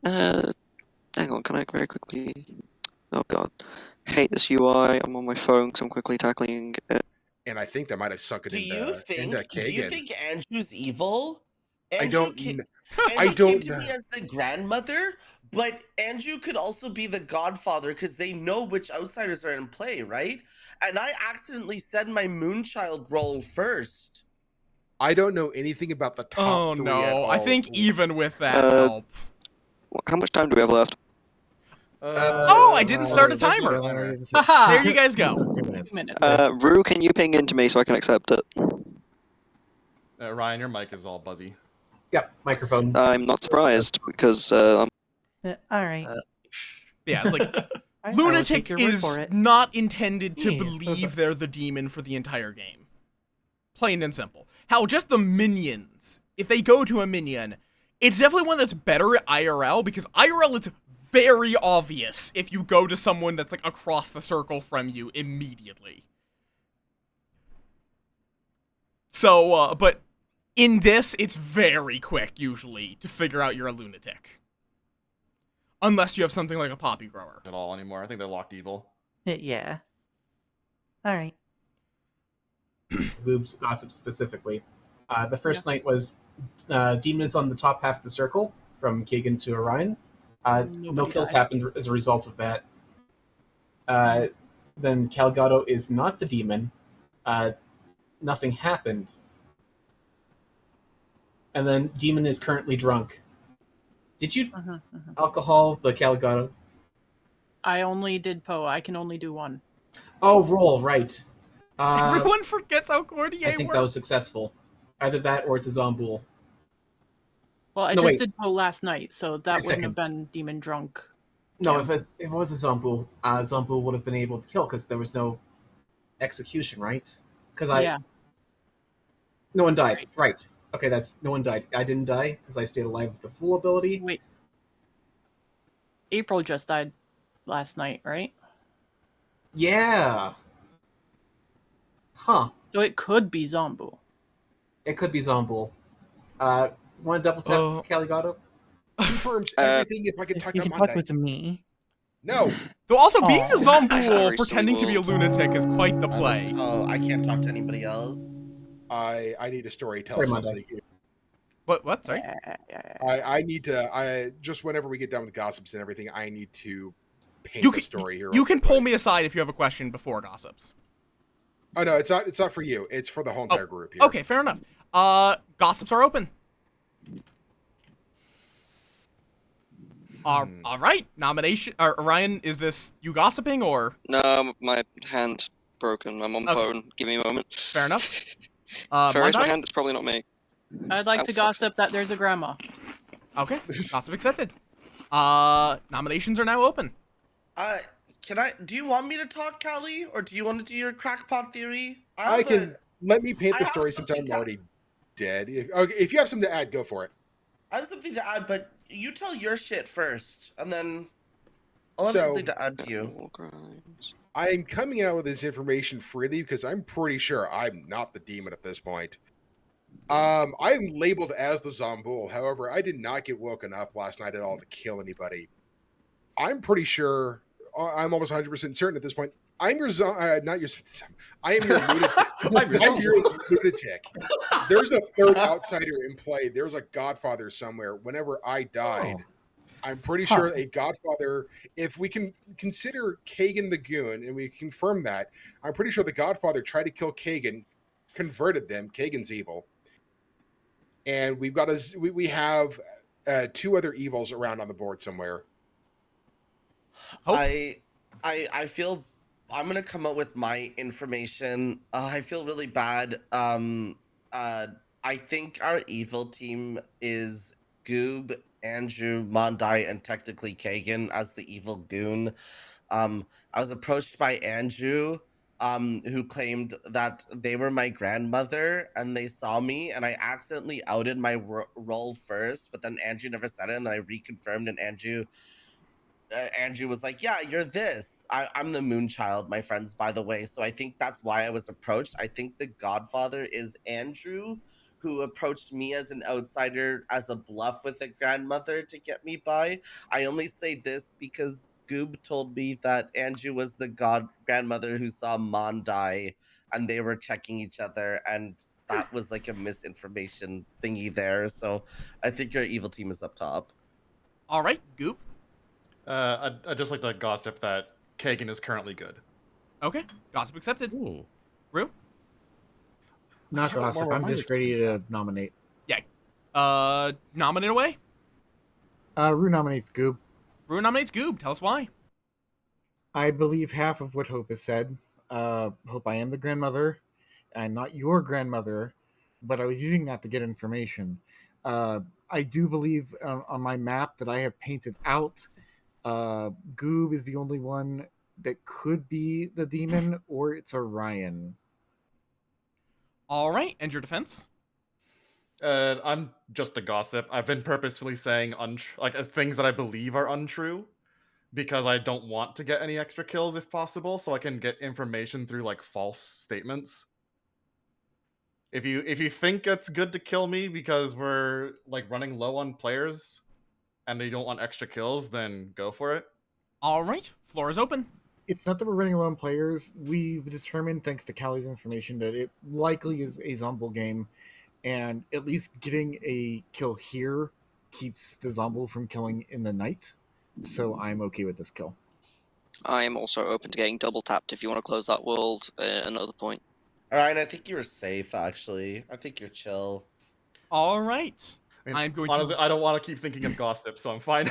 Hang on, can I very quickly... Oh god. Hate this UI, I'm on my phone because I'm quickly tackling it. And I think that might have sunk it Do you into think Kagan. Andrew's evil? Andrew don't came, kn- I Andrew came don't to me know. as the grandmother, but Andrew could also be the godfather because they know which outsiders are in play, right? And I accidentally said my Moonchild role first. I don't know anything about the top Oh three at no, I all. think even with that Uh, help. How much time do we have left? Oh, I didn't start a there's no timer. timer. Haha. There you guys go. 2 minutes. 2 minutes. Rue, can you ping into me so I can accept it? Ryan, your mic is all buzzy. Yep, microphone. I'm not surprised because I'm All right. Yeah, it's like I will Lunatic take your word is for it. not intended to Yeah. believe they're the demon for the entire game. Plain and simple. Hell, just the minions. If they go to a minion, it's definitely one that's better at IRL, because IRL it's very obvious if you go to someone that's like across the circle from you immediately. So, but in this, it's very quick, usually, to figure out you're a lunatic. Unless you have something like a poppy grower. At all anymore. I think they locked evil. Yeah. All right. Boobs gossip specifically. The first night was Demon is on the top half of the circle from Kagan to Orion. No Nobody kills died. happened as a result of that. Then Calgado is not the demon. Nothing happened. And then Demon is currently drunk. Did you alcohol the Calgado? I only did Poe. I can only do one. Oh, roll, right. Everyone forgets how Cordier I think works. that was successful. Either that or it's a Zombool. Well, I No, just wait. did Poe last night, so that Wait a wouldn't second. have been demon drunk. No, Yeah. if it was a Zombool, Zombool would have been able to kill because there was no execution, right? Because Yeah. no one died. Right. Okay, that's no one died. I didn't die because I stayed alive with the full ability. Wait. April just died last night, right? Yeah. Huh. So it could be Zombu. It could be Zombool. Want to double tap Oh. Caligado? Confirms everything if I could talk You on can talk Monday. with me. No. Though also, being a Aw. Zombool Very pretending to be a silly lunatic is quite the play. Oh, I can't talk to anybody else. I need a story. Tell Sorry, somebody. What? Sorry? I need to. Just whenever we get done with gossips and everything, I need to paint You a can, story here. you real can quick, pull buddy. me aside if you have a question before gossips. Oh no, it's not. It's not for you. It's for the whole entire group here. Okay, fair enough. Gossips are open. All right. Nomination. Ryan, is this you gossiping or? No, my hand's broken. I'm on Okay. phone. Give me a moment. Fair enough. If I raise my Mondai? hand, it's probably not me. I'd like Oh, to fuck's gossip that there's a grandma. Okay. Gossip accepted. Nominations are now open. Do you want me to talk, Callie, or do you want to do your crackpot theory? I can let me paint I the have story since something I'm to- already dead. If you have something to add, go for it. I have something to add, but you tell your shit first, and then I'll have So- something to add to you. War crimes. I'm coming out with this information freely because I'm pretty sure I'm not the demon at this point. I'm labeled as the Zombool. However, I did not get woken up last night at all to kill anybody. I'm pretty sure. I'm almost 100% certain at this point. I'm your not your. I am your lunatic. I'm your lunatic. There's a third outsider in play. There's a Godfather somewhere. Whenever I died, I'm pretty sure a Godfather. If we can consider Kagan the Goon, and we confirm that, I'm pretty sure the Godfather tried to kill Kagan, converted them. Kagan's evil, and we've got we have two other evils around on the board somewhere. Hope? I feel I'm gonna come up with my information. I feel really bad. I think our evil team is Goob, Andrew, Mondai, and technically Kagan as the evil goon. I was approached by Andrew, who claimed that they were my grandmother and they saw me, and I accidentally outed my role first, but then Andrew never said it, and then I reconfirmed, and Andrew was like, yeah, you're this. I'm the Moonchild, my friends, by the way. So I think that's why I was approached. I think the Godfather is Andrew, who approached me as an outsider as a bluff with a grandmother to get me by. I only say this because Goob told me that Andrew was the grandmother who saw Mon die, and they were checking each other, and that was like a misinformation thingy there. So I think your evil team is up top. All right, Goop. I'd just like to gossip that Kagan is currently good. Okay, gossip accepted. Ooh. Rue? Not can't gossip. remember I'm what just mine ready to nominate. Nominate away. Rue nominates Goob. Rue nominates Goob. Tell us why. I believe half of what Hope has said. Hope, I am the grandmother, and not your grandmother, but I was using that to get information. I do believe on my map that I have painted out, Goob is the only one that could be the demon, or it's Orion. All right, and your defense? I'm just a gossip. I've been purposefully saying things that I believe are untrue because I don't want to get any extra kills if possible, so I can get information through like false statements. If you think it's good to kill me because we're like running low on players and you don't want extra kills, then go for it. All right, floor is open. It's not that we're running low on players. We've determined, thanks to Callie's information, that it likely is a Zombo game, and at least getting a kill here keeps the Zombo from killing in the night. So I'm okay with this kill. I am also open to getting double tapped if you want to close that world at another point. All right, I think you were safe. Actually, I think you're chill. All right. I mean, I'm going honestly, to. I don't want to keep thinking of gossip, so I'm fine.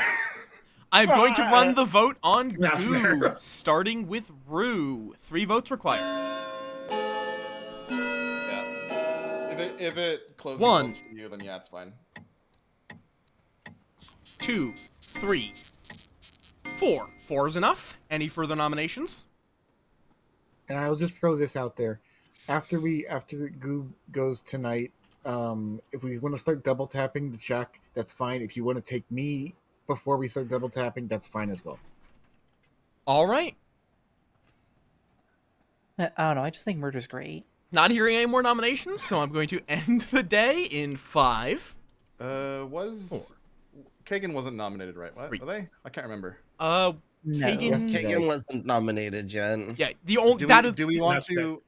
I'm going to run the vote on That's fair. Goob, starting with Rue. 3 votes required. Yeah. If it closes One. votes for you, then yeah, it's fine. 2, 3, 4. 4 is enough. Any further nominations? And I'll just throw this out there. After Goob goes tonight, if we want to start double tapping the check, that's fine. If you want to take me before we start double tapping, that's fine as well. All right. I don't know. I just think murder's great. Not hearing any more nominations, so I'm going to end the day in 5. Kagan wasn't nominated, right? What? 3. Were they? I can't remember. No. Kagan. Yesterday. Kagan wasn't nominated yet. Yeah, the only Do we want That's fair. to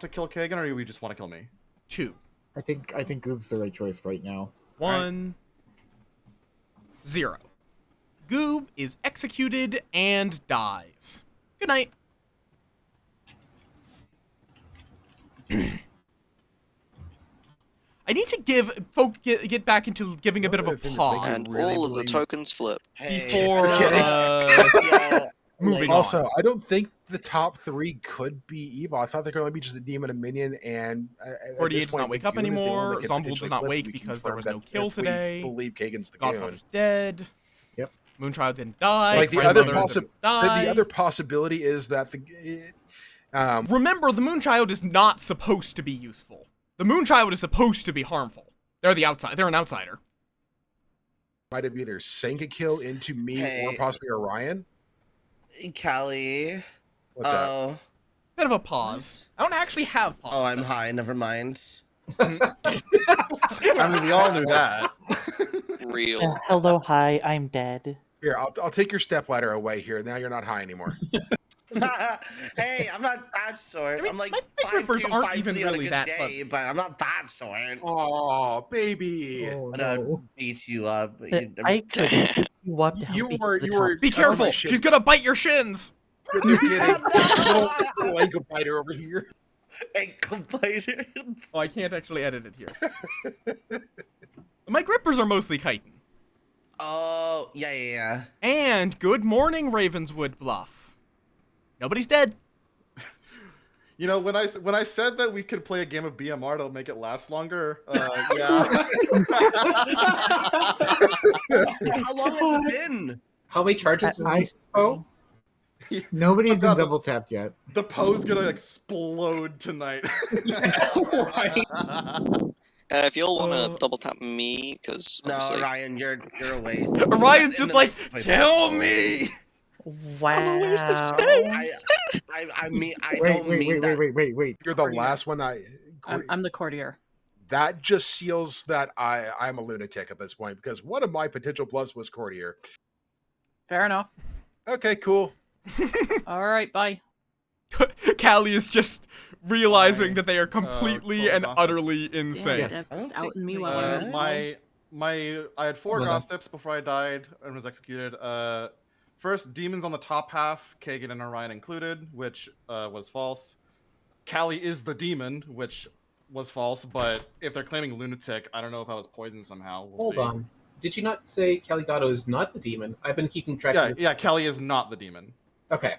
kill Kagan, or do we just want to kill me? 2, I think Goob's the right choice right now. 1, 0. Goob is executed and dies. Good night. I need to give get back into giving a bit of a pause And really all of the believe- tokens flip. Hey, before yeah, moving Also, on. I don't think the top 3 could be evil. I thought they could only be just a demon, a minion, and 48 does not wake up anymore. Zombie does not wake because there was no kill today. Believe Kagan's the Godfather's dead. Yep. Moonchild didn't die. Like the Grandmother other didn't die. the other possibility is that Remember, the Moonchild is not supposed to be useful. The Moonchild is supposed to be harmful. They're the outside. They're an outsider. might have either sank a kill into me or Hey. possibly Orion. Callie. What's that? Oh, Bit of a pause. I don't actually have pause. oh, I'm high. Never mind. I mean, we all knew that. Real. Hello, hi, I'm dead. Here, I'll take your stepladder away here. Now you're not high anymore. Hey, I'm not that short. I mean, I'm like my rippers 5'2", aren't even 5'3" on a really good that day, fuzzy. but I'm not that short. Oh, baby. Oh, I'm gonna no. beat you up. I could beat you up to help You me get were to the you were top. Be oh, careful. my shit. She's gonna bite your shins. No kidding. little ankle biter over here. ankle biters. Oh, I can't actually edit it here. My grippers are mostly chitin. Oh, yeah. And good morning, Ravenswood Bluff. Nobody's dead. You know, when I said that we could play a game of BMR to make it last longer, yeah. How long has it been? How many charges is I- this? Oh, Nobody's I've got been double tapped yet. The Poe's gonna explode tonight. right. If you all want to double tap me, because No, obviously Ryan, you're a waste. Orion's In just the like, next place. kill me. Wow. I'm a waste of space. I mean, I Wait, don't mean that. wait. You're the last one. I'm the courtier. That just seals that I'm a lunatic at this point because one of my potential bluffs was courtier. Fair enough. Okay, cool. All right, bye. Callie is just realizing My, that they are completely total and gossips. utterly insane. Yes. Dev I just don't outing think me we while I'm have. I had 4 Hold on. gossips before I died and was executed. First, demons on the top half, Kagan and Orion included, which was false. Callie is the demon, which was false, but if they're claiming lunatic, I don't know if I was poisoned somehow. We'll Hold see. on. Did you not say Caligato is not the demon? I've been keeping track of this. Yeah, Callie is not the demon. Okay.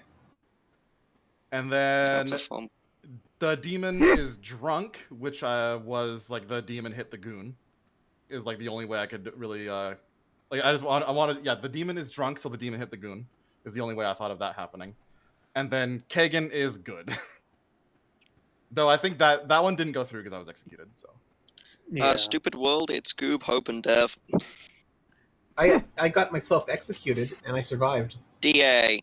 And then That's a fun. the demon is drunk, which was like the demon hit the goon. Is like the only way I could really like I wanted the demon is drunk, so the demon hit the goon is the only way I thought of that happening. And then Kagan is good. Though I think that one didn't go through because I was executed, so. Yeah. Stupid world, it's Goob, Hope, and Dev. I got myself executed and I survived. DA.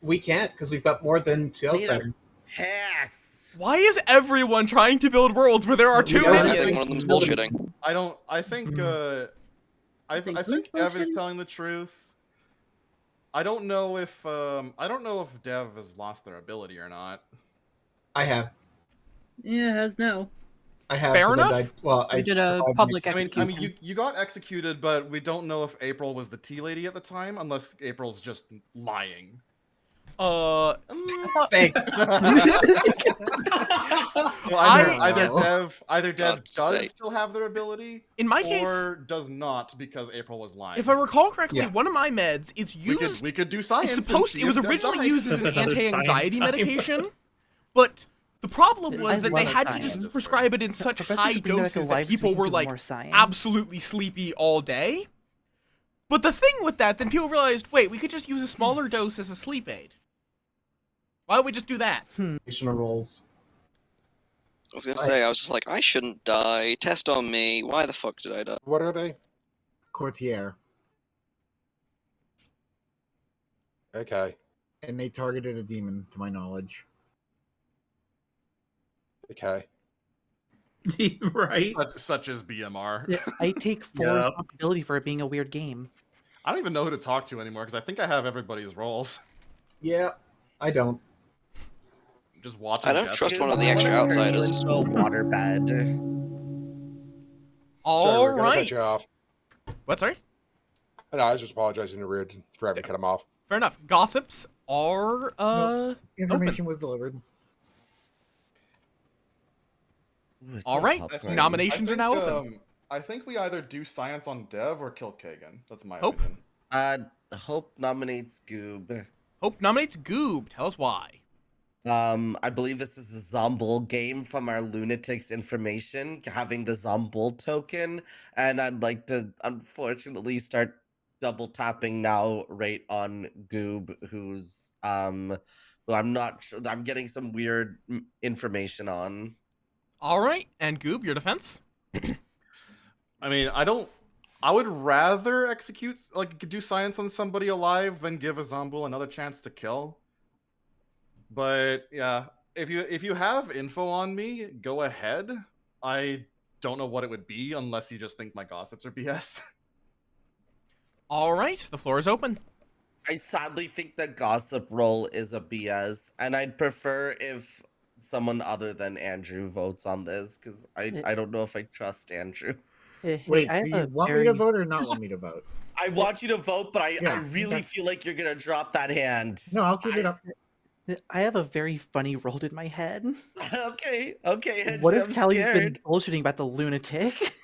We can't because we've got more than 2 Need a outsiders. pass. Why is everyone trying to build worlds where there are 2 Yeah, I minions? think one of them's Nobody- bullshitting. I think I think think who's Dev is bullshitting? telling the truth. I don't know if Dev has lost their ability or not. I have. Yeah, has no. I have. Fair 'cause enough. I died. Well, We I did a survived an public I mean, execution. you got executed, but we don't know if April was the tea lady at the time, unless April's just lying. Thanks. Well, either Dev God's does sake. still have their ability, In my or case, does not because April was lying. if I recall correctly, Yeah. one of my meds, it's used. we could do science. It's supposed. It was originally used as an That's another anti-anxiety science time. medication, but the problem was I that they love had to science. just prescribe it in such Professor high should bring back a doses that live people stream were to like more science. absolutely sleepy all day. But the thing with that, then people realized, wait, we could just use a smaller dose as a sleep aid. Why don't we just do that? Additional rolls. I was gonna say, I was just like, I shouldn't die. Test on me. Why the fuck did I die? What are they? Courtier, Okay. and they targeted a demon, to my knowledge. Okay. Right? such as BMR. Yeah, I take full Yeah. responsibility for it being a weird game. I don't even know who to talk to anymore because I think I have everybody's roles. Yeah, I don't. Just watching. I don't Jeff. trust Dude, one of the I extra wanna turn you outsiders. into a waterbed. All Sorry, we're gonna cut right. you off. What? Sorry. No, I was just apologizing to Rude for having to cut him off. Fair enough. Gossips are Information was delivered. Ooh, it's all not right. popcorn. Nominations are now open. I think we either do science on Dev or kill Kagan. That's my Hope? opinion. Hope nominates Goob. Hope nominates Goob. Tell us why. I believe this is a Zombul game from our Lunatics information, having the Zombul token, and I'd like to unfortunately start double tapping now right on Goob, who's who I'm not sure. I'm getting some weird information on. All right. And Goob, your defense? I mean, I would rather execute, like, do science on somebody alive than give a Zombul another chance to kill. But yeah, if you have info on me, go ahead. I don't know what it would be unless you just think my gossips are BS. All right. The floor is open. I sadly think the gossip roll is a BS, and I'd prefer if someone other than Andrew votes on this because I don't know if I trust Andrew. Hey, Wait, I do have you a want me very... to vote or not want me to vote? I want you to vote, but I Yeah, really okay. feel like you're gonna drop that hand. No, I'll keep it up. I have a very funny roll in my head. Okay, What if I'm Callie's scared. been bullshitting about the lunatic?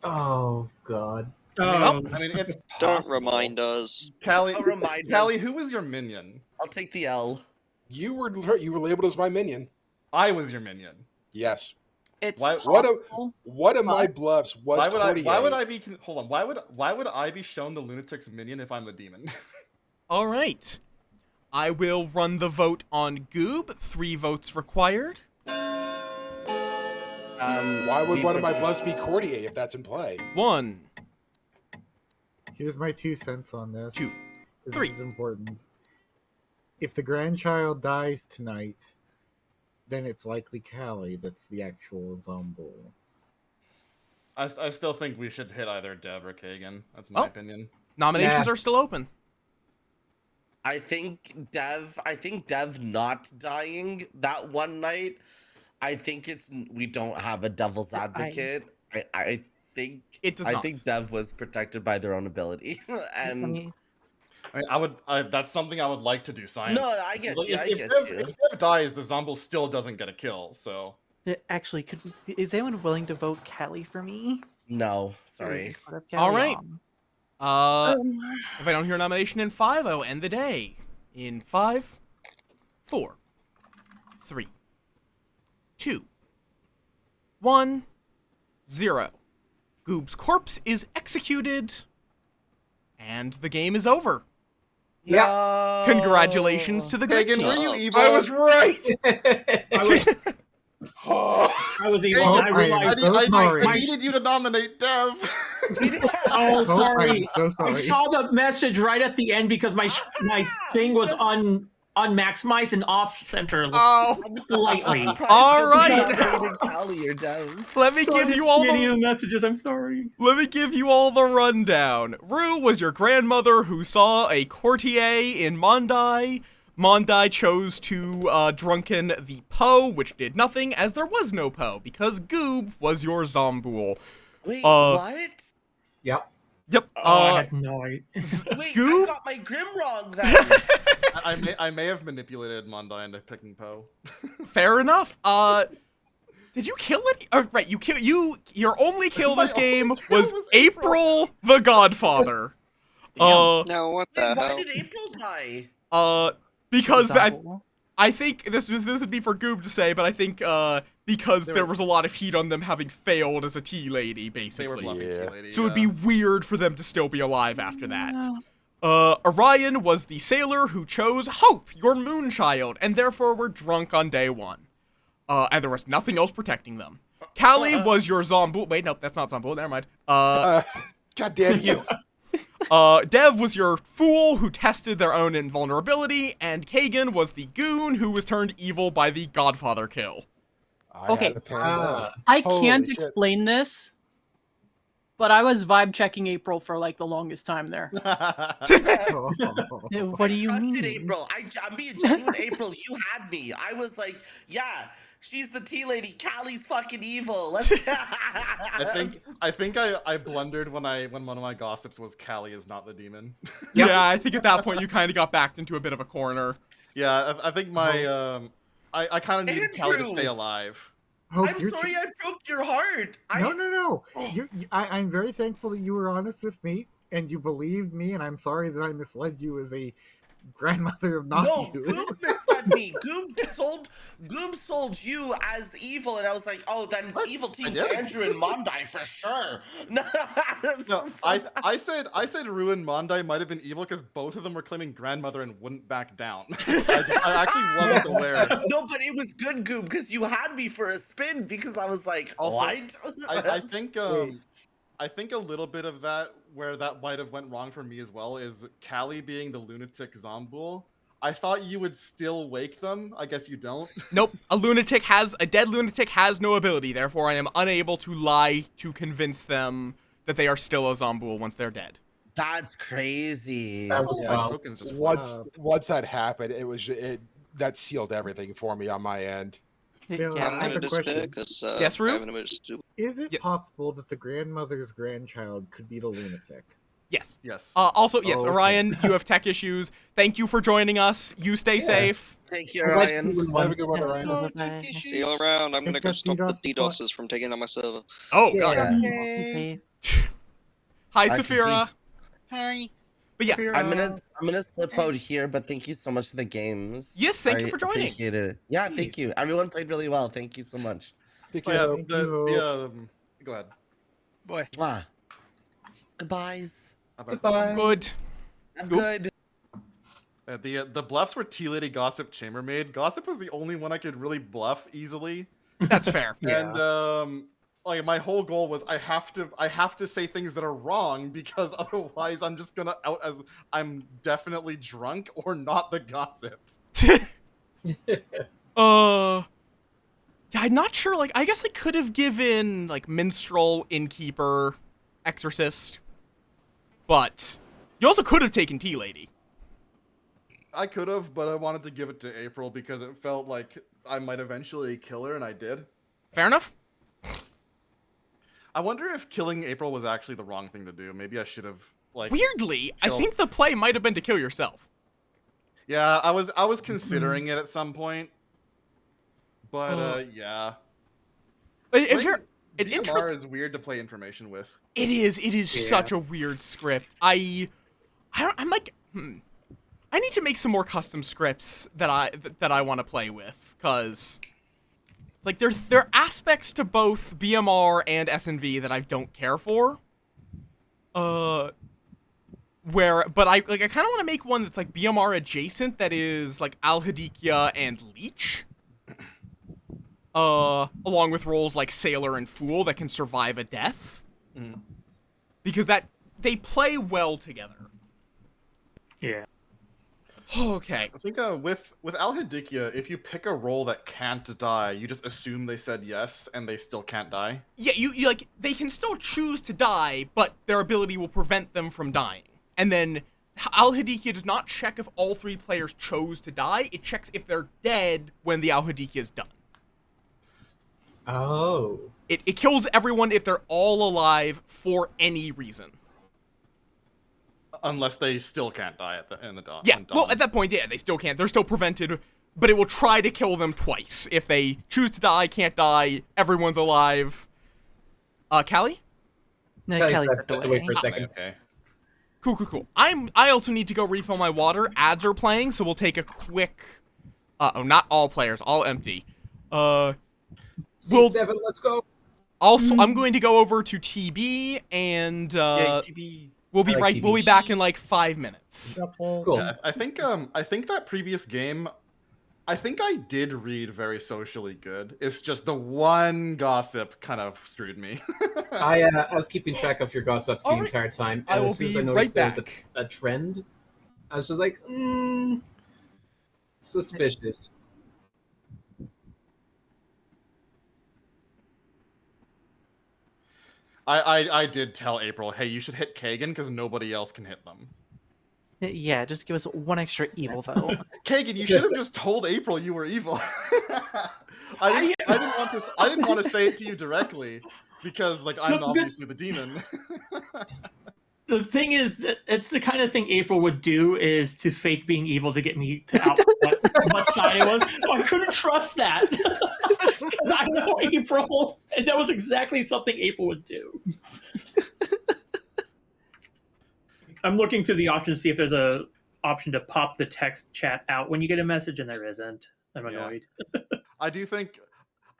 Oh God. Oh, I mean, it's Don't possible. remind us. Callie, Don't remind us. Callie, who was your minion? I'll take the L. You were labeled as my minion. I was your minion. Yes. It's Why- What a- possible. One of my bluffs was Why would Courtier. I be? Hold on. Why would I be shown the lunatic's minion if I'm the demon? All right. I will run the vote on Goob. 3 votes required. Why would one of my bluffs be Courtier if that's in play? 1. Here's my 2 cents on this. 2, 'cause 3. This is important. If the grandchild dies tonight, then it's likely Callie that's the actual Zombul. I still think we should hit either Dev or Kagan. That's my Oh. opinion. Nominations Nah. are still open. I think Dev not dying that one night. I think we don't have a devil's advocate. I think It does I not. think Dev was protected by their own ability, I and mean, That's something I would like to do science. no, I get Like, you. I if get Dev, you. if Dev dies, the Zombo still doesn't get a kill. So actually, is anyone willing to vote Callie for me? No, sorry. Put up All Callie right. on. If I don't hear a nomination in 5, I will end the day. In 5, 4, 3, 2, 1, 0. Goob's corpse is executed, and the game is over. Yeah. Congratulations to the good Kagan, team. were you evil? I was right. I was evil. Kagan, I realized. sorry. I needed you to nominate Dev. Oh, Oh, sorry. I'm so I sorry. saw the message right at the end because my thing was unmaximized and off center Oh, slightly. all right. Callie or Dev. Let me So I give didn't you all see any the of the messages. I'm sorry. Let me give you all the rundown. Rue was your grandmother who saw a courtier in Mondai. Mondai chose to drunken the Poe, which did nothing as there was no Poe, because Goob was your Zombool. Wait, Uh, what? Yep. Yep. I had no idea. Wait, Goob? I got my Grim wrong then. I may have manipulated Mondai into picking Poe. Fair enough. Did you kill any? Right, your only kill My this game only kill was was April the Godfather. No, what the Wait, why hell? did April die? Because Example. I think this would be for Goob to say, but I think because there was a lot of heat on them having failed as a tea lady, They were basically. bluffing Yeah. T-Lady. So it'd be weird for them to still be alive after that. Orion was the sailor who chose Hope, your moonchild, and therefore were drunk on day 1. And there was nothing else protecting them. Callie was your Zombool. Wait, nope, that's not Zombool. Never mind. God damn you. Dev was your fool who tested their own invulnerability, and Kagan was the goon who was turned evil by the Godfather kill. I Okay. had a panda. I Holy can't shit. explain this, but I was vibe checking April for like the longest time there. What do you trusted mean? April. I'm being genuine, April. You had me. I was like, yeah, she's the tea lady. Callie's fucking evil. Let's. I think I blundered when one of my gossips was Callie is not the demon. Yeah, I think at that point you kind of got backed into a bit of a corner. Yeah, I think my I kind of needed Callie to stay Andrew! alive. Hope I'm you're sorry I broke your heart. No. I'm very thankful that you were honest with me and you believed me, and I'm sorry that I misled you as a grandmother of not No, you. Goob misled me. Goob sold you as evil, and I was like, oh, then What? evil team's I did? Andrew and Mondai for sure. No, No, I said Ruin Mondai might have been evil because both of them were claiming grandmother and wouldn't back down. I actually wasn't aware. No, but it was good, Goob, because you had me for a spin because I was like, Also, what? I think Wait. I think a little bit of that where that might have went wrong for me as well is Callie being the lunatic Zombool. I thought you would still wake them. I guess you don't. Nope, a dead lunatic has no ability, therefore I am unable to lie to convince them that they are still a Zombool once they're dead. That's crazy. That was My wild. tokens just Once that happened, that sealed everything for me on my end. Bill, Yeah, I I'm have gonna a despair question. because Yes, I Rue? have an emergency. Is it Yes. possible that the grandmother's grandchild could be the lunatic? Yes. Yes. Also, yes, Okay. Orion, you have tech issues. Thank you for joining us. You stay safe. Thank you, I'm glad you Ryan. won one. Have a good one, Ryan. Bye-bye. See you all around. I'm gonna Think go that's stop the DDoS DDoSers from taking on my server. Oh, Yeah. God. Say, Hi, Actually, Saphira. Hi. But yeah, I'm gonna slip out here, but thank you so much for the games. Yes, thank you for joining. Appreciate it. Yeah, thank you. Everyone played really well. Thank you so much. Take Oh, care. yeah, Hope. Thank you, go ahead. Mwah. Goodbyes. Goodbye. good. I'm Cool. good. The bluffs were T-Lady, Gossip, Chambermaid. Gossip was the only one I could really bluff easily. That's fair. And like my whole goal was I have to say things that are wrong because otherwise I'm just gonna out as I'm definitely drunk or not the gossip. Yeah, I'm not sure. Like, I guess I could have given like minstrel, innkeeper, exorcist, but you also could have taken tea lady. I could have, but I wanted to give it to April because it felt like I might eventually kill her, and I did. Fair enough. I wonder if killing April was actually the wrong thing to do. Maybe I should have like. Weirdly, I killed- think the play might have been to kill yourself. Yeah, I was considering it at some point, but yeah. If you're BMR is weird to play information with. It is Yeah. such a weird script. I'm like, I need to make some more custom scripts that I want to play with, cause like there are aspects to both BMR and SNV that I don't care for. But I kind of want to make one that's like BMR adjacent, that is like Al-Hadikia and Leech. Along with roles like Sailor and Fool that can survive a death. Because they play well together. Yeah. Okay. I think with Al-Hadikia, if you pick a role that can't die, you just assume they said yes and they still can't die. Yeah, you like, they can still choose to die, but their ability will prevent them from dying. And then Al-Hadikia does not check if all 3 players chose to die. It checks if they're dead when the Al-Hadikia is done. Oh. It kills everyone if they're all alive for any reason. Unless they still can't die in the dawn. Yeah, well, at that point, yeah, they still can't. They're still prevented, but it will try to kill them twice. If they choose to die, can't die, everyone's alive. Callie? No, Kelly's Kelly has stepped to wait for a away. second. Okay. Cool. I also need to go refill my water. Ads are playing, so we'll take a quick... not all players, all empty. Seat 7, let's go. Also, I'm going to go over to TB, and Yay, TB. we'll be I like TB. We'll be back in like 5 minutes. Cool. Yeah, I think that previous game, I think I did read very socially good. It's just the one gossip kind of screwed me. I was keeping track of your gossips the All right. entire time, I and will as soon as be I noticed right there was back. a trend, I was just like, suspicious. I did tell April, hey, you should hit Kagan because nobody else can hit them. Yeah, just give us one extra evil though. Kagan, you should have just told April you were evil. I didn't want to say it to you directly because like I'm obviously the demon. The thing is that it's the kind of thing April would do, is to fake being evil to get me to out what side it was. So I couldn't trust that. Because I know April, and that was exactly something April would do. I'm looking through the options to see if there's a option to pop the text chat out when you get a message, and there isn't. I'm annoyed. I do think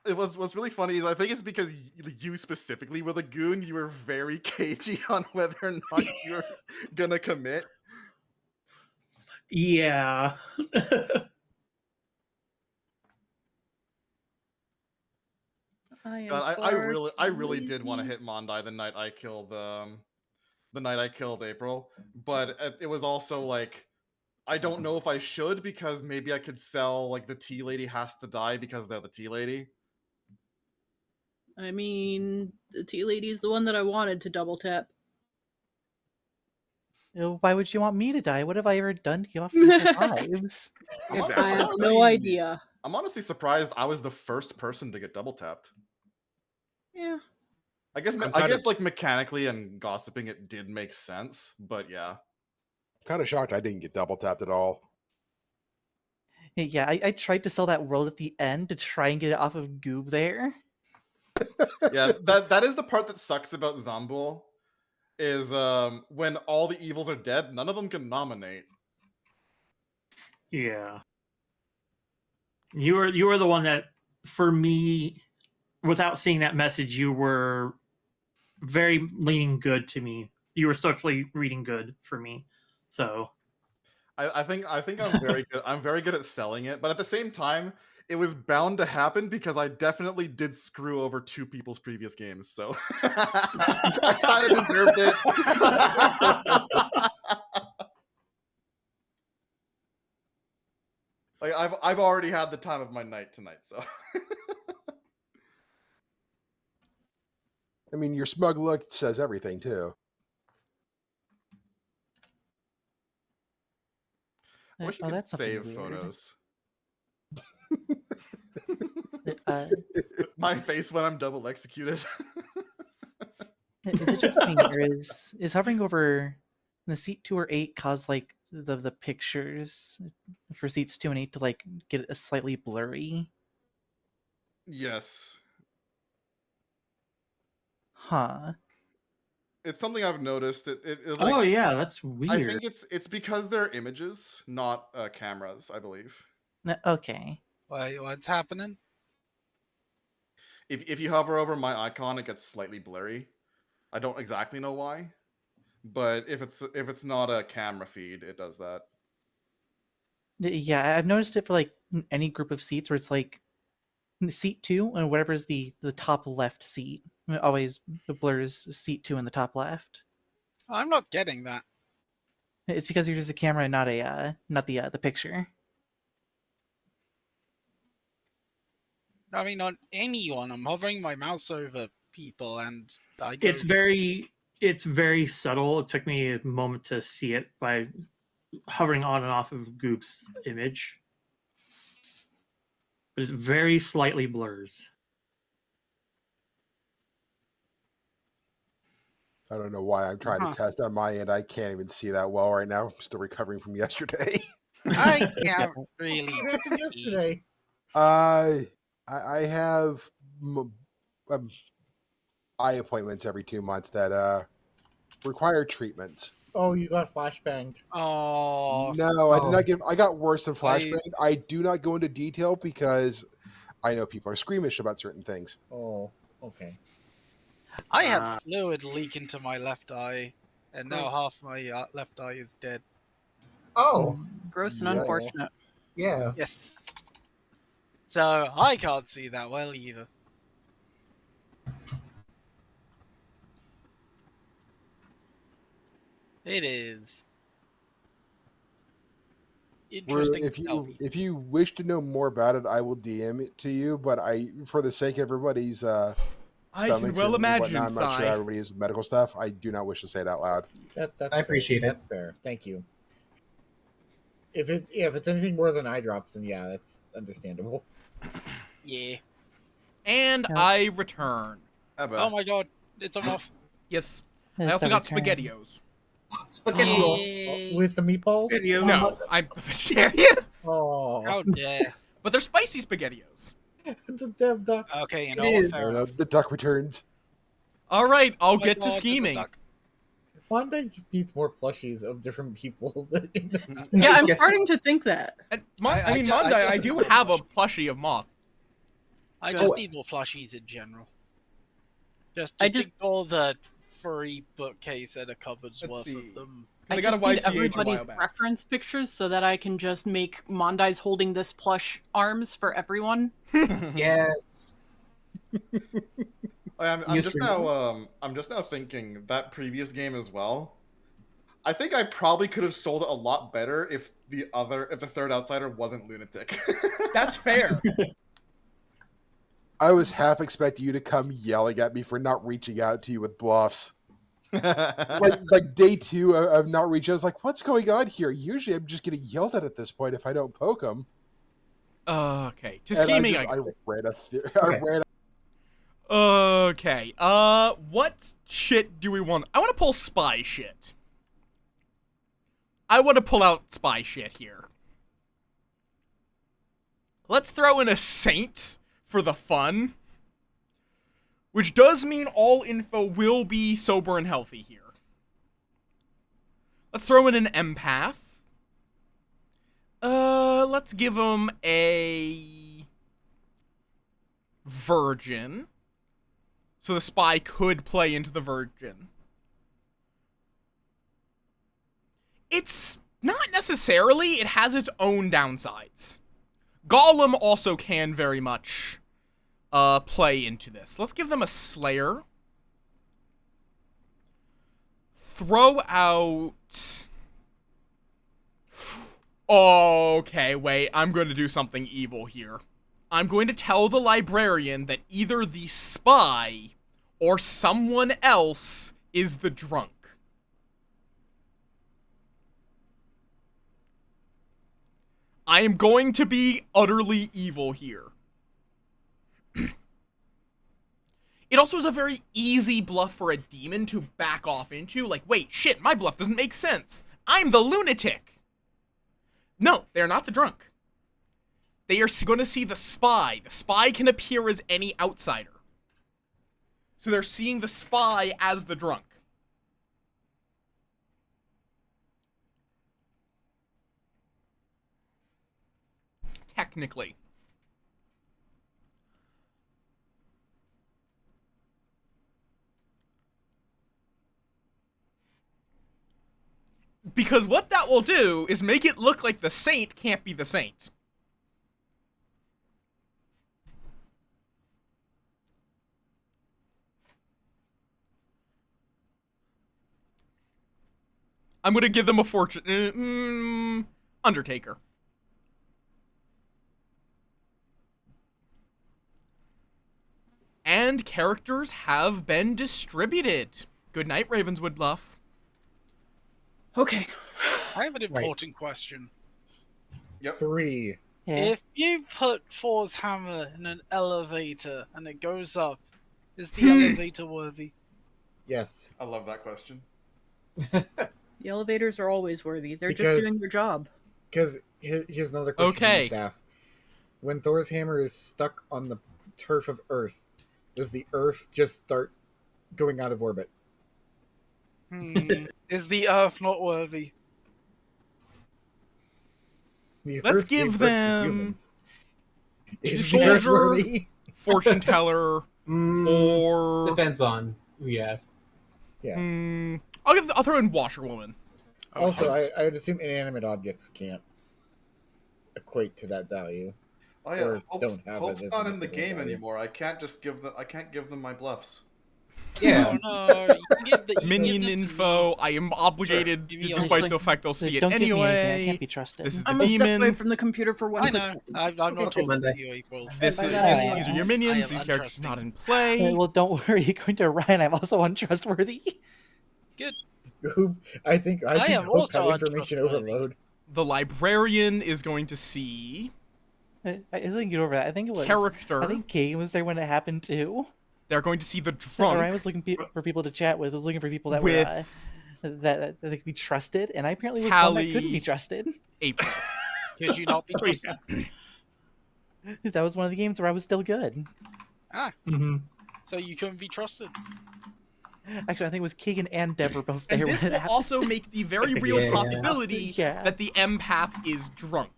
what's really funny is I think it's because you specifically were the goon. You were very cagey on whether or not you were gonna commit. Yeah. God, I really did want to hit Mondai the night I killed April, but it was also like I don't know if I should because maybe I could sell like the tea lady has to die because they're the tea lady. I mean, the tea lady is the one that I wanted to double tap. Why would you want me to die? What have I ever done to give off evil vibes? I have no idea. I'm honestly surprised I was the first person to get double tapped. Yeah. I guess like mechanically and gossiping it did make sense, but yeah. Kind of shocked I didn't get double tapped at all. Yeah, I tried to sell that world at the end to try and get it off of Goob there. Yeah, that is the part that sucks about Zomboul, is when all the evils are dead, none of them can nominate. Yeah. You were the one that, for me, without seeing that message, you were very leaning good to me. You were socially reading good for me. So I think I'm very good. I'm very good at selling it, but at the same time, it was bound to happen because I definitely did screw over 2 people's previous games, so I kind of deserved it. Like I've already had the time of my night tonight, so. I mean, your smug look says everything too. I wish you Oh, could that's something save weird. photos. Uh, My face when I'm double executed. is it just me, or is hovering over the seat 2 or 8 cause like the pictures for seats 2 and 8 to like get a slightly blurry? Yes. Huh. It's something I've noticed. It like, Oh yeah, that's I weird. think it's because they're images, not cameras, I believe. Okay. What's happening? If you hover over my icon, it gets slightly blurry. I don't exactly know why, but if it's not a camera feed, it does that. Yeah, I've noticed it for like any group of seats where it's like seat 2 and whatever is the top left seat. It always blurs seat 2 in the top left. I'm not getting that. It's because you're just a camera and not not the picture. I mean, on anyone, I'm hovering my mouse over people, and I go. It's very subtle. It took me a moment to see it by hovering on and off of Goop's image. But it very slightly blurs. I don't know why I'm trying to test on my end. I can't even see that well right now. I'm still recovering from yesterday. I can't really. What happened see. yesterday? I have eye appointments every 2 months that require treatments. Oh, you got flashbanged. Oh No, I did not get. I got worse than I- flashbang. I do not go into detail because I know people are squeamish about certain things. Oh, okay. I had fluid leak into my left eye, and now Gross. half my left eye is dead. Oh, Gross and Yeah. unfortunate. yeah. Yes. So I can't see that well either. It is interesting If to tell you me. if you wish to know more about it, I will DM it to you. But for the sake of everybody's I can stomachs well and imagine, whatnot, I'm not sure Sai. how everybody is with medical stuff. I do not wish to say it out loud. That's I appreciate it. That's fair. Thank you. If it's anything more than eye drops, then yeah, that's understandable. Yeah. And Yeah. I return. Ebba. Oh my god, it's a muff. Yes. I It's also a got return. SpaghettiOs. Spaghetti roll. Yay. With the meatballs? Video. No, I'm a vegetarian, Oh, How dare. but they're spicy SpaghettiOs. the dev duck. Okay, you know It what? is. Fair enough. The duck returns. All right, I'll Oh my get God, to it's a scheming. duck. Monday just needs more plushies of different people. Yeah, I'm Yes. starting to think that. And I mean, ju- I Monday, just I need do more have a plushies. plushie of Moth. I Go. just need more plushies in general. Just ignore the furry bookcase and a cupboard's Let's worth see. of them. I I got a just need YCH a while everybody's back. reference pictures so that I can just make Mondai's holding this plush arms for everyone. Yes. I'm Use just remote. now I'm just now thinking that previous game as well. I think I probably could have sold it a lot better if the third outsider wasn't lunatic. That's fair. I was half expecting you to come yelling at me for not reaching out to you with bluffs. Like day 2 of not reaching. I was like, "What's going on here?" Usually, I'm just getting yelled at this point if I don't poke them. Okay, to And scheming. I ran a. Okay. ran. Okay. What shit do we want? I want to pull spy shit. I want to pull out spy shit here. Let's throw in a saint for the fun. Which does mean all info will be sober and healthy here. Let's throw in an empath. Let's give him a virgin. So the spy could play into the virgin. It's not necessarily. It has its own downsides. Golem also can very much play into this. Let's give them a Slayer. Throw out... Okay, wait. I'm going to do something evil here. I'm going to tell the librarian that either the spy or someone else is the drunk. I am going to be utterly evil here. It also is a very easy bluff for a demon to back off into. Like, wait, shit, my bluff doesn't make sense. I'm the lunatic. No, they're not the drunk. They are going to see the spy. The spy can appear as any outsider. So they're seeing the spy as the drunk. Technically. Because what that will do is make it look like the saint can't be the saint. I'm gonna give them a fortune. Undertaker. And characters have been distributed. Good night, Ravenswood Bluff. Okay. I have an important question. Yep. 3. Yeah. If you put Thor's hammer in an elevator and it goes up, is the elevator worthy? Yes. I love that question. The elevators are always worthy. They're Because- just doing their job. Because here's another question from Okay. the staff. When Thor's hammer is stuck on the turf of Earth, does the Earth just start going out of orbit? Is the Earth not worthy? The Let's Earth gave give birth to them humans. Is the Earth soldier, worthy? fortune teller, or Depends on who you ask. Yeah. I'll throw in washerwoman. Also, I would assume inanimate objects can't equate to that value. Oh yeah, Or Hope's, don't have Hope's it as not a in the difficult game value. anymore. I can't give them my bluffs. Yeah. Oh no, you can give the Minion info. I am obligated, Give me your despite choice. the fact they'll see it Don't give me anything. I anyway. can't be trusted. This is the I'm a step away demon. from the computer for one I quick know. second. I'm not Okay, talking Monday. to you, April. This by is that I these are your I minions. am These characters untrusting. not in play. Well, don't worry. You're going to Ryan. I'm also untrustworthy. Good. I think I am Hope also had information untrustworthy. overload. The librarian is going to see I didn't get over that. I think it was character. I think Kagan was there when it happened too. They're going to see the Ryan drunk was looking for people to chat with. I was looking for people that with were that they could be trusted, and I apparently was one that couldn't Hallie. be trusted. April. Could you not be trusted? That was one of the games where I was still good. So you couldn't be trusted? Actually, I think it was Keegan and Dev were both And there this when it will happened. also make the very real Yeah. possibility Yeah. that the empath is drunk.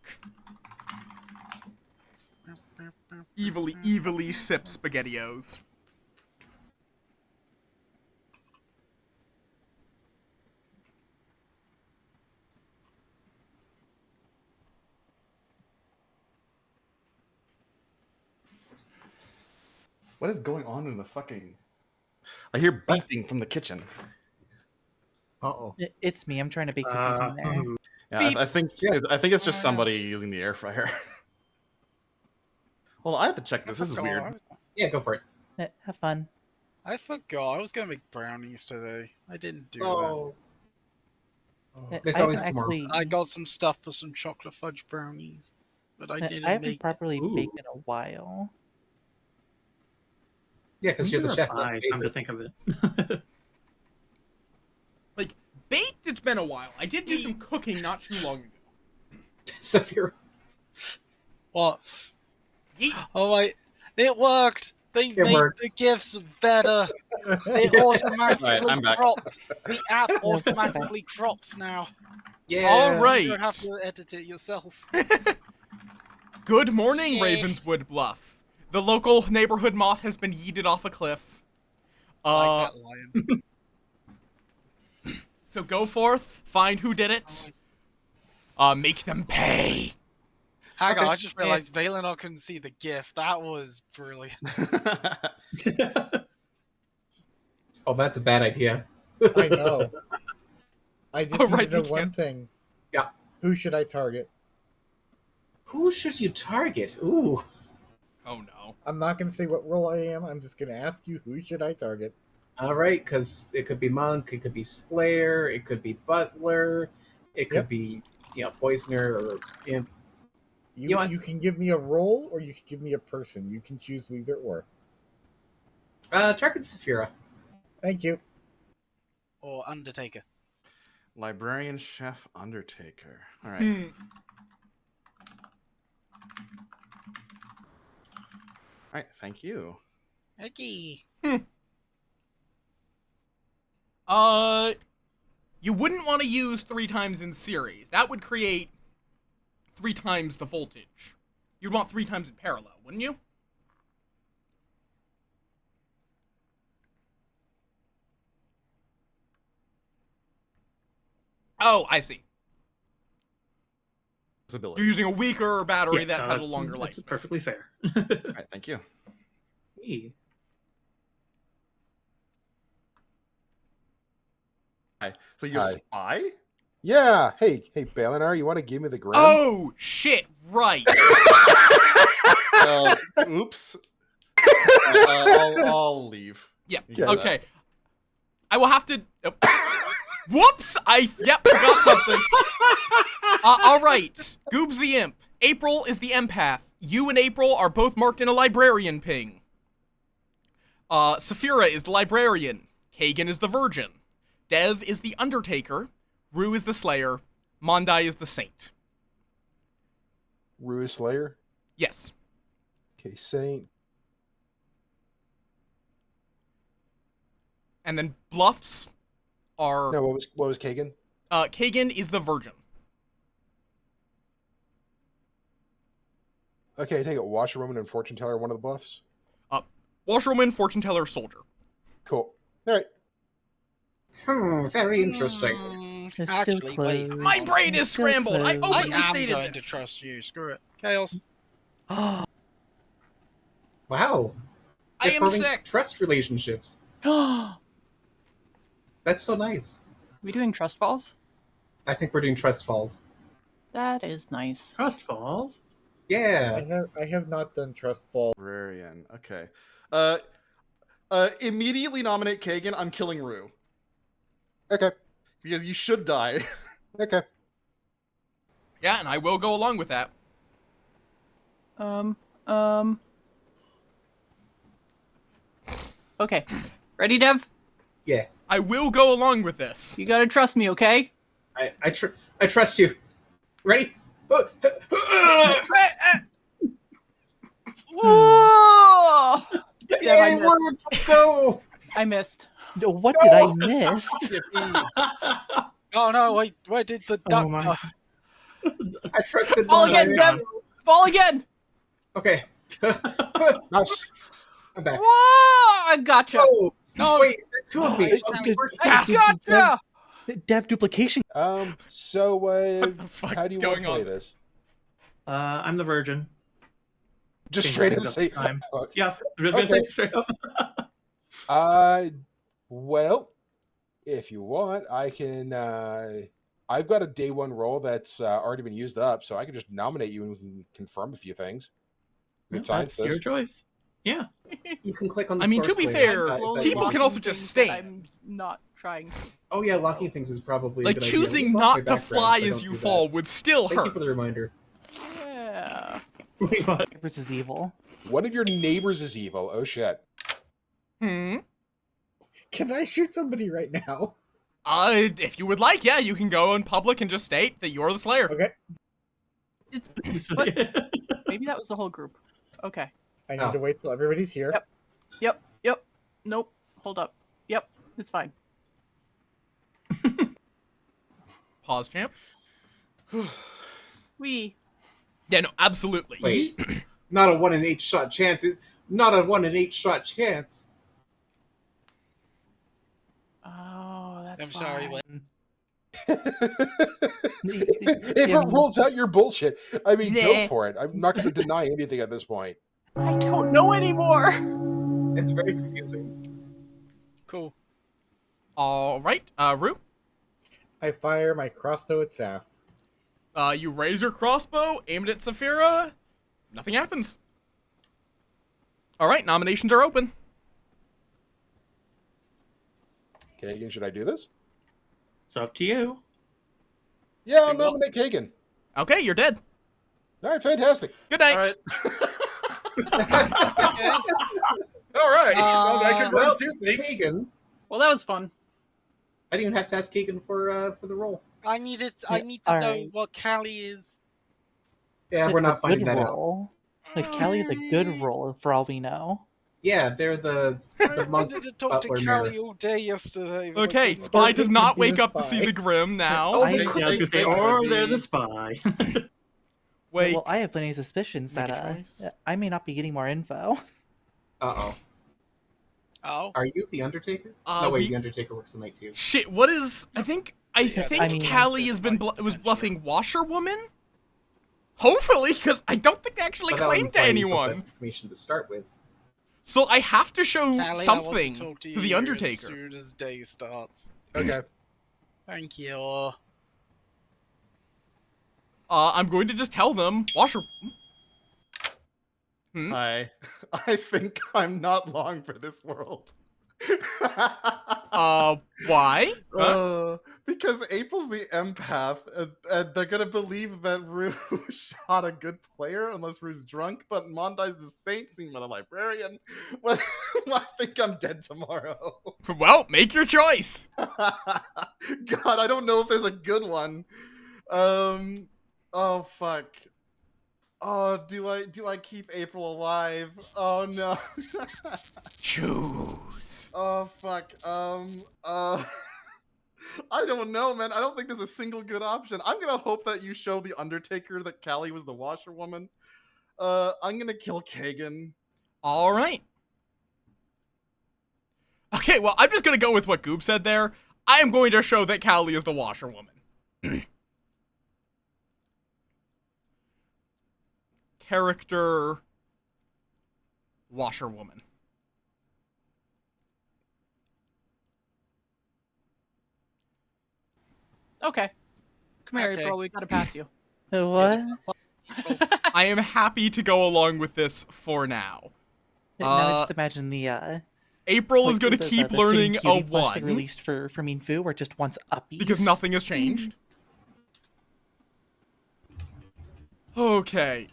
Evilly sip SpaghettiOs. What is going on in the fucking? I hear beeping from the kitchen. Uh-oh. It's me. I'm trying to bake cookies in there. Yeah, I think it's just somebody using the air fryer. Hold on, I have to check this. This is weird. Yeah, go for it. Have fun. I forgot. I was going to make brownies today. I didn't do Oh. There's I always haven't tomorrow. actually- that. I got some stuff for some chocolate fudge brownies, but I didn't I haven't make properly Ooh. baked in a while. Yeah, because you're the chef. Fine, come to think of it. Like, baked, it's been a while. I did do some cooking not too long ago. Sapphire. What? Yeet. Oh wait, it worked. They It made works. the gifts better. It automatically Alright, I'm back. cropped. The app automatically crops now. Yeah. All right. You don't have to edit it yourself. Good morning, Yay. Ravenswood Bluff. The local neighborhood moth has been yeeted off a cliff. Like that lion. So go forth, find who did it. Make them pay. Hang on, Okay. I just realized Valinor couldn't see the GIF. That was brilliant. Oh, that's a bad idea. I know. I just Oh, need right, to know you one can't- thing. Yeah. Who should I target? Who should you target? Ooh. Oh no. I'm not going to say what role I am. I'm just going to ask you, who should I target? All right, because it could be monk, it could be slayer, it could be butler, it could Yep. be poisoner or imp. You can give me a role, or you can give me a person. You can choose either or. Target Saphira. Thank you. Or Undertaker. Librarian, chef, undertaker. All right. Hmm. All right. Thank you. Okay. You wouldn't want to use 3 times in series. That would create 3 times the voltage. You'd want 3 times in parallel, wouldn't you? Oh, I see. Ability. You're using a weaker battery that had a longer That's life. perfectly fair. All right. Thank you. Me. Hi. So you're Hi. spy? Yeah. Hey, Balinar, you want to give me the grim? Oh, shit, right. Oops. I'll leave. Yeah, Okay. okay. I will have to... Whoops! Forgot something. Alright. Goob's the imp. April is the empath. You and April are both marked in a librarian ping. Saphira is the librarian. Kagan is the virgin. Dev is the undertaker. Rue is the slayer. Mondai is the saint. Rue Slayer. Yes. Okay, Saint. And then bluffs are... No, what was Kagan? Kagan is the virgin. Okay, I take it. Washerwoman and fortune teller are one of the buffs. Washerwoman, fortune teller, soldier. Cool. All right. Very interesting. It's Actually, still wait. closed. My brain is It's still scrambled. I closed. I openly am stated going to this. trust you. Screw it. Chaos. Wow. I They're am forming sick. trust relationships. Are That's so nice. we doing trust falls? I think we're doing trust falls. That is nice. Trust falls. Yeah. I have not done Trust Fall. Librarian. Okay. Immediately nominate Kagan. I'm killing Rue. Okay. Because you should die. Okay. Yeah, and I will go along with that. Okay. Ready, Dev? Yeah. I will go along with this. You gotta trust me, okay? I trust you. Ready? Whoa! Dev, I Yay, missed. word! Let's go! I missed. No, what did I miss? Oh no! Wait, where did the duck Oh my. go? I trusted Fall my again, Dev! Fall again! Okay. Mouse. I'm back. Whoa! I gotcha! Oh, No, wait, that's two of me. Oh, Okay, we're- I gotcha! Dev duplication. So What the fuck how is do you want going to play on? this? I'm the virgin. Just Change straight up things say. time. Okay. Yeah, I'm just gonna say it straight up. Well, if you want, I can. I've got a day 1 roll that's already been used up, so I can just nominate you and we can confirm a few things. We can science That's your this. choice. Yeah. You can click on the I mean, to source be later, fair, if Slowly that's people what- can locking also just things that stand. I'm not trying to. Oh yeah, locking things is probably a Like, good idea. choosing Let me lock not my to background fly so I as don't you do that. fall would still Thank you hurt. for the reminder. Yeah. Wait, what? Which is evil. One of your neighbors is evil. Oh shit. Hmm? Can I shoot somebody right now? If you would like, yeah, you can go in public and just state that you're the Slayer. Okay. It's what? Maybe that was the whole group. Okay. I need Oh. to wait till everybody's here. Yep. Nope. Hold up. Yep. It's fine. Pause, champ. We. Yeah, no, absolutely. Wait, not a 1 in 8 shot chance. Is not a 1 in 8 shot chance. Oh, that's I'm sorry. why. What? If it rolls out your bullshit, I mean, go Nah. for it. I'm not going to deny anything at this point. I don't know anymore. It's very confusing. Cool. All right, Rue. I fire my crossbow at Saf. You raise your crossbow, aim it at Saphira. Nothing happens. All right, nominations are open. Kagan, should I do this? It's up to you. Yeah, I'll Do what? nominate Kagan. Okay, you're dead. All right, fantastic. Good night. All right. All right. Well, I can Well, run two things. Kagan. Well, that was fun. I didn't even have to ask Kagan for the role. I need to know alright. what Callie is. Yeah, we're not finding that out. Role. Like Callie is a good role for all we know. Yeah, they're the I monk wanted to talk to butler Callie mirror. all day yesterday. but I Okay, couldn't. Spy does not Be the wake up to see spy. the Grim now. Oh, I- they Yeah, I was gonna could say, or they're the spy. Wait. Well, I have plenty of suspicions Make that a choice. I may not be getting more info. Uh-oh. Oh, Are you the Undertaker? Uh, no, wait, we- the Undertaker works the night too. Shit, what is... I think I mean, Callie has been was bluffing Washerwoman? Hopefully, because I don't think they actually But that would claimed to imply he must have anyone. information to start with. So I have to show Callie, I want something to talk to to the you Undertaker. as soon as day starts. Okay. Thank you. I'm going to just tell them Washer. Hi. I think I'm not long for this world. Why? Huh? Because April's the empath, and they're gonna believe that Rue shot a good player unless Rue's drunk, but Mondai's the saint, seen by the librarian. Well, I think I'm dead tomorrow. Well, make your choice. God, I don't know if there's a good one. Oh fuck. Oh, do I keep April alive? Oh no. Choose. Oh fuck. I don't know, man. I don't think there's a single good option. I'm gonna hope that you show the Undertaker that Callie was the washerwoman. I'm gonna kill Kagan. All right. Okay, well, I'm just gonna go with what Goob said there. I am going to show that Callie is the washerwoman. Character washerwoman. Okay. Come here, Okay. April. We gotta pass you. What? I am happy to go along with this for now. Now just imagine the April is like, going to keep the learning same a cutie plush they 1 released for Mean Fu, where it just wants uppies. because nothing has changed. Okay.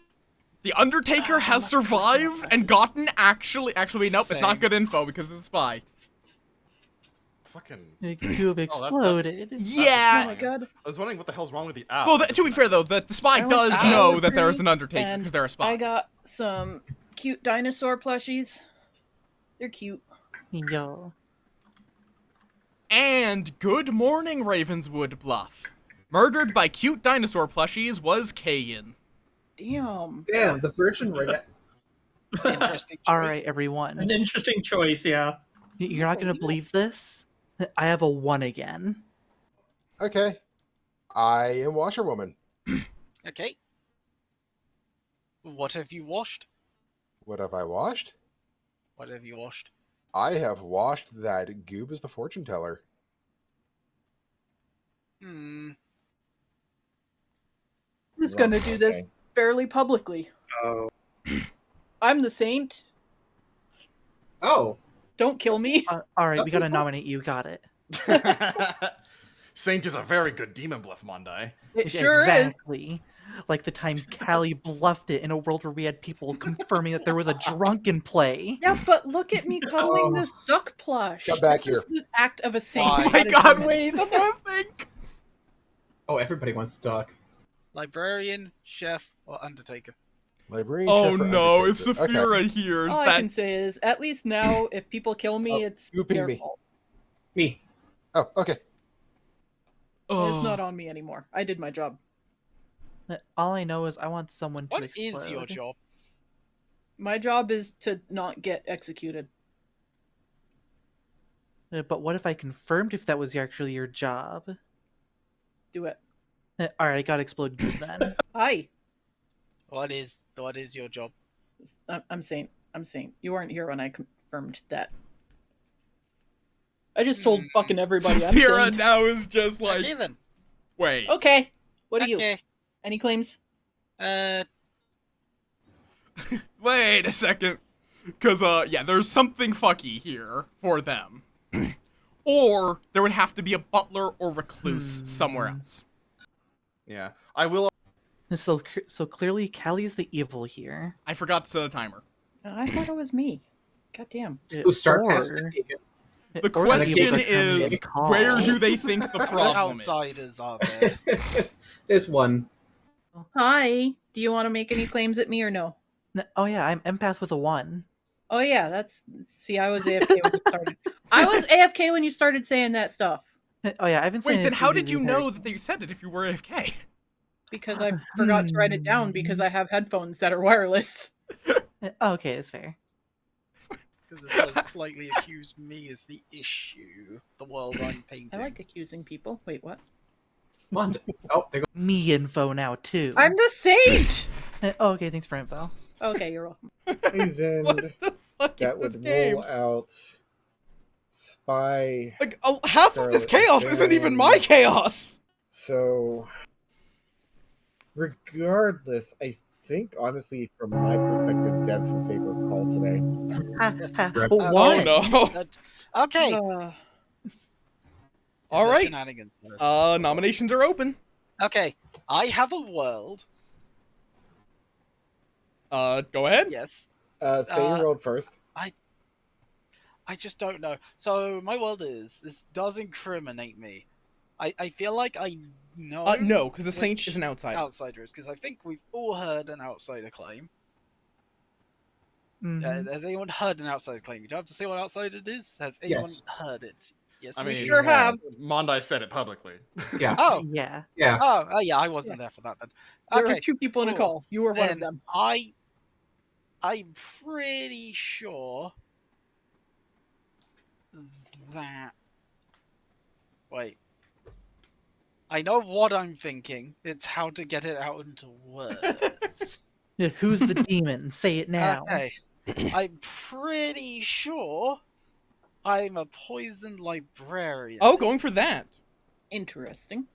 The Undertaker has survived and gotten actually nope, it's not Same. good info because it's a spy. Fucking. The cube that's- exploded. Yeah. Oh my god. I was wondering what the hell's wrong with the app. Well, to be fair though, the spy I does like know that. that there is an Undertaker And because they're a spy. I got some cute dinosaur plushies. They're cute. Yo. And good morning, Ravenswood Bluff. Murdered by cute dinosaur plushies was Kagan. Damn. Damn, the Virgin right at... Interesting choice. All right, everyone. An interesting choice, yeah. You're not gonna believe this. I have a 1 again. Okay. I am washerwoman. Okay. What have you washed? What have I washed? What have you washed? I have washed that Goob is the fortune teller. Who's gonna do this fairly publicly? Oh. I'm the saint. Oh. Don't kill me. All right, we gotta nominate you. Got it. Saint is a very good demon bluff, Mondai. It sure is. Exactly. Like the time Callie bluffed it in a world where we had people confirming that there was a drunk in play. Yeah, but look at me cuddling this duck plush. Come back This is here. the act of a saint. Why? Oh my god, wait, that's what I think. Oh, everybody wants to talk. Librarian, chef, or undertaker? Librarian. Oh chef, or no, if Undertaker. Okay. Saphira hears All I that. can say is, at least now, if people kill me, Oh, it's you ping their me. fault. Me. Oh, okay. Oh. It's not on me anymore. I did my job. All I know is I want someone to What explode. is your job? My job is to not get executed. But what if I confirmed if that was actually your job? Do it. All right, I gotta explode good then. Hi. What is your job? I'm saint. I'm saint. You weren't here when I confirmed that. I just told fucking everybody I'm Saphira saint. now is just like, Okay then. wait. Okay. What are you? Okay. Any claims? Wait a second. Because, yeah, there's something fucky here for them. Or there would have to be a butler or recluse somewhere else. Yeah, I will. So clearly Callie's the evil here. I forgot to set a timer. I thought it was me. God damn. Who start past Or- Kagan. The or question evil are coming is, in call. where do they think the What problem is? outsiders are there? There's one. Hi. Do you want to make any claims at me or no? Oh yeah, I'm empath with a 1. Oh yeah, that's. See, I was AFK when you started. I was AFK when you started saying that stuff Oh yeah, I've been saying. Wait, then it how for did you the know entire- that you said it if you were AFK? because I forgot to write it down because I have headphones that are wireless. Oh, okay, that's fair. Because it does slightly accuse me as the issue. The world I'm painting. I like accusing people. Wait, what? Mondo. Oh, there goes. Me info now too. I'm the saint. Oh, okay, thanks for info. Okay, you're welcome. Poisoned. What the fuck That is this would game? roll out spy. Like, half of this Scarlet chaos isn't even my Baron. chaos! So, regardless, I think honestly, from my perspective, Dev's the safer call today. Yes. But Oh, why? Oh no. That- okay. All Is there right. shenanigans first? Nominations are open. Okay. I have a world. Go ahead. Yes. Say your world first. I just don't know. So my world this does incriminate me. I feel like I know. No, because the Saint which is an outsider. outsider is, because I think we've all heard an outsider claim. Mhm. Has anyone heard an outsider claim? You don't have to say what outsider it is. Has anyone Yes. heard it? Yes. I We mean, sure have. Mondai said it publicly. Yeah. Oh. Yeah. Yeah. Oh, yeah. I wasn't there for that then. There Okay. were 2 people in a cool. call. You were one of Then them. I'm pretty sure that. Wait. I know what I'm thinking. It's how to get it out into words. Yeah, who's the demon? Say it now. Okay. I'm pretty sure I'm a poisoned librarian. Oh, going for that. Interesting.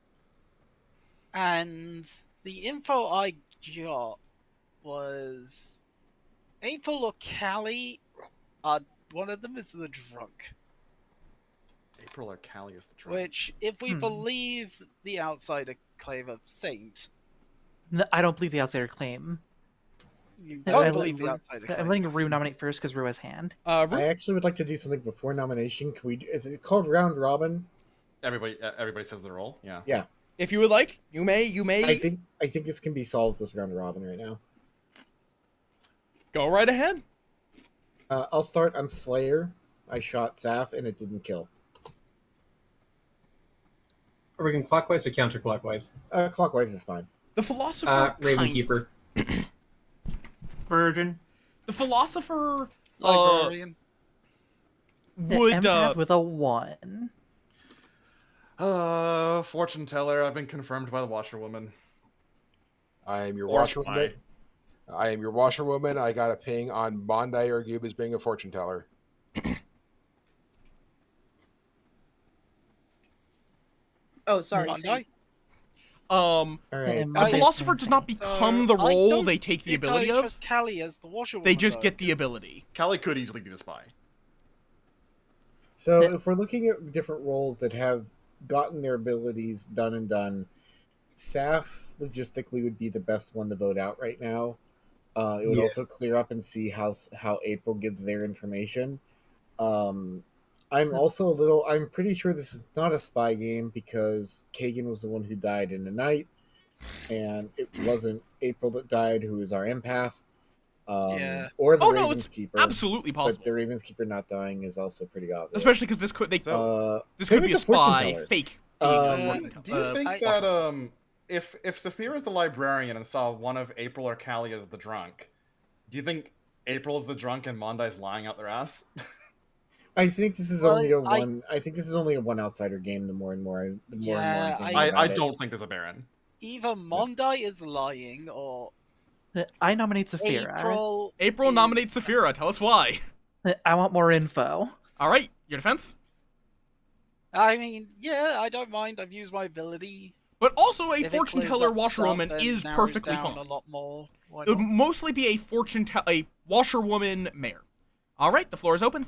And the info I got was April or Callie. One of them is the drunk. April or Callie is the drunk. Which, if we believe the outsider claim of Saint, No, I don't believe the outsider claim. you I- don't I- believe the outsider claim. I'm letting Rue nominate first because Rue has hand. I actually would like to do something before nomination. Can we? Is it called round robin? Everybody says their role. Yeah. Yeah. If you would like, you may. I think this can be solved with round robin right now. Go right ahead. I'll start. I'm Slayer. I shot Saf and it didn't kill. Are we going clockwise or counterclockwise? Clockwise is fine. The philosopher. Ravenkeeper. Virgin. The philosopher. Librarian. Would Empath with a 1. Fortune teller. I've been confirmed by the washerwoman. I am your Or washerwoman. I am your washerwoman. I got a ping on Bondi or Goob as being a fortune teller. Oh, sorry. Bondi? Saint. All right. the philosopher does not become the I role don't they take the entirely ability of. trust Callie as the washerwoman. They just though, get the 'cause- ability. Callie could easily be the spy. So if we're looking at different roles that have gotten their abilities done, Saf logistically would be the best one to vote out right now. It would Yeah. also clear up and see how April gives their information. I'm also I'm pretty sure this is not a spy game because Kagan was the one who died in the night, and it wasn't April that died, who is our empath. Yeah. Or the Oh no, it's Ravenskeeper. absolutely possible. But the Ravenskeeper not dying is also pretty obvious. Especially because this could this same could be a with the fortune spy teller. fake. Do you think I- that if Saphira is the librarian and saw one of April or Callie as the drunk, do you think April is the drunk and Mondai's lying out their ass? I think this is Well, only a I- one. I think this is only a one outsider game. The more and more, I'm thinking I about it. don't think there's a Baron. Either Mondi is lying or I nominate Saphira. April nominates Saphira. Tell us why. I want more info. All right, your defense. I mean, yeah, I don't mind. I've used my ability. But also, a If it fortune clears teller up stuff washerwoman and is narrows perfectly down fine. a lot more. Why It would not? mostly be a washerwoman mayor. All right, the floor is open.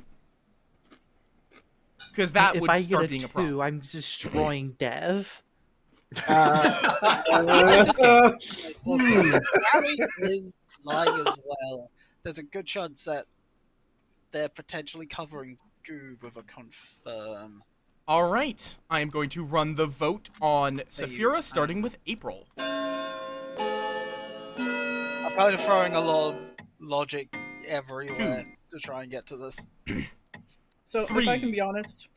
Because that if would I start get being a a problem. 2, I'm destroying Dev. This game. Harry is lying as well. There's a good chance that they're potentially covering Goob with a confirm. All right, I am going to run the vote on Saphira, starting with April. I'm kind of throwing a lot of logic everywhere to try and get to this. So, if I can be honest,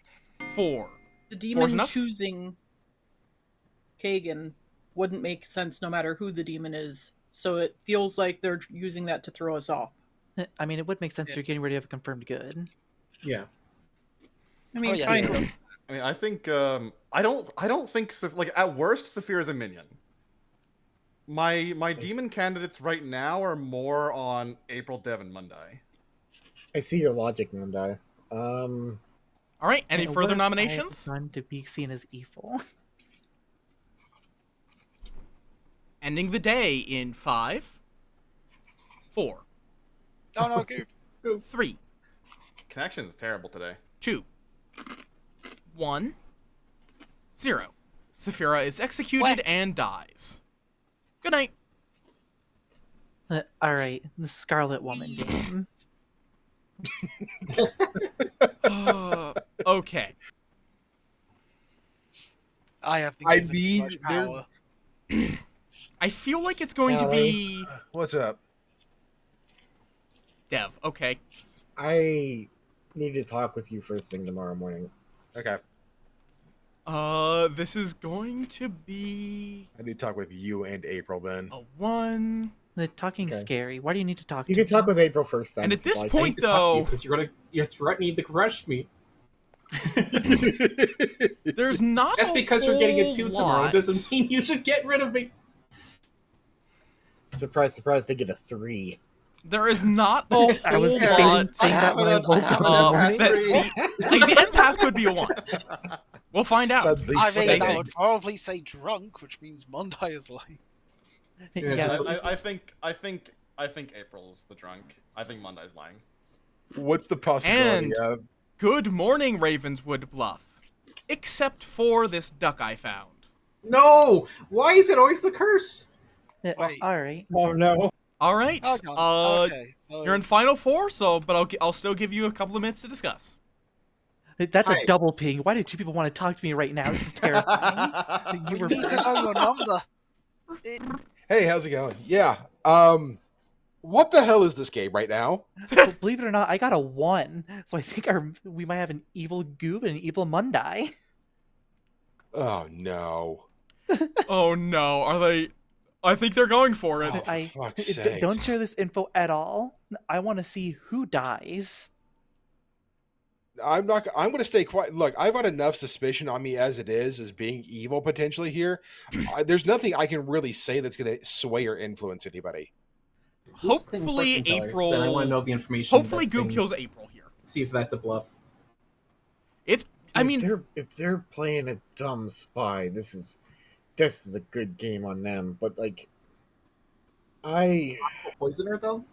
4. the Four's demon enough? choosing Kagan wouldn't make sense no matter who the demon is. So it feels like they're using that to throw us off. I mean, it would make sense. You're getting ready to have a confirmed good. Yeah. I mean, kind of. I mean, I think I don't think like at worst Saphira is a minion. My demon candidates right now are more on April, Dev, and Monday. I see your logic, Mondai. All right, any What further if I nominations? had done to be seen as evil? Ending the day in 5, 4. Oh no, Goob. 3. Connection is terrible today. 2. 1. 0. Saphira is executed and dies. Good night. All right, the Scarlet Woman game. Okay. I have been given too much power. I feel like it's going to be What's up? Dev. Okay. I need to talk with you first thing tomorrow morning. Okay. This is going to be I need to talk with you and April then. a 1. The talking's scary. Why do you need to talk You to can talk with April first then. And at if you'd this like. point, Because though, you're threatening to crush me. there's not Just a because you're getting a 2 whole tomorrow lot. doesn't mean you should get rid of me. Surprise, surprise, they get a 3. There is not a whole I was lot. saying that when I woke up Like this morning. the end path could be a 1. We'll find out. Suddenly I say mean, I that. would probably say drunk, which means Monday is lying. Yeah, I think April's the drunk. I think Monday's lying. What's the possibility And of? good morning, Ravenswood Bluff. Except for this duck I found. No! Why is it always the curse? Wait. all right. Oh no. All right. Oh, God. Okay, so You're in final 4, but I'll still give you a couple of minutes to discuss. That's Hi. a double ping. Why do 2 people want to talk to me right now? This is terrifying. You we were need to first. know your number. Hey, how's it going? Yeah. What the hell is this game right now? Well, believe it or not, I got a 1. So I think we might have an evil Goob and an evil Monday. Oh no. Oh no, are they? I think they're going for it. Oh, for fuck's sake. Don't share this info at all. I want to see who dies. I'm going to stay quiet. Look, I've got enough suspicion on me as it is, as being evil potentially here. There's nothing I can really say that's going to sway or influence anybody. Hopefully Then I April. want to know the information. Hopefully that's Goob been- kills April here. See if that's a bluff. It's. I mean, if they're playing a dumb spy, this is a good game on them. But like, Poisoner, though?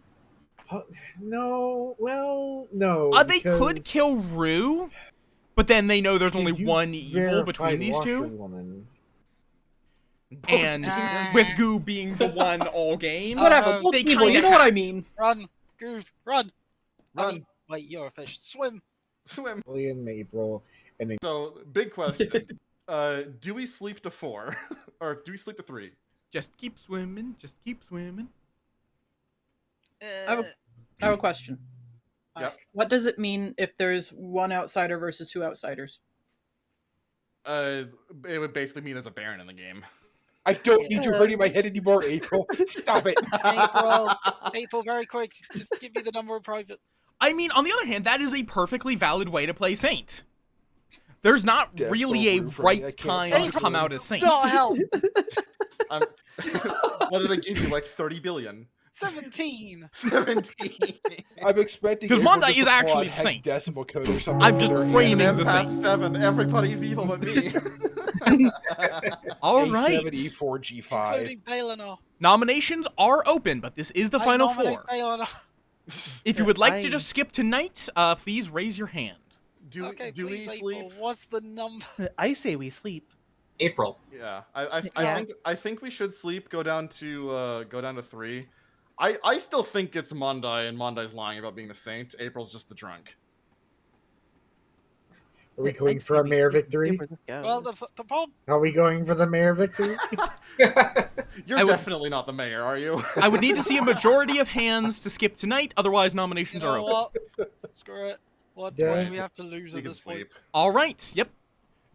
no. They they could kill Rue, but then they know there's only one evil between these two. Woman. And with Goob being the one all game, Whatever. Both they evil. kinda You know what I have- mean. Run, Goob, run. I Run. mean, wait, you're a fish. Swim. Swim. In April, and then So, big question. Do we sleep to 4? Or do we sleep to 3? Just keep swimming. Just keep swimming. I have a question. Yep. What does it mean if there's 1 outsider versus 2 outsiders? It would basically mean there's a Baron in the game. I don't need you hurting my head anymore, April. Stop it. April, very quick. Just give me the number in private. I mean, on the other hand, that is a perfectly valid way to play Saint. There's not Death really a don't root for me. I right can't time fight to come for out you. as Saint. No help. What do they give you? Like 30 billion? 17. 17. I'm expecting 'Cause April Monday just is to actually pull out the Saint. hexadecimal code or something. I'm for just their framing hands. the Empath Saint. 7. Everybody's evil but me. All A7, right. E4, G5. Including Balinor. Nominations are open, but this is the final I nominate 4. Balinor. If you would like to I- just skip tonight, please raise your hand. Do Okay, we please, sleep? April, what's the number? I say we sleep. April. Yeah, Yeah. I think we should sleep. Go down to 3. I still think it's Mondai, and Mondai's lying about being the saint. April's just the drunk. Are we I'd going say for a we mayor see victory? where this Well, goes. the problem. Are we going for the mayor victory? You're I would- definitely not the mayor, are you? I would need to see a majority of hands to skip tonight, otherwise You nominations are know open. what? Screw it. What Yeah. do we have to lose We at can this point? sleep. All right, yep.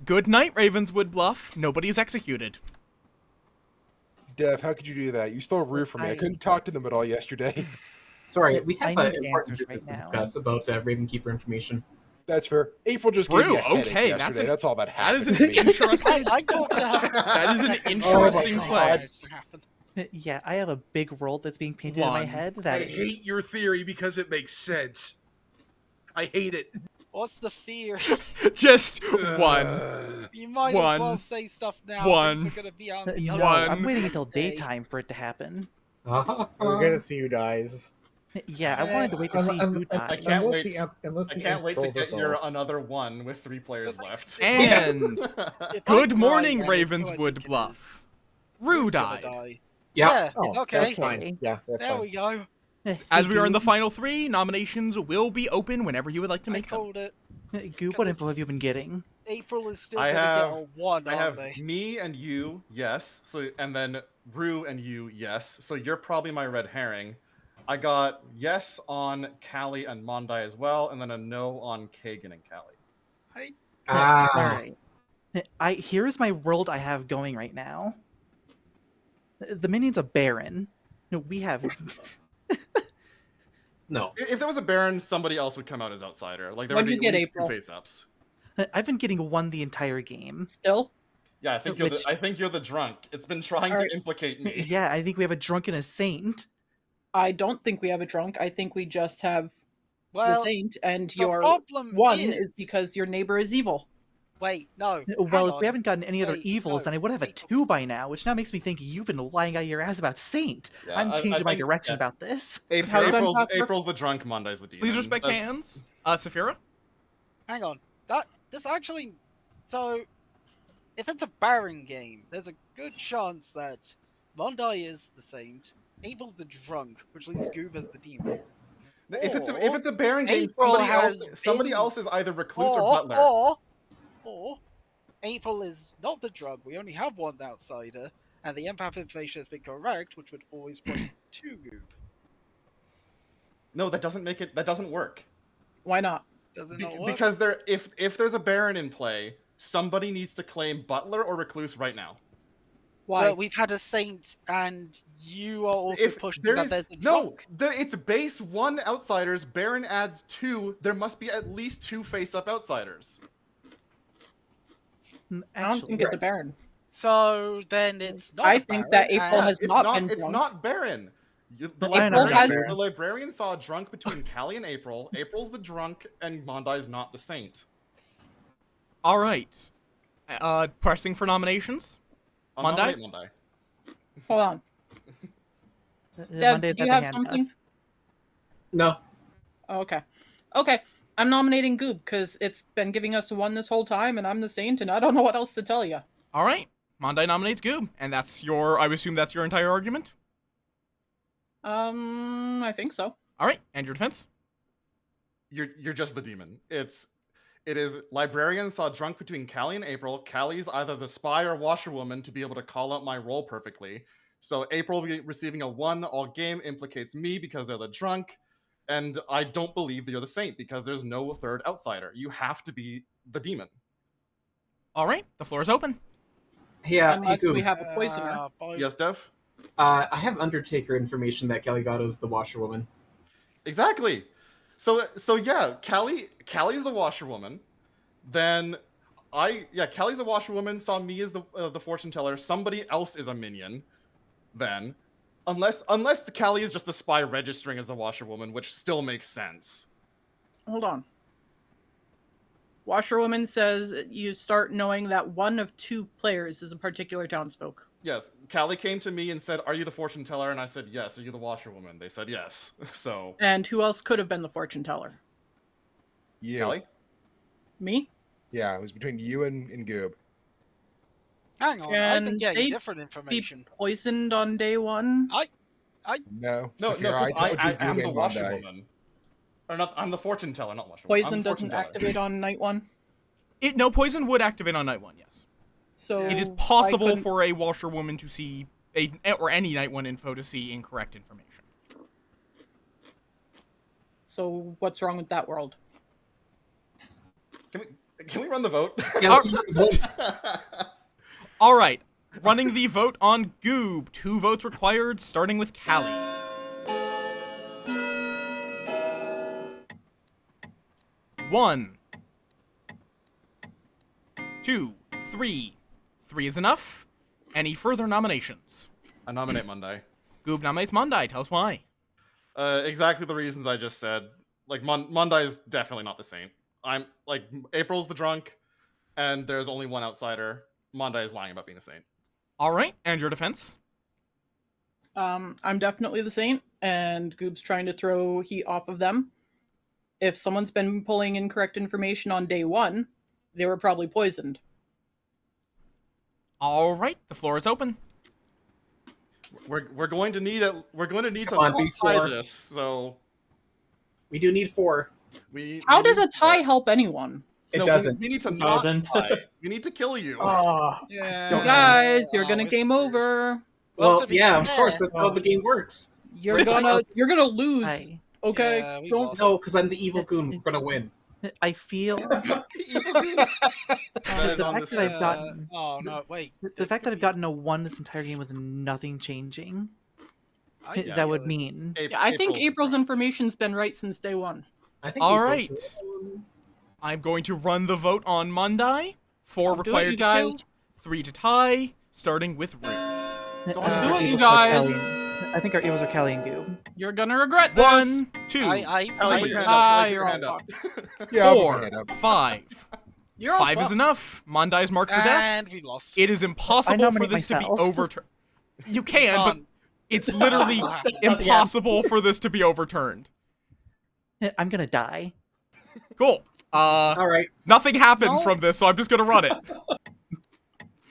Good night, Ravenswood Bluff. Nobody is executed. Dev, how could you do that? You stole Rue from me. I couldn't talk to them at all yesterday. Sorry, we I have need important answers business right to now. discuss about Ravenkeeper information. That's fair. April just gave me Rue, a headache okay, yesterday. That's all that that happened is an to me. interesting. I talked to her. That is an second interesting before play. it happened. Yeah, I have a big world that's being painted in my One. head I that hate your theory because it makes sense. I hate it. What's the fear? Just one. You might as well One. say stuff now. One. Things are gonna be on the no, other One. I'm waiting until day. daytime for it to happen. We're gonna see who dies. Yeah, I wanted to wait to see who dies. I can't Unless wait. the imp- unless I the can't imp wait to trolls us get your all. another one with 3 players But, like, left. And If I good die morning, now, who I Ravenswood think it Bluff. is, Rue who's gonna died. die? Yeah. Oh, okay. that's fine. Yeah, that's There fine. we go. As we are in the final 3, nominations will be open whenever you would like to I make them. called it. Goop, what info have you been getting? April is still I gonna have- get a 1, I aren't have they? me and you, yes. So and then Rue and you, yes. So you're probably my red herring. I got yes on Callie and Mondai as well, and then a no on Kagan and Callie. Ah. Alright. Here's my world I have going right now. The minion's a baron. No, we have No. If there was a Baron, somebody else would come out as outsider. Like there What'd would you be at get, least April? 2 face-ups. I've been getting 1 the entire game. Still? Yeah, I think you're the drunk. It's been trying Alright. to implicate me. Yeah, I think we have a drunken a saint. I don't think we have a drunk. I think we just have the Well, saint, and the your problem one is is because your neighbor is evil. Wait, no. Well, hang if on. we haven't gotten any other Wait, evils, no, then I would have a wait. 2 by now, which now makes me think you've been lying out your ass about Saint. Yeah, I'm I changing my think- direction yeah. about this. How's that possible? April's the drunk, Monday's the demon. Please respect That's- hands. Saphira? Hang on. This actually. So, if it's a Baron game, there's a good chance that Mondai is the saint, April's the drunk, which leaves Goob as the demon. If it's a Baron game, April somebody has else is either recluse or butler. Or April is not the drug. We only have 1 outsider, and the empath information has been correct, which would always point to Goob. No, that doesn't work. Why not? Does it not work? Because if there's a Baron in play, somebody needs to claim butler or recluse right now. Why? But we've had a saint, and you are also pushing there that is there's a no, drunk. it's base 1 outsiders. Baron adds 2. There must be at least 2 face-up outsiders. I don't think it's a Baron. So then it's not. I a think Baron, that April and- has It's not not. been It's drunk. not Baron. The April has- librarian saw a drunk between Callie and April. April's the drunk, and Mondai's not the saint. All right. Pressing for nominations? I'll Mondai? nominate Mondai. Hold on. Dev, Monday's do at you the have hand something? No. Oh, okay. Okay. I'm nominating Goob because it's been giving us a 1 this whole time, and I'm the saint, and I don't know what else to tell you. All right. Mondai nominates Goob, and that's your. I assume that's your entire argument. I think so. All right, and your defense. You're just the demon. It is librarian saw drunk between Callie and April. Callie's either the spy or washerwoman to be able to call out my role perfectly. So April receiving a 1 all game implicates me because they're the drunk, and I don't believe that you're the saint because there's no third outsider. You have to be the demon. All right, the floor is open. Yeah, Unless hey, we Goob. have a poisoner. Yes, Dev? I have Undertaker information that Caligato's the washerwoman. Exactly. So yeah, Callie's the washerwoman. Then Callie's the washerwoman. Saw me as the fortune teller. Somebody else is a minion. Then, unless the Callie is just the spy registering as the washerwoman, which still makes sense. Hold on. Washerwoman says you start knowing that 1 of 2 players is a particular townsfolk. Yes, Callie came to me and said, "Are you the fortune teller?" And I said, "Yes." "Are you the washerwoman?" They said, "Yes." So And who else could have been the fortune teller? You. Callie. Me? Yeah, it was between you and Goob. Hang on, I've been Can getting they different Be information. poisoned on day one. No, No, Saphira, because I told you I am Goob the and Monday. washerwoman. Or not, I'm the fortune teller, not washerwoman. I'm Poison the fortune doesn't teller. activate on night one. No, poison would activate on night one, yes. So It is I possible couldn't- for a washerwoman to see, or any night one info to see incorrect information. So what's wrong with that world? Can we run the vote? Yeah, All right, running the vote on Goob. 2 votes required, starting with Callie. 1, 2, 3. 3 is enough. Any further nominations? I nominate Monday. Goob nominates Monday. Tell us why. Exactly the reasons I just said. Like, Monday is definitely not the saint. I'm like, April's the drunk, and there's only one outsider. Monday is lying about being a saint. All right, and your defense? I'm definitely the saint, and Goob's trying to throw heat off of them. If someone's been pulling incorrect information on day one, they were probably poisoned. All right, the floor is open. We're going to need to Come on, not be tie four. this. So we do need 4. How we does need a tie help anyone? It No, doesn't. We need to It not doesn't. tie. We need to kill you. Oh, Yeah. Don't Guys, you're Oh, gonna it's game weird. over. well, to be yeah, of fair- course. That's how the game works. You're gonna lose. I Okay, Yeah, we don't. lost. No, because I'm the evil goon. We're gonna win. I feel That is the on fact the that I've screen. gotten Oh no! Wait. the fact that I've gotten a 1 this entire game with nothing changing. That would mean Yeah, I think April's information's been right since day one. I think. All April's right. I'm going to run the vote on Monday. 4 Don't do it, required you to guys. kill, 3 to tie, starting with Rue. Don't do it, April's you are guys. Callie I think our Eagles are Callie and Goob. You're gonna regret this. 1, 2, I Ellie, put your hand up. Ah, Ellie, put you're your hand all up. Yeah, I'll put my 4, hand up. 5. You're all 5 is fucked. enough. Mondai's marked for death. And we lost. It is impossible for nominate this to be myself. overturned. You can, but Can't. it's literally impossible for this to be overturned. I'm gonna die. Cool. All right. Nothing happens No. from this, so I'm just gonna run it.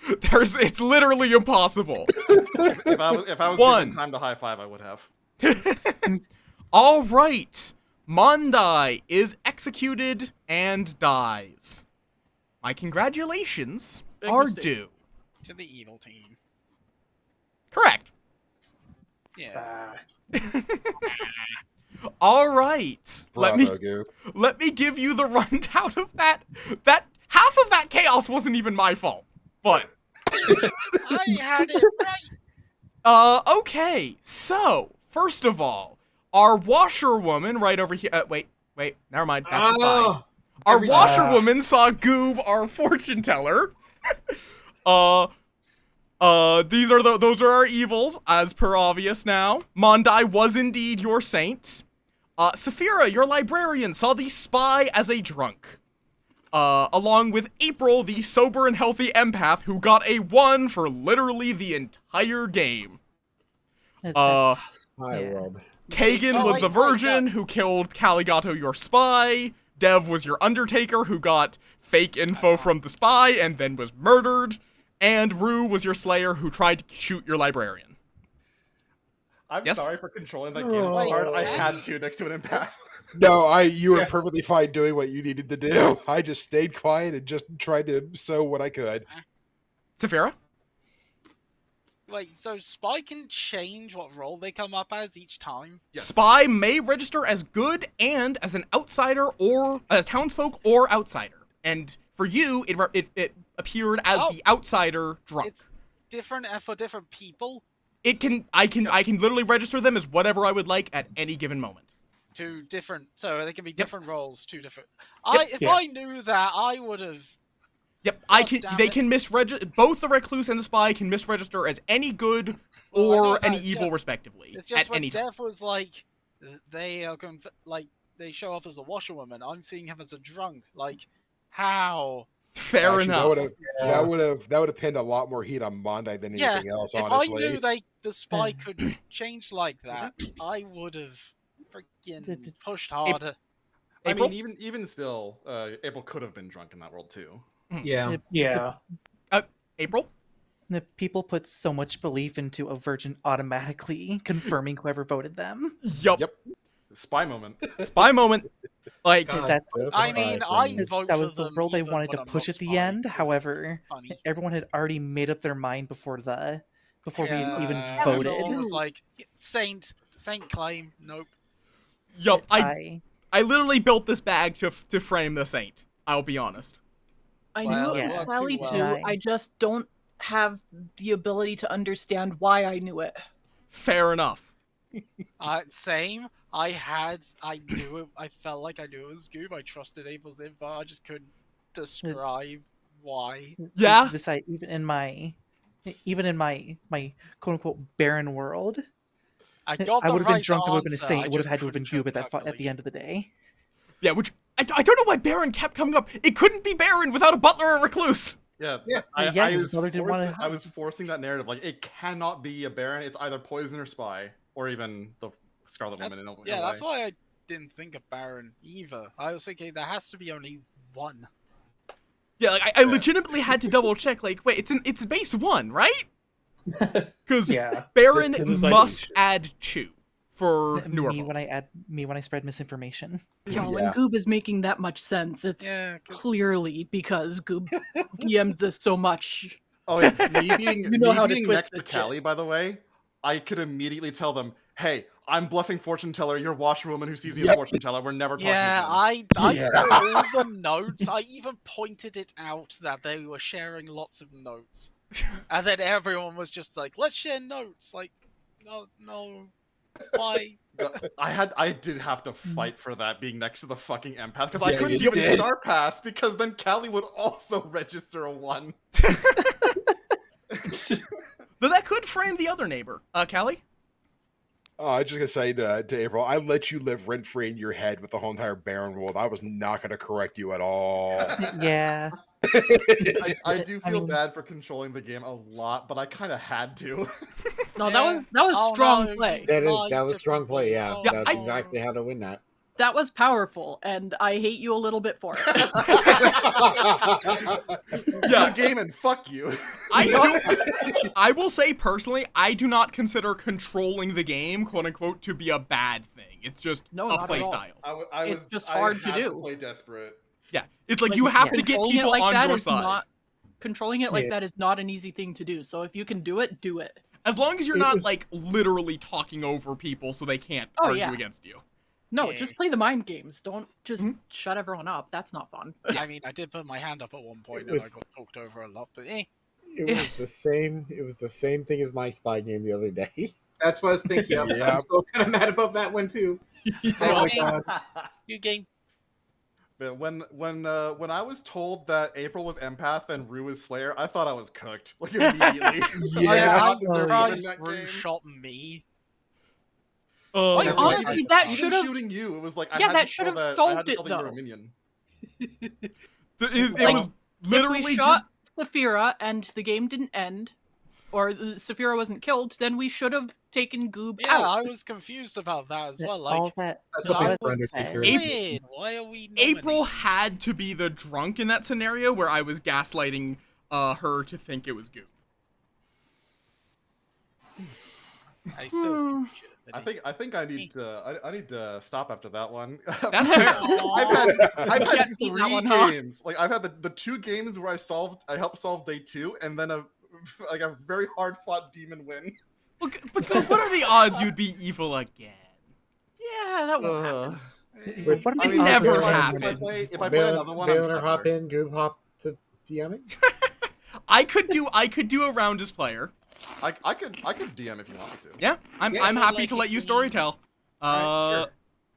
It's literally impossible. If I was 1. given time to high five, I would have. All right. Mondai is executed and dies. My congratulations Big are mistake. due. To the evil team. Correct. Yeah. All right. Bravo, Goop. Let me give you the rundown of that. That half of that chaos wasn't even my fault. But I had it right. okay. So, first of all, our washerwoman right over here. Wait, never mind. That's fine. Oh, Our every- washerwoman saw Goob, our fortune teller. These are those are our evils, as per obvious now. Mondai was indeed your saint. Saphira, your librarian, saw the spy as a drunk. Along with April, the sober and healthy empath, who got a 1 for literally the entire game. That's- Hi, Yeah. world. Kagan Oh, was wait, the wait, virgin who killed Caligato, your spy. Dev was your undertaker who got fake info from the spy and then was murdered. And Rue was your slayer who tried to shoot your librarian. I'm Yes? sorry for controlling that game so Wait, hard. I what? had to next to an empath. No, you were Yeah. perfectly fine doing what you needed to do. I just stayed quiet and just tried to sow what I could. Saphira? Wait, so Spy can change what role they come up as each time? Yes. Spy may register as good and as an outsider or as townsfolk or outsider. And for you, it appeared as Oh. the outsider drunk. It's different for different people. I can literally register them as whatever I would like at any given moment. To different, so they can be Yep. different roles. Two different. Yep. If Yeah. I knew that, I would have. Yep, damn they it. can misregister. Both the recluse and the spy can misregister as any good Well, I know or that, any it's evil, just- respectively, It's at just when any time. Dev was like, they are they show up as a washerwoman. I'm seeing him as a drunk. Like, how? Fair Actually, enough. That would have pinned a lot more heat on Monday than Yeah, anything else. If Honestly, I knew the spy could change like that, I would have freaking pushed harder. I April? mean, even still, April could have been drunk in that world too. Yeah. Yeah. April? The people put so much belief into a virgin automatically confirming whoever voted them. Yup. Yep. Spy moment. Spy moment. Like, God, That's I mean, I vote that for was the them role they even wanted when to I'm push not at the spying, end. 'cause However, funny. everyone had already made up their mind before we even Yeah, voted. everyone was like, Saint claim, nope. yup. I literally built this bag to frame the saint. I'll be honest. I Well, knew it it was worked Sally too too. well. I just don't have the ability to understand why I knew it. Fair enough. Same. I knew it. I felt like I knew it was Goob. I trusted Abel's info. I just couldn't describe why. Yeah. Besides, even in my quote unquote barren world, I got I the would have been right drunk. I would have been a answer, saint. I It would have just had to have been couldn't Goob show at the end of the day. Yeah, which I don't know why Baron kept coming up. It couldn't be Baron without a butler or recluse. Yeah, Yeah, his brother didn't wanna I was forcing that narrative. Like, it cannot be a Baron. It's either Poison or Spy, or even the Scarlet Woman. In a Yeah, way. that's why I didn't think of Baron either. I was thinking there has to be only one. Yeah, like I legitimately had to double check. Like, wait, it's base 1, right? Because Baron This is like- must add 2 for newer me folk. when I spread misinformation. Yeah, when Goob is making that much sense, it's clearly because Goob DMs this so much. Oh, yeah, me being, You know me how to being twist next to the shit. Callie, by the way, I could immediately tell them, "Hey, I'm bluffing fortune teller. You're washerwoman who sees me as fortune teller. We're never talking Yeah, again." I saw all the notes. I even pointed it out that they were sharing lots of notes, and then everyone was just like, "Let's share notes." Like, no, why? I did have to fight for that being next to the fucking empath because I Yeah, couldn't you even did. star pass because then Callie would also register a 1. But that could frame the other neighbor. Callie? Oh, I was just gonna say to April, I let you live rent free in your head with the whole entire Baron world. I was not gonna correct you at all. Yeah. I do feel bad for controlling the game a lot, but I kind of had to. No, that was strong play. That was strong play. Yeah, Yeah, that's exactly how to win that. That was powerful, and I hate you a little bit for it. Yeah, Good game and fuck you. I will say personally, I do not consider controlling the game, quote unquote, to be a bad thing. It's just No, a not at play all. style. It's just hard to had do. Play desperate. Yeah, it's like you have to get controlling it people like on that your is side. Controlling it like that is not an easy thing to do. So if you can do it, do it. As long as you're not like literally talking over people so they can't argue against you. No, just play the mind games. Don't just shut everyone up. That's not fun. I mean, I did put my hand up at one point and I got talked over a lot, but It was the same. It was the same thing as my spy game the other day. That's what I was thinking of. I'm still kind of mad about that one too. Oh my god. New game. But when I was told that April was empath and Rue was Slayer, I thought I was cooked. Like immediately. I did not deserve to win that Rue game. shot me. Like, honestly, that Even should have shooting you. It was like I Yeah, had that to should show have that I solved had to it, tell that you were though. a minion. It was literally if we shot Saphira and the game didn't end, or Saphira wasn't killed, then we should have taken Goob Yeah, out. I was confused about that as well. Like, all that weird. Why are we April had to be the drunk in that scenario where I was gaslighting her to think it was Goop. I still I think I need to stop after that one. That's fair. I've had Beat 3 that one, huh? games. Like I've had the 2 games where I helped solve day 2, and then a very hard fought demon win. But what are the odds you'd be evil again? Yeah, that won't happen. It's never happened. If I play another one, I'm Baylor hop in, Goob hop to DMing. I could do a round as player. I could DM if you wanted to. Yeah, I'm happy to let you storytell. Sure.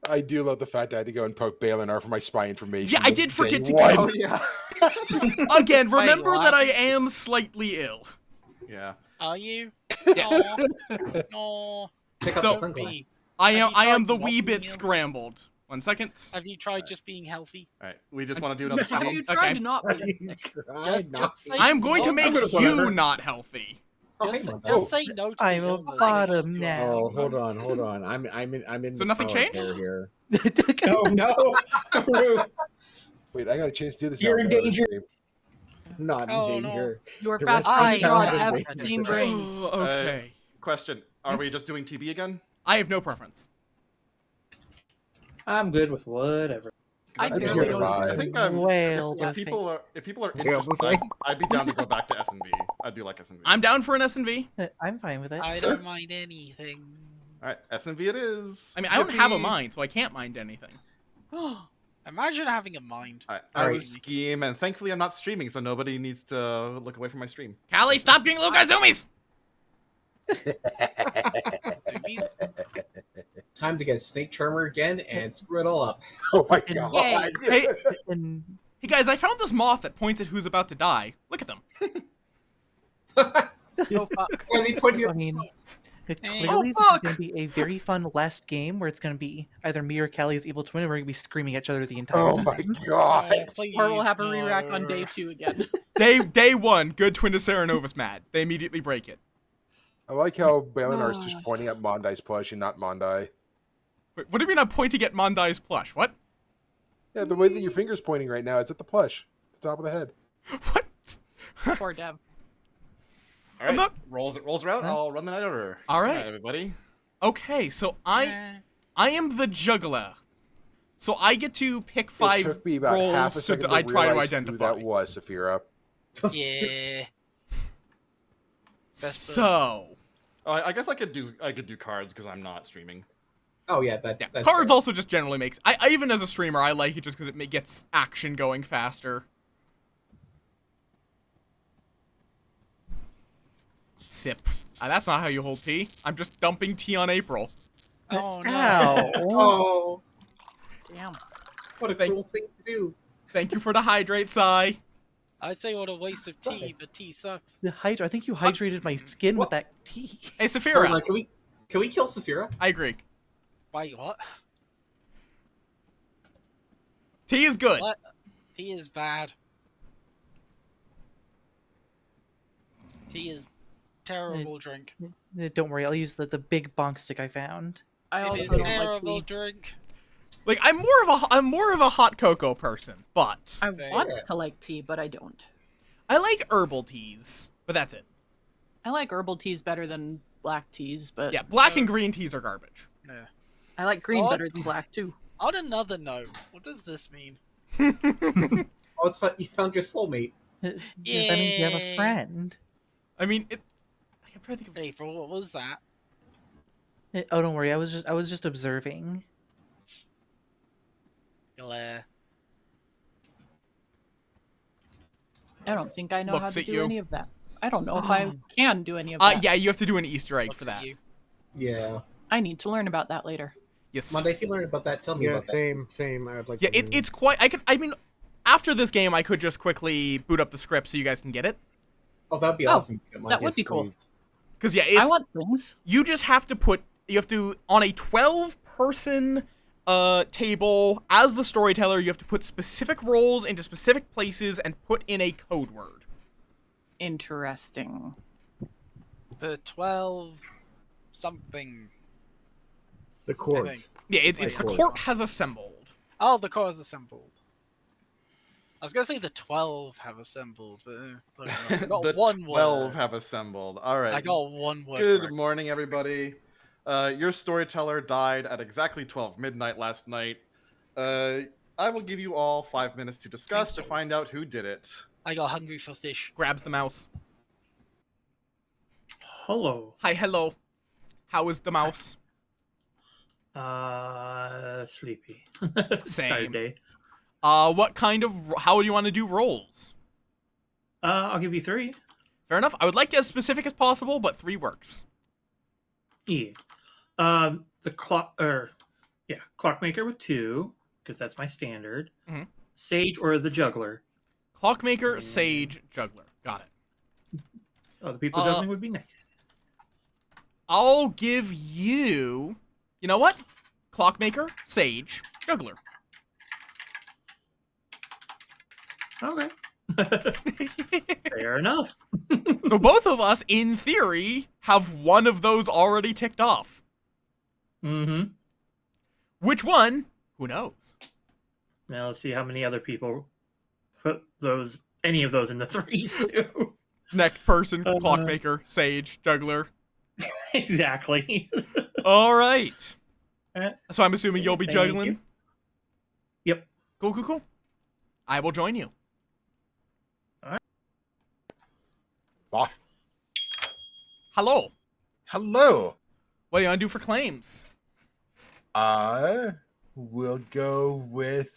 I do love the fact that I had to go and poke Baylor for my spy information. Yeah, I did forget to go. go. Oh yeah. Again, remember that I am slightly ill. Yeah. Are you? Yes. No. Check out So, the sunglasses. I Have you am tried the not wee being bit ill? scrambled. 1 second. Have you tried just being healthy? All right. We just want to do another Have team. you tried to not be? Just say I'm going to no. make you not healthy. Just say no to I'm the a illness. bottom now. Oh, hold on. I'm in. So the nothing power changed? player here. Oh no. Wait, I got a chance to do this. You're now. in danger. not Oh, in no. danger. Your The fast rest of brain the god town's in have danger. same brain. Okay. Question: Are we just doing TB again? I have no preference. I'm good with whatever. 'Cause I I'd be barely here know to what's vibe. I think I'm. Whale If buffet. people are Whale interested, buffet. I'd be down to go back to S&V. I'd be like S&V. I'm down for an S&V. I'm fine with it. I don't mind anything. All right, S&V it is. I mean, I don't have a Yippee. mind, so I can't mind anything. Imagine having a mind. I Alright. would scheme, and thankfully I'm not streaming, so nobody needs to look away from my stream. Callie, stop getting little Kazumis! Time to get Snake Charmer again and screw it all up. Oh my And- god. Hey, And hey guys, I found this moth that points at who's about to die. Look at them. Oh fuck. Why are they pointing at I mean- themselves? clearly, this is fuck! going to be a very fun last game where it's going to be either me or Callie's evil twin, and we're going to be screaming at each other the entire Oh time. my god. Please, Or we'll have a re-rack on no. day 2 again. Day 1, good twin to Serenova's mad. They immediately break it. I like how Balinar's just pointing at Mondai's plush and not Mondai. Wait, what do you mean I'm pointing at Mondai's plush? What? Yeah, the way that your finger's pointing right now, it's at the plush. At the top of the head. What? Poor Dev. All right, not- rolls are out. Huh? I'll run the night order. All Good right. night, everybody. Okay, so I am the juggler. So I get to pick It 5 took me about roles half a second I to try to realize who identify. that was, Saphira. Yeah. So, Oh, I guess I could do cards because I'm not streaming. Oh yeah, that's cards fair. also just generally makes. I even as a streamer, I like it just because it gets action going faster. Sip. That's not how you hold tea. I'm just dumping tea on April. Oh no. Ow. Oh, Damn. what a Thank- cruel thing to do. Thank you for the hydrate, Sai. I'd say what a waste of tea, but tea sucks. The I think you hydrated my skin with What? that tea. Hey, Hold Saphira. on, can we kill Saphira? I agree. Wait, what? Tea is good. What? Tea is bad. Tea is terrible drink. Don't worry, I'll use the big bonk stick I found. I It also is don't like terrible tea. drink. Like I'm more of a hot cocoa person, but I Fair. want to like tea, but I don't. I like herbal teas. But that's it. I like herbal teas better than black teas, but Yeah, black and green teas are garbage. Yeah. I like green What? better than black too. On another note, what does this mean? Oh, it's fun. You found your soulmate. That means you have a Yay. friend. I mean, I'm trying to think of. April, what was that? Oh, don't worry, I was just observing. Glare. I don't think I know how Looks to at do you. any of that. I don't know if I can do any of that. Yeah, you have to do an Easter egg Looks for at that. you. Yeah. I need to learn about that later. Yes. Monday, if you learn about that, tell me Yeah, about that. same. I'd like Yeah, to learn. it's quite. I mean, after this game, I could just quickly boot up the script so you guys can get it. Oh, that'd be Oh, awesome. that would be cool. please. Because yeah, I it's want things. you just have to put. You have to on a 12-person table as the storyteller. You have to put specific roles into specific places and put in a code word. Interesting. The 12 something. The court. Yeah, it's Like the court. court has assembled. Oh, the core is assembled. I was gonna say the 12 have assembled, but I got The one 12 word. have assembled. All right. I got one word. Good correct. morning, everybody. Your storyteller died at exactly 12 midnight last night. I will give you all 5 minutes to discuss to find out who did it. I got hungry for fish. Grabs the mouse. Hello. Hi, hello. How is the mouse? Sleepy. Same. Tired day. What kind of? How do you want to do rolls? I'll give you 3. Fair enough. I would like as specific as possible, but 3 works. Yeah. The clockmaker with 2, because that's my standard. Mhm. Sage or the juggler. Clockmaker, sage, juggler. Got it. Oh, the people juggling would be nice. I'll give you. You know what? Clockmaker, sage, juggler. Okay. Fair enough. So both of us, in theory, have one of those already ticked off. Mm-hmm. Which one? Who knows? Now let's see how many other people put those any of those in the threes too. Next person, clockmaker, sage, juggler. Exactly. All right. Alright. So I'm assuming you'll be Thank juggling? you. Yep. Cool. I will join you. Off. Hello. Hello. What do you want to do for claims? We'll go with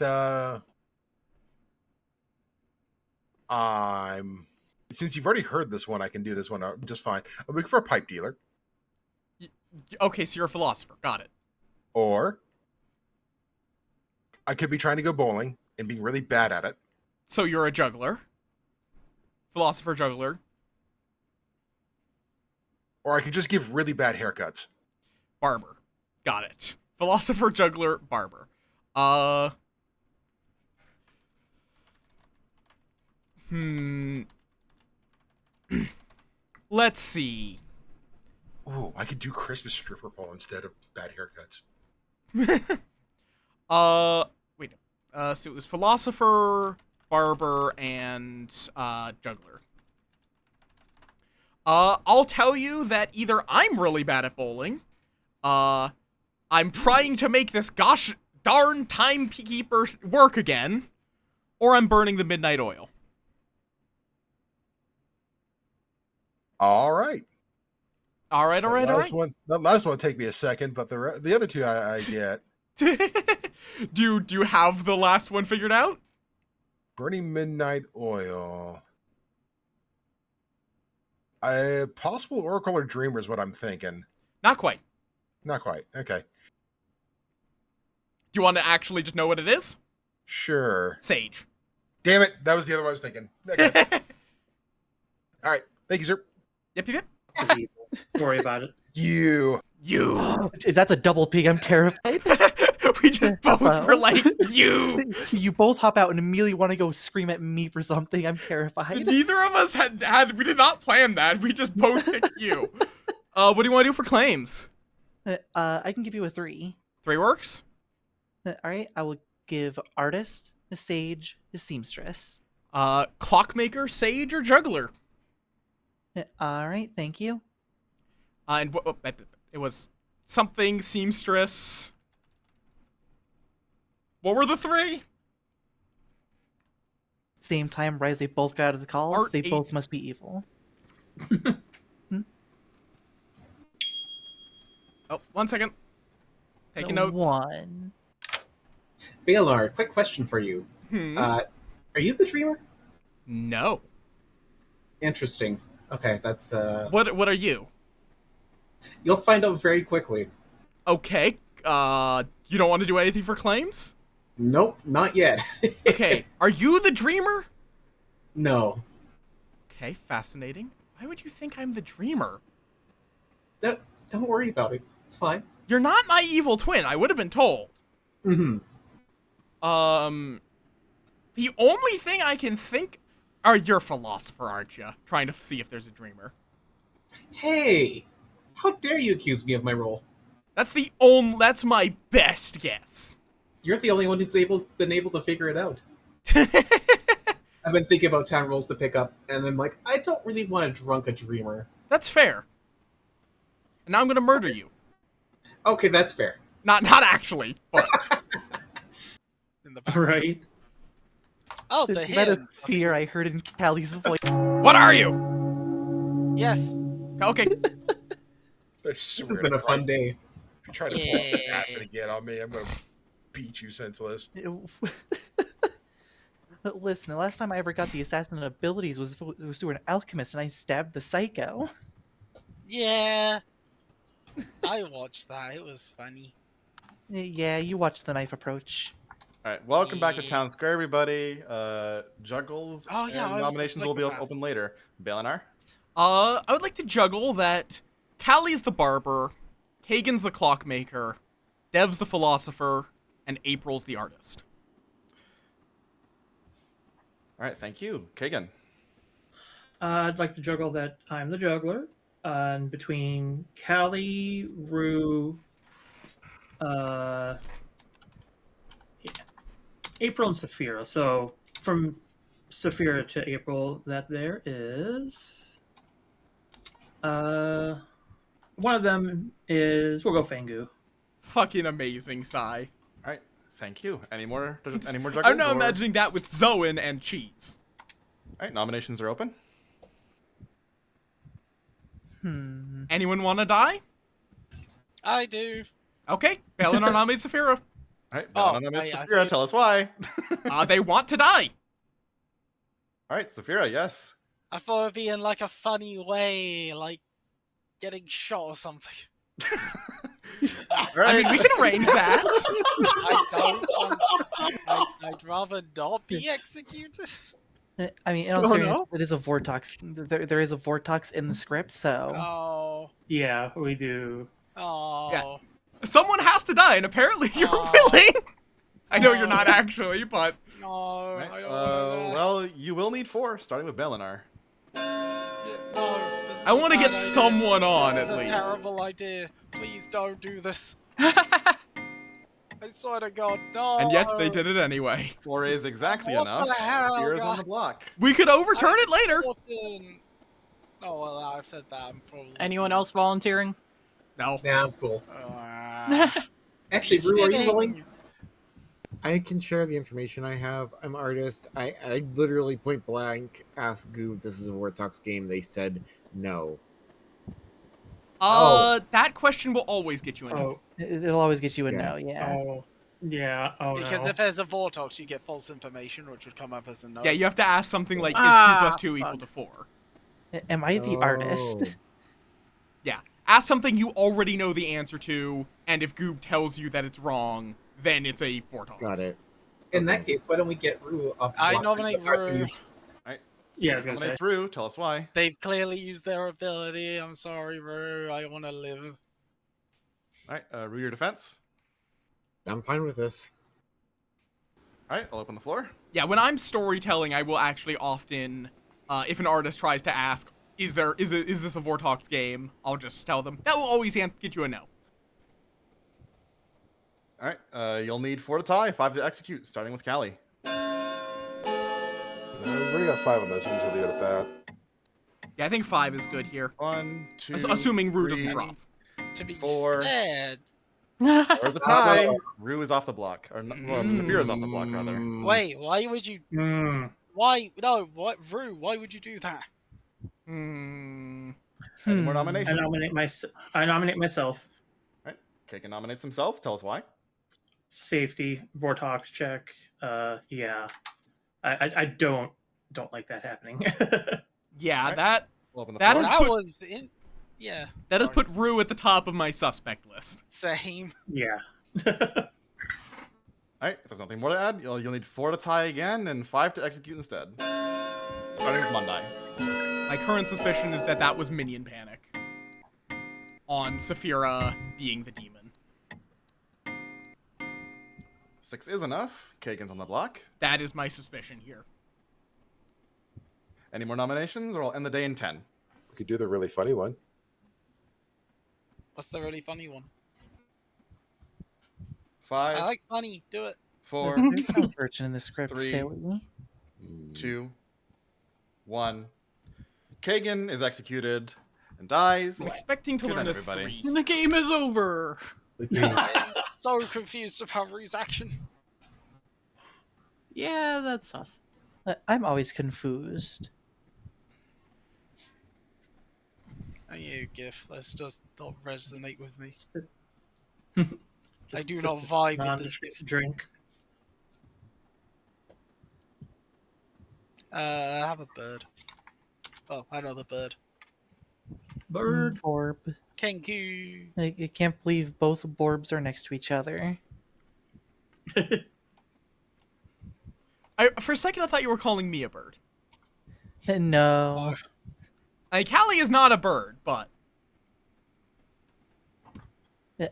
since you've already heard this one, I can do this one just fine. I'm looking for a pipe dealer. Okay, so you're a philosopher. Got it. Or I could be trying to go bowling and being really bad at it. So you're a juggler. Philosopher juggler. Or I could just give really bad haircuts. Barber. Got it. Philosopher, juggler, barber. Let's see. Ooh, I could do Christmas stripper pole instead of bad haircuts. Wait. So it was philosopher, barber, and juggler. I'll tell you that either I'm really bad at bowling, I'm trying to make this gosh darn timekeeper work again, or I'm burning the midnight oil. All right. All right. That last one will take me a second, but the other two I get. Do you have the last one figured out? Burning midnight oil. Possible oracle or dreamer is what I'm thinking. Not quite. Not quite. Okay. Do you want to actually just know what it is? Sure. Sage. Damn it. That was the other one I was thinking. Okay. All right. Thank you, sir. Yep. Don't worry about it. You. If that's a double pig, I'm terrified. We just both were like, you. You both hop out and immediately want to go scream at me for something. I'm terrified. Neither of us we did not plan that. We just both picked you. What do you want to do for claims? I can give you a 3. 3 works? All right, I will give artist, a sage, a seamstress. Clockmaker, sage, or juggler? All right, thank you. And it was something, seamstress. What were the 3? Same time, Rise, they both got out of the call. Art They eight. both must be evil. Oh, 1 second. Taking notes. 1. Balar, quick question for you. Are you the dreamer? No. Interesting. Okay, that's What are you? You'll find out very quickly. Okay. You don't want to do anything for claims? Nope, not yet. Okay. Are you the dreamer? No. Okay, fascinating. Why would you think I'm the dreamer? Don't worry about it. It's fine. You're not my evil twin. I would have been told. Mm-hmm. The only thing I can think... you're a philosopher, aren't you? Trying to see if there's a dreamer. Hey! How dare you accuse me of my role? That's my best guess. You're the only one who's been able to figure it out. I've been thinking about town roles to pick up, and I'm like, I don't really want to drunk a dreamer. That's fair. And now I'm gonna murder you. Okay, that's fair. Not actually, but... In the back. Right. Oh, The the amount of hand. fear I heard in Callie's voice. What are you? Yes. Okay. This has been a fun day. If you try to pull some acid again on me, I'm going to beat you senseless. But listen, the last time I ever got the assassin abilities was through an alchemist, and I stabbed the psycho. Yeah. I watched that. It was funny. Yeah, you watched the knife approach. All right, welcome back to Yeah. Town Square, everybody. Juggles Oh, yeah, I and was nominations will be thinking that. open later. Balinar? I would like to juggle that Callie's the barber, Kagan's the clockmaker, Dev's the philosopher, and April's the artist. All right, thank you. Kagan? I'd like to juggle that I'm the juggler. And between Callie, Rue, April, and Saphira. So from Saphira to April that there is. One of them is we'll go Fangu. Fucking amazing, Sai. All right, thank you. Any more juggles? I'm now or- imagining that with Zoan and Cheese. All right, nominations are open. Anyone want to die? I do. Okay, Balinar nominates Saphira. All right, Oh, nominates I Saphira. thought- Tell us why. They want to die. All right, Saphira, yes. I thought it'd be in like a funny way, like getting shot or something. All I right. mean, we can arrange that. I don't want... I'd rather not be executed. I mean, in all Oh, seriousness, no? it is a Vortox. There is a Vortox in the script, so Oh. Yeah, we do. Oh. Yeah. Someone has to die, and apparently you're Oh. willing. I know you're not actually, but No, All right, I don't want to. well, you will need 4, starting with Balinar. No, this is I a want to bad get idea. someone on This at is least. a terrible idea. Please don't do this. I swear to God, no. And yet they did it anyway. 4 is exactly What enough. the hell, Saphira's on God? the block. We could overturn it later. Oh well, I've said that. I'm probably. Anyone else volunteering? No. Nah, I'm cool. Ah. Actually, Rue, are you willing? Kidding. I can share the information I have. I'm an artist. I literally point blank asked Goob if this is a Vortox game. They said no. That question will always get you in. Oh, it'll always get you a Yeah. no. Yeah. oh, yeah. Oh Because no. if there's a Vortox, you get false information, which would come up as a no. Yeah, you have to ask something like, is 2 plus 2 equal to 4? Am I the artist? Yeah. Ask something you already know the answer to, and if Goob tells you that it's wrong, then it's a Vortox. Got it. In that case, why don't we get Rue off the I block? nominate First we Rue. use- Yeah, I was gonna say. Nominates Rue. Tell us why. They've clearly used their ability. I'm sorry, Rue. I want to live. All right, Rue, your defense. I'm fine with this. All right, I'll open the floor. Yeah, when I'm storytelling, I will actually often, if an artist tries to ask, is this a Vortox game? I'll just tell them. That will always get you a no. All right, you'll need 4 to tie, 5 to execute, starting with Callie. We've already got 5 on this. I'm just gonna leave it at that. Yeah, I think 5 is good here. 1, 2, Assuming Rue doesn't 3, drop. To be 4. fair, There's a tie. Rue is off the block. Or, well, Mm. Saphira's off the block, rather. wait. Why would you? Hmm. Why? No. What, Rue? Why would you do that? Hmm. Any more I nominations? I nominate myself. Kagan nominates himself. Tell us why. Safety Vortox check. Yeah. I don't like that happening. Yeah, Alright. that We'll open the That floor. is That put- was in. Yeah. has sorry. put Rue at the top of my suspect list. Same. yeah. All right, if there's nothing more to add, you'll need 4 to tie again and 5 to execute instead. Starting with Monday. My current suspicion is that that was minion panic on Saphira being the demon. 6 is enough. Kagan's on the block. That is my suspicion here. Any more nominations, or I'll end the day in 10. We could do the really funny one. What's the really funny one? 5, I like funny. Do it. 4, There's no version in the script, 3. silly. 2, 1. Kagan is executed and dies. I'm expecting to Good learn night, a everybody. 3. And the game is over. I'm so confused about Rue's action. Yeah, that's sus. I'm always confused. Oh, you GIF. Let's just not resonate with me. I do not vibe with this GIF. Drink. Have a bird. Oh, another bird. Bird. Borb. Kenku. I can't believe both Borbs are next to each other. For a second, I thought you were calling me a bird. No. Callie is not a bird, but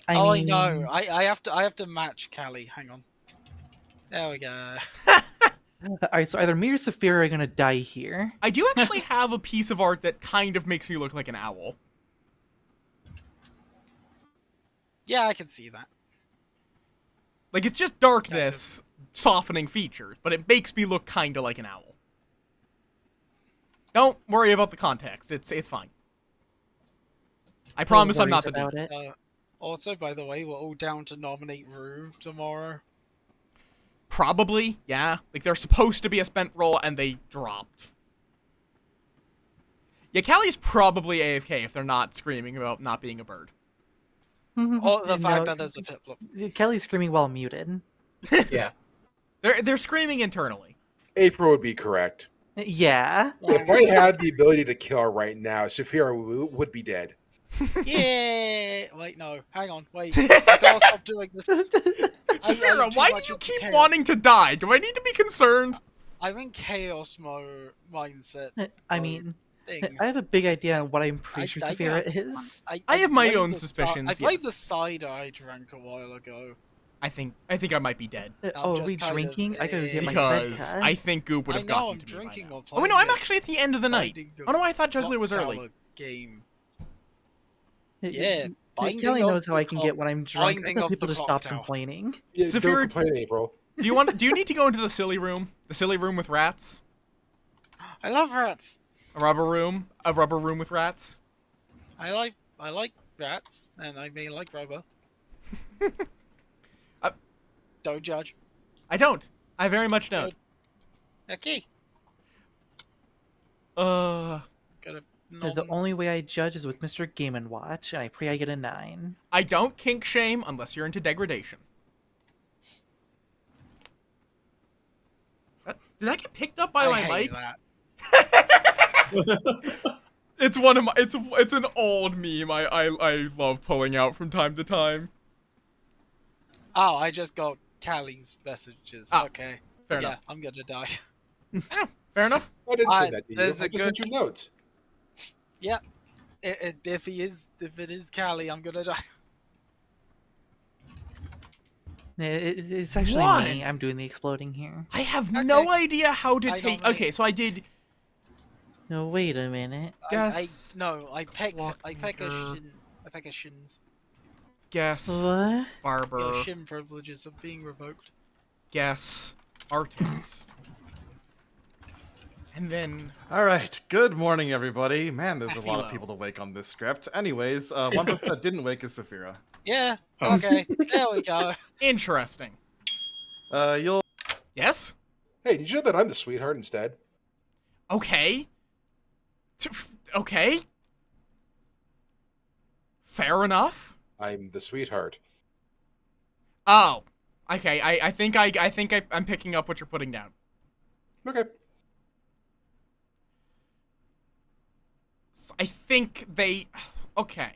I know. I have to match Callie. Hang on. There we go. Alright, so either me or Saphira are gonna die here. I do actually have a piece of art that kind of makes me look like an owl. Yeah, I can see that. Like, it's just darkness softening features, but it makes me look kind of like an owl. Don't worry about the context. It's fine. I promise I'm not the about demon. it. Also, by the way, we're all down to nominate Rue tomorrow. Probably, yeah. Like, they're supposed to be a spent roll, and they dropped. Yeah, Callie's probably AFK if they're not screaming about not being a bird. Or the fact No, that there's a flip. Kelly's screaming while muted. Yeah. They're screaming internally. April would be correct. Yeah. If I had the ability to kill her right now, Saphira would be dead. Yeah. Wait, no. Hang on. Wait. I gotta stop doing this. Saphira, too why much do you into keep chaos. wanting to die? Do I need to be concerned? I'm in chaos mode mindset. I mean, Thing. I have a big idea on what I'm pretty sure I Saphira got- is. I have my played own the suspicions, I played yes. the cider I drank a while ago. I think I might be dead. Oh, are just we kind of, drinking? I gotta get my Because svedka. I think Goop would I have know gotten I'm to me drinking by now. while Oh, wait, no, playing I'm it. actually at the end of the night. Binding Oh no, I thought Juggler was Clock early. Tower Game. Y- Yeah, y- binding Kelly of knows how the I can clock- get when I'm drunk. I binding tell of people the to clock stop tower. complaining. Yeah, Saphira- don't complain, April. Do you need to go into the silly room? The silly room with rats? I love rats. A rubber room with rats? I like rats, and I may like rubber. Don't judge. I don't. I very much don't. Okay. Uh, Gotta The only way I judge is with Mr. Game & Watch, and I pray I get a 9. I don't kink shame unless you're into degradation. Did that get picked up by I my hate mic? that. It's one of my. It's an old meme. I love pulling out from time to time. Oh, I just got Callie's messages. Ah, Okay. fair yeah, enough. I'm gonna die. Fair enough. I didn't say that to you. there's I a just sent good- you notes. Yeah. If it is Callie, I'm gonna die. It's actually What? me. I'm doing the exploding here. I have no Okay. idea how to I take. don't Okay, so I did. No, wait a minute. I peck Clockmaker. a shins. Guess What? barber. Your shin privileges are being revoked. Guess artist. And then All right. Good morning, everybody. Man, there's a lot of Philo. people to wake on this script. Anyways, one person that didn't wake is Saphira. Yeah. Oh. Okay. There we go. interesting. You'll Yes. Hey, did you know that I'm the sweetheart instead? Okay. Okay. Fair enough. I'm the sweetheart. Oh. Okay. I think I'm picking up what you're putting down. Okay. I think they. Okay.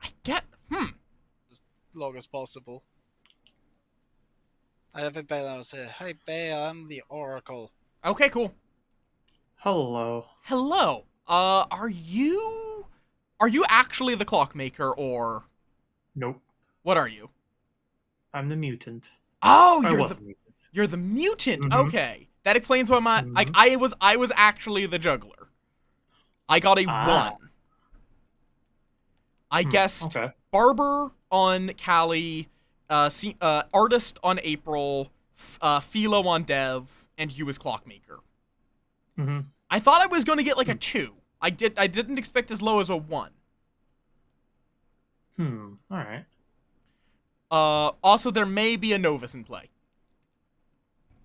I get. As long as possible. I have a Bale here. Hey Bale, I'm the Oracle. Okay. Cool. Hello. Hello. Are you actually the clockmaker, or Nope. what are you? I'm the mutant. Oh, I you're was the a mutant. you're the mutant. Mhm. Okay, that explains why my like Mhm. I was actually the juggler. I got a Ah. 1. I guessed Okay. barber on Callie, artist on April, Philo on Dev, and you as clockmaker. Mm-hmm. I thought I was going to get like a 2. I didn't expect as low as a 1. All right. Also there may be a novice in play.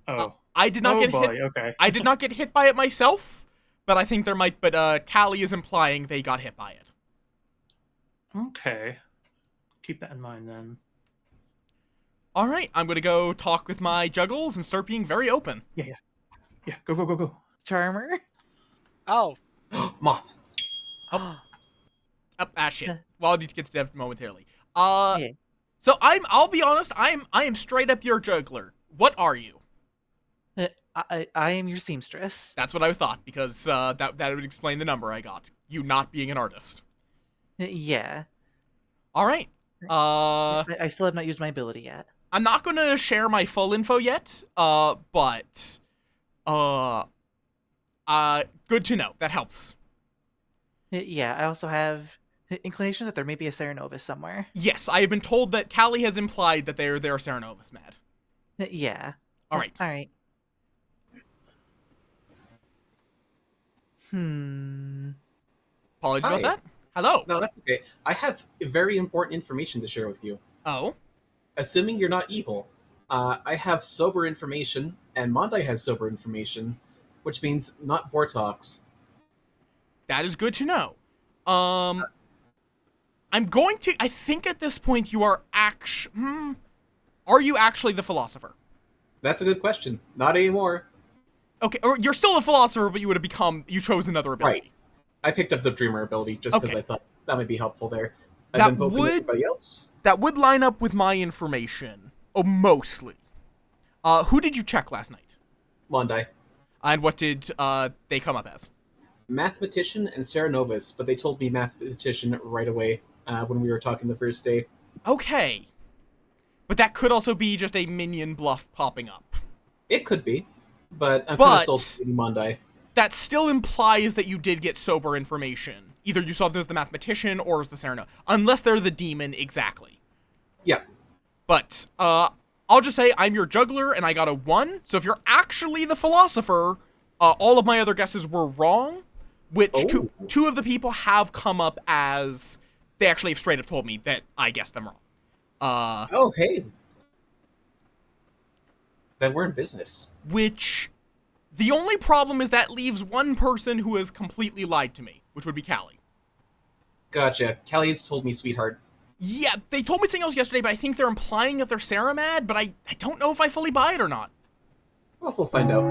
Oh. I did not Oh get boy. hit. Okay. I did not get hit by it myself, but I think there might. But Callie is implying they got hit by it. Okay. Keep that in mind then. All right, I'm gonna go talk with my juggles and start being very open. Yeah. Go. Go. Charmer? Oh, Moth. Shit. Well, I'll need to get to Dev momentarily. Yeah. So I'll be honest. I am straight up your juggler. What are you? I am your seamstress. That's what I thought because that would explain the number I got. You not being an artist. Yeah. All right. I still have not used my ability yet. I'm not gonna share my full info yet. But good to know. That helps. Yeah, I also have inclinations that there may be a Serenovus somewhere. Yes, I have been told that Callie has implied that they're Serenovus mad. Yeah. All right. All right. Apologies Hi. about that. Hello. No, that's okay. I have very important information to share with you. Oh? Assuming you're not evil, I have sober information, and Mondai has sober information, which means not Vortox. That is good to know. I'm going to... I think at this point you are actually... Are you actually the philosopher? That's a good question. Not anymore. Okay, or you're still a philosopher, but you would have become... You chose another ability. Right. I picked up the Dreamer ability just because Okay. I thought that might be helpful there. I've That been poking would- everybody else. That would line up with my information. Oh, mostly. Who did you check last night? Mondai. And what did they come up as? Mathematician and Sarah Novus, but they told me Mathematician right away when we were talking the first day. Okay. But that could also be just a minion bluff popping up. It could be, but I'm kind of But- sold to Mondai. That still implies that you did get sober information. Either you saw there's the mathematician or as the Serena. Unless they're the demon exactly. Yeah. But, I'll just say I'm your juggler and I got a 1. So if you're actually the philosopher, all of my other guesses were wrong. Which two of the people have come up as... They actually have straight up told me that I guessed them wrong. Oh, hey. Then we're in business. Which... The only problem is that leaves one person who has completely lied to me, which would be Callie. Gotcha. Callie's told me, sweetheart. Yeah, they told me something else yesterday, but I think they're implying that they're Sarah mad, but I don't know if I fully buy it or not. Well, we'll find out.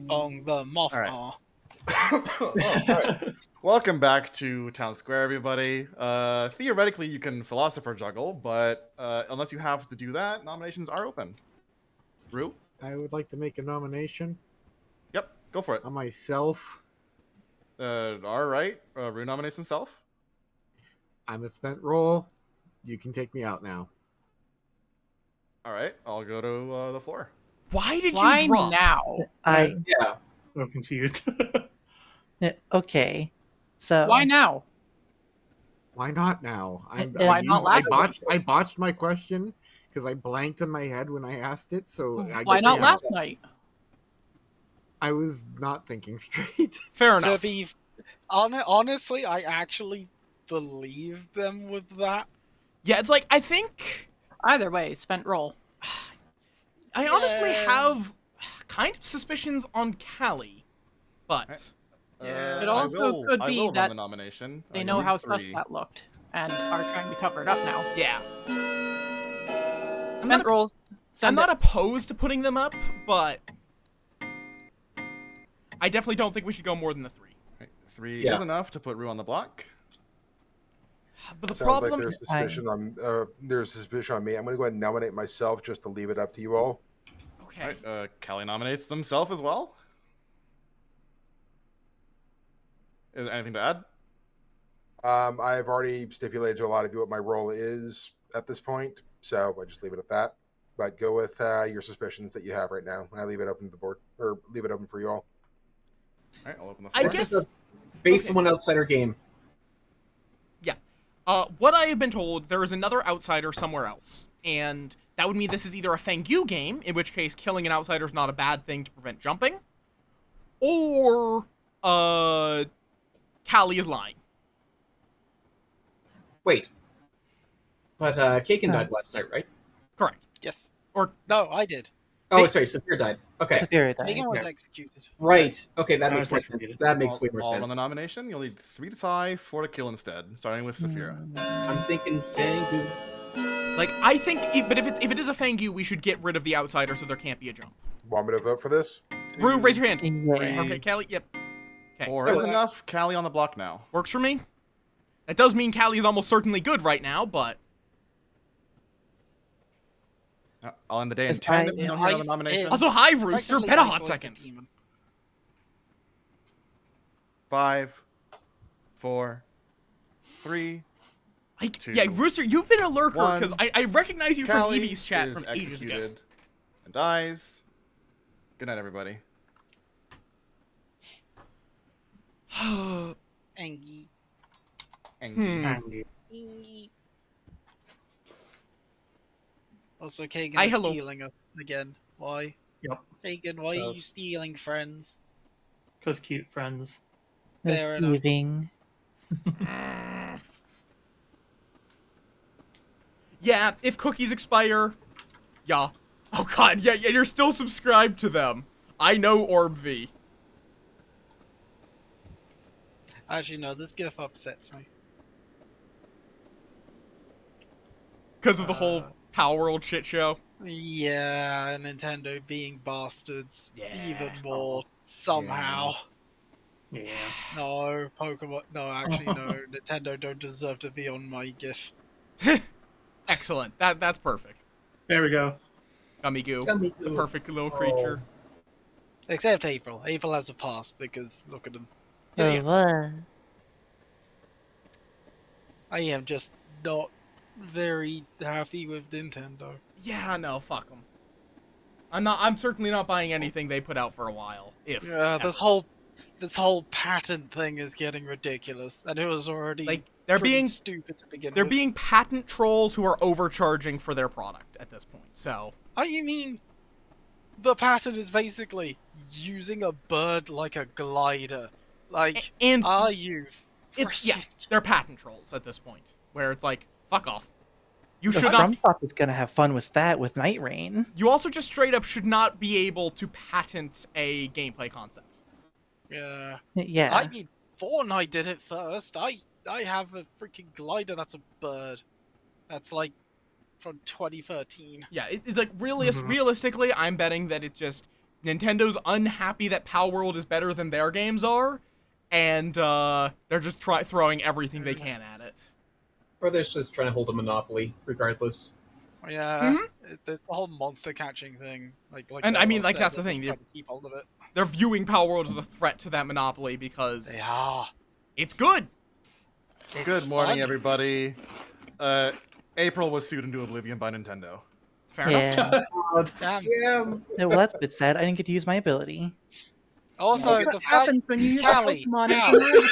On the moth. All right. All right. Welcome back to Town Square, everybody. Theoretically, you can philosopher juggle, but unless you have to do that, nominations are open. Rue? I would like to make a nomination Yep, go for it. on myself. All right. Rue nominates himself. I'm a spent roll. You can take me out now. All right, I'll go to the floor. Why did Why you drop? now? Yeah. So confused. Okay. So Why now? Why not now? Why not last I botched my question because I blanked in my head when I asked it. So I Why get not me last out. night? I was not thinking straight. Fair To enough. be honestly, I actually believe them with that. Yeah, it's like, I think... Either way, spent roll. I honestly Yeah. have kind of suspicions on Callie, but... Yeah. It also could I be will run that the nomination. They I know need how sus 3. that looked and are trying to cover it up now. Yeah. Spent roll. I'm Send not it. opposed to putting them up, but... I definitely don't think we should go more than the 3. Right, 3 Yeah. is enough to put Rue on the block. But the Sounds problem... like there's suspicion on me. I'm going to go ahead and nominate myself just to leave it up to you all. Okay. All right, Callie nominates themselves as well. Is there anything to add? I've already stipulated to a lot of you what my role is at this point, so I just leave it at that. But go with your suspicions that you have right now. I leave it open to the board, or leave it open for you all. All right, I'll open the I floor. This guess- is a base okay. one outsider game. Yeah. What I have been told, there is another outsider somewhere else. And that would mean this is either a Fang Yu game, in which case killing an outsider is not a bad thing to prevent jumping, or, Callie is lying. Wait. But Kagan died last night, right? Correct. Yes. Or- no, I did. Oh, They- sorry, Saphir died. Okay. Saphira died. Kagan was yeah. executed. Right. Okay, that I makes was more sense. executed. That makes way more I'll run sense. the nomination. You'll need 3 to tie, 4 to kill instead, starting with Saphira. I'm thinking Fangu. Like, I think, but if it is a Fang Yu, we should get rid of the outsider so there can't be a jump. Want me to vote for this? Rue, raise your hand. Yeah. Okay, Callie, yep. Okay. 4 is enough. Callie on the block now. Works for me. That does mean Callie is almost certainly good right now, but... I'll end the day in Is 10 if I- you don't hear another Ice nomination. is- Also, hi, Rooster. Effectively Been a hot isolates second. demon. 5, 4, 3. Yeah, Rooster, you've been a lurker, One. because I recognize you Callie from Evie's chat is from ages ago. executed and dies. Good night, everybody. Angie. And Angie. Also, Kagan Hi, is hello. stealing us again. Why? Yep. Kagan, why are you stealing friends? Because cute friends. Fair enough. Thieving. Yeah, if cookies expire, yeah. Oh god, yeah, you're still subscribed to them. I know Orb V. Actually, no, this GIF upsets me. Because of the whole Power World shit show. Yeah, Nintendo being bastards Yeah. even more somehow. Yeah. No, Pokemon. No, actually, no. Nintendo don't deserve to be on my GIF. Excellent. That's perfect. There we go. Gummy Goo. Gummy The Goo. perfect little Oh. creature. Except April. April has a pass because look at him. Yeah, yeah. What? I am just not very happy with Nintendo. Yeah, no, fuck them. I'm certainly not buying anything they put out for a while. If Yeah, ever. this whole patent thing is getting ridiculous, and it was already Like, they're pretty being stupid to begin they're with. being patent trolls who are overcharging for their product at this point. So Oh, you mean the patent is basically using a bird like a glider? Like, and are you? it's yeah, freaking- they're patent trolls at this point, where it's like, fuck off. You The should not. Scrumptop is gonna have fun with that with Night Rain. You also just straight up should not be able to patent a gameplay concept. Yeah. Yeah. I mean, Fortnite did it first. I have a freaking glider that's a bird. That's like from 2013. Yeah, it's like realistically, I'm betting that it's just Nintendo's unhappy that Power World is better than their games are, and they're just throwing everything they can at it. Or they're just trying to hold a monopoly, regardless. Yeah, there's the whole monster catching thing. And I mean, Bella like, said, that's the they're thing, just trying to keep hold of it. They're viewing Power World as a threat to that monopoly because They are. it's good. It's Good morning, fun. everybody. April was sued into oblivion by Nintendo. Fair enough. Yeah. Damn. Yeah, well, that's a bit sad. I didn't get to use my ability. Also, Look the what fact happens when you use a Callie, Pokemon Cal. as a move.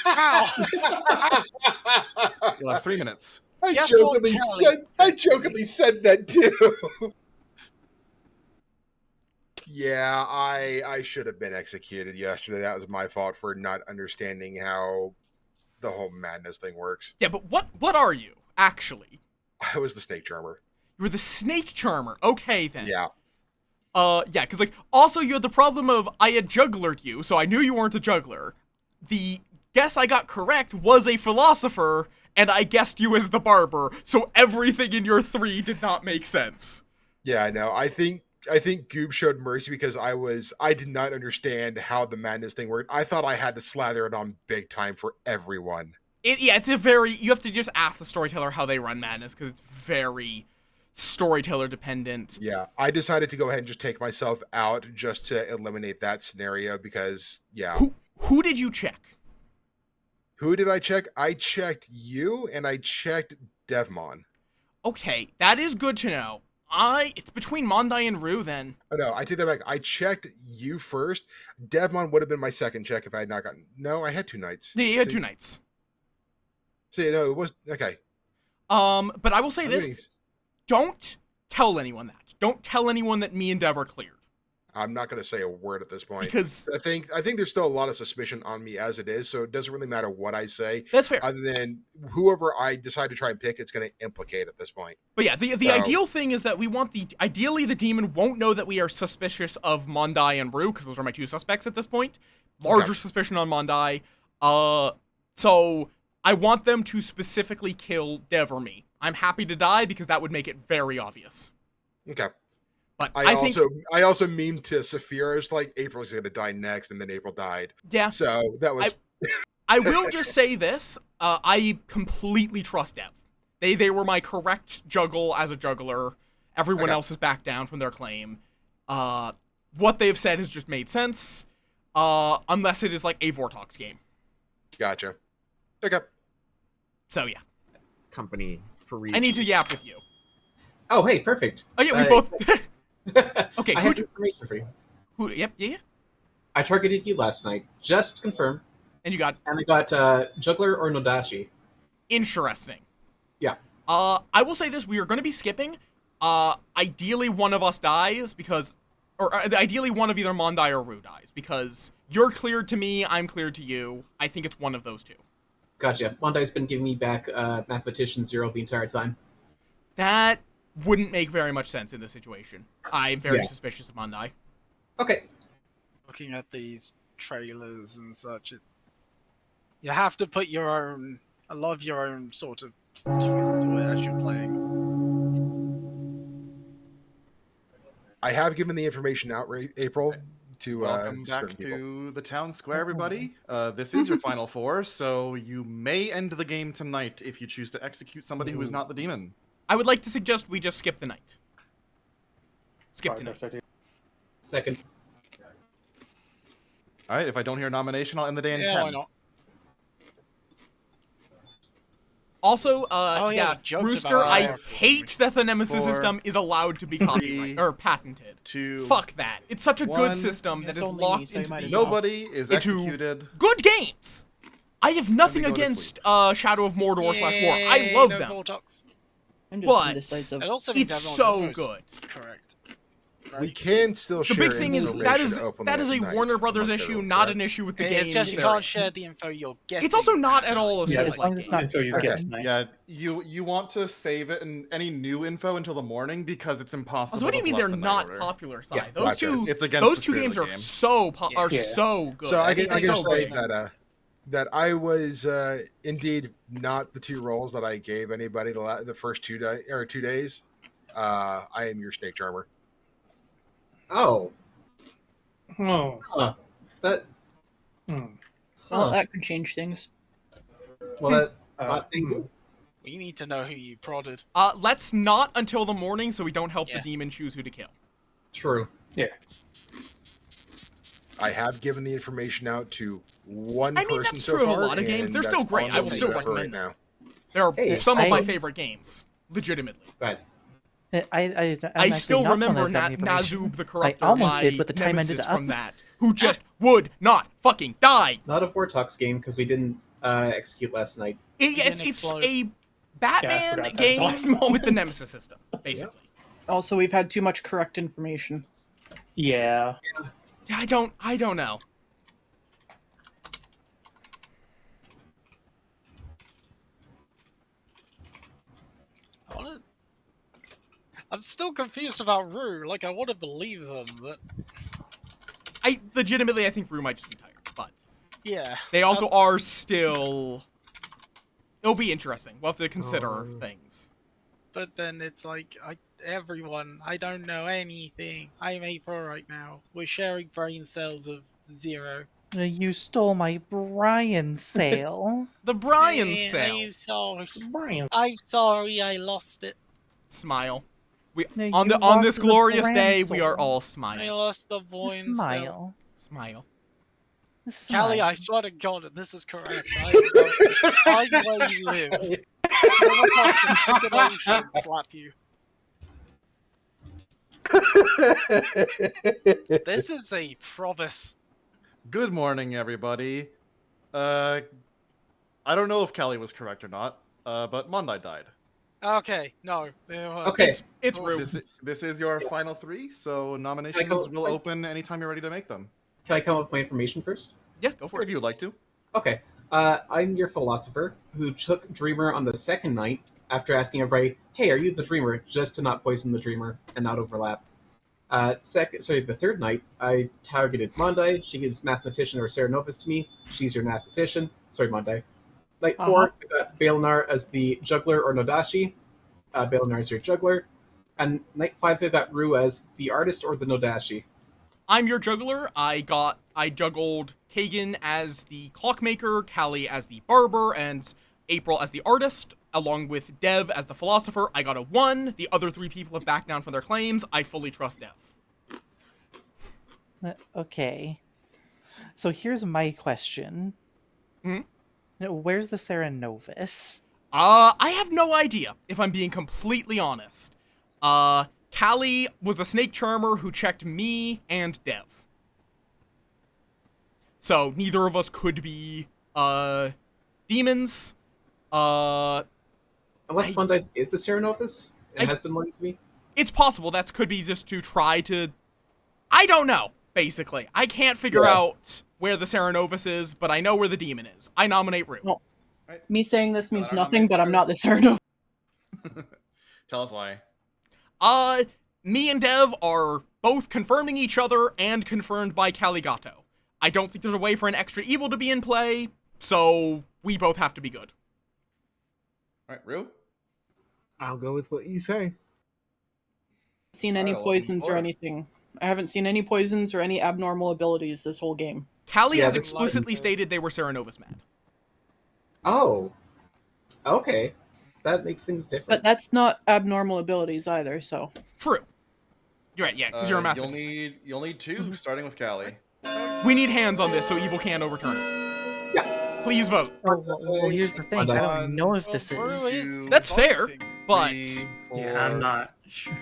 Ow. You'll have 3 minutes. Guess what, Kelly? I jokingly said that too. Yeah, I should have been executed yesterday. That was my fault for not understanding how the whole madness thing works. Yeah, but what are you actually? I was the snake charmer. You were the snake charmer. Okay then. Yeah. Yeah, because like also you had the problem of I had jugglered you, so I knew you weren't a juggler. The guess I got correct was a philosopher, and I guessed you as the barber, so everything in your 3 did not make sense. Yeah, I know. I think Goob showed mercy because I did not understand how the madness thing worked. I thought I had to slather it on big time for everyone. It's a very you have to just ask the storyteller how they run madness because it's very storyteller dependent. Yeah, I decided to go ahead and just take myself out just to eliminate that scenario because yeah. Who did you check? Who did I check? I checked you and I checked Devmon. Okay, that is good to know. It's between Mondai and Rue then. Oh no, I take that back. I checked you first. Devmon would have been my second check if I had not gotten. No, I had 2 nights. Yeah, you had 2 nights. See, no, it was okay. But I will say I'm this. getting- Don't tell anyone that. Don't tell anyone that me and Dev are cleared. I'm not going to say a word at this point Because I think there's still a lot of suspicion on me as it is, so it doesn't really matter what I say. that's fair. Other than whoever I decide to try and pick, it's going to implicate at this point. But yeah, the So- ideal thing is that we want ideally the demon won't know that we are suspicious of Mondai and Rue, because those are my 2 suspects at this point. Larger suspicion on Mondai. So I want them to specifically kill Dev or me. I'm happy to die because that would make it very obvious. Okay. But I think also memed to Saphira, it's like April's going to die next, and then April died. yeah. So that was. I will just say this. I completely trust Dev. They were my correct juggle as a juggler. Everyone else is back down from their claim. What they've said has just made sense. Unless it is like a Vortox game. Gotcha. Okay. So yeah. Company for I reasons. need to yap with you. Oh, hey, perfect. Oh yeah, we both Okay, I have information for you. who yep, yeah. I targeted you last night, just to confirm, And you got and I got Juggler or Nodashi. interesting. Yeah. I will say this, we are gonna be skipping. Ideally one of us dies because or ideally one of either Mondai or Rue dies, because you're cleared to me, I'm cleared to you. I think it's one of those two. Gotcha. Mondai's been giving me back Mathematician 0 the entire time. That wouldn't make very much sense in this situation. I'm very suspicious of Mondai. Okay. Looking at these trailers and such, you have to put a lot of your own sort of twist to it as you're playing. I have given the information out, April, to Welcome back certain people. to the town square, everybody. This is your final four, so you may end the game tonight if you choose to execute somebody who is not the demon. I would like to suggest we just skip the night. Skip tonight. Second. All right, if I don't hear a nomination, I'll end the day in 10. Why not? Also, we joked Rooster, about I that. hate that the Nemesis 4, system is allowed to be copyrighted or patented. 2. Fuck that. It's such a 1. good system that It's is only me, locked so you into might the as well. Nobody is into executed. good games. I have nothing go to against Shadow of Mordor / War. I Yay, love no them, Vortex. I'm just but indecisive. It also means it's everyone's so info is good. correct. We Right? can still The share big thing is information openly that is at a night Warner Brothers amongst issue, everyone, not correct? an issue with the It's game. just you can't share the info you're getting. It's also not at all a Yeah, as Souls-like long as it's game. not So you Okay. get tonight. Yeah, you want to save it and any new info until the morning because it's impossible. So what do you to mean bluff they're the night not order. popular? Yeah, Those gotcha. two, It's against those the two spirit games of the are game. so good. So I think can they're just so say good. that I was indeed not the two roles that I gave anybody the first 2 days. I am your snake charmer. Oh. Oh. Huh. That. Hmm. Well, Huh. that could change things. Well, that. Uh, Thank you. We need to know who you prodded. Let's not until the morning, so we don't help the Yeah. demon choose who to kill. True. Yeah. I have given the information out to one I mean, person that's so true of a far. lot of games. and They're that's still great. all I will I'm still doing for recommend right them. now. They're Hey, some of my I- favorite games, legitimately. Right. I'm I actually still not remember on that information. Nazub the Corruptor, almost my did, but the time ended nemesis up. from that, who just would not fucking die. Not a Vortex game because we didn't execute last night. didn't It's explode. a Batman forgot that was the game last with the moment. nemesis system, basically. Also, we've had too much correct information. Yeah. Yeah, I don't know. I'm still confused about Rue. Like, I want to believe them, but I think Rue might just be tired, but yeah. they also are still. It'll be interesting. We'll have to consider things. But then it's like, everyone, I don't know anything. I'm April right now. We're sharing brain cells of 0. You stole my Brian sale. The Brian I'm sale. sorry. Brian. I'm sorry I lost it. Smile. We No, on you on this lost the glorious brand day, we are soul. all I smiling. lost the voice. Smile. Smile. Callie, I swear to God, and this is correct. I where you live. Swim across the fucking ocean and slap you. This is a promise. Good morning, everybody. I don't know if Callie was correct or not, but Mondai died. Okay, no. Okay. It's Rue. This is your final 3, so nominations go- will open anytime you're ready to make them. Can I come up with my information first? Yeah, go for If it. you would like to. Okay. I'm your philosopher who took Dreamer on the second night after asking everybody, "Hey, are you the Dreamer?" just to not poison the Dreamer and not overlap. The third night, I targeted Mondai. She is Mathematician or Serenovus to me. She's your Mathematician. Sorry, Mondai. Night 4, I got Balenar as the Juggler or Nodashi. Balenar is your Juggler. And night 5, I got Rue as the Artist or the Nodashi. I'm your juggler. I juggled Kagan as the clockmaker, Callie as the barber, and April as the artist, along with Dev as the philosopher. I got a 1. The other 3 people have backed down from their claims. I fully trust Dev. Okay. So here's my question. Mhm. Where's the Serenovus? I have no idea, if I'm being completely honest. Callie was the snake charmer who checked me and Dev. So neither of us could be demons. Unless Mondai is the Serenovus and has been lying to me. It's possible that could be just to try to I don't know, basically. I can't figure out where the Cerenovus is, but I know where the demon is. I nominate Rue. Well, Right. me saying this means I nothing, nominate but I'm Rue. not the Cernova. Tell us why. Me and Dev are both confirming each other and confirmed by Caligato. I don't think there's a way for an extra evil to be in play, so we both have to be good. All right, Rue? I'll go with what you say. Seen any Alright, welcome poisons or aboard. anything. I haven't seen any poisons or any abnormal abilities this whole game. Callie Yeah, has this explicitly one- stated they were Cerenovus mad. Oh, okay, that makes things different. But that's not abnormal abilities either, so. True. You're right, yeah, because you're a You'll mathematician. need 2, starting with Callie. We need hands on this so evil can't overturn it. Yeah. Please vote. Oh, well, here's the thing. I don't know if this Well, Rue is. is That's fair, voting. but 3, 4, Yeah, I'm not sure.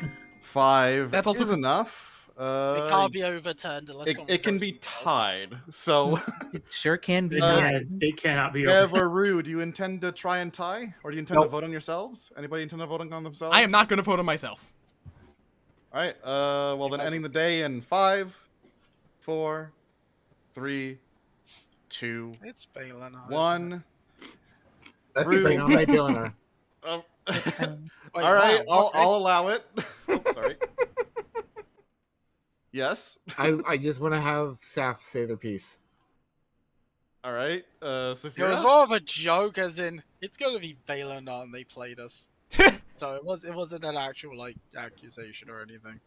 5 That's also is just- enough. It can't be overturned unless someone It can votes be themselves. tied. So, It sure can be. Uh, Yeah, it cannot be Dev over. or Rue, do you intend to try and tie, or do you intend to Nope. vote on yourselves? Anybody intend on voting on themselves? I am not going to vote on myself. All right. Well, then ending the day in 5, 4, 3, 2, It's Balin. 1. That'd be Rue. very Bring on my Dylan. Oh. Wait, All right, wow, okay. I'll allow it. Oh, sorry. Yes. I just want to have Saf say their piece. All right. It was Saphira. more of a joke, as in it's gonna be Balin and they played us. So it wasn't an actual like accusation or anything.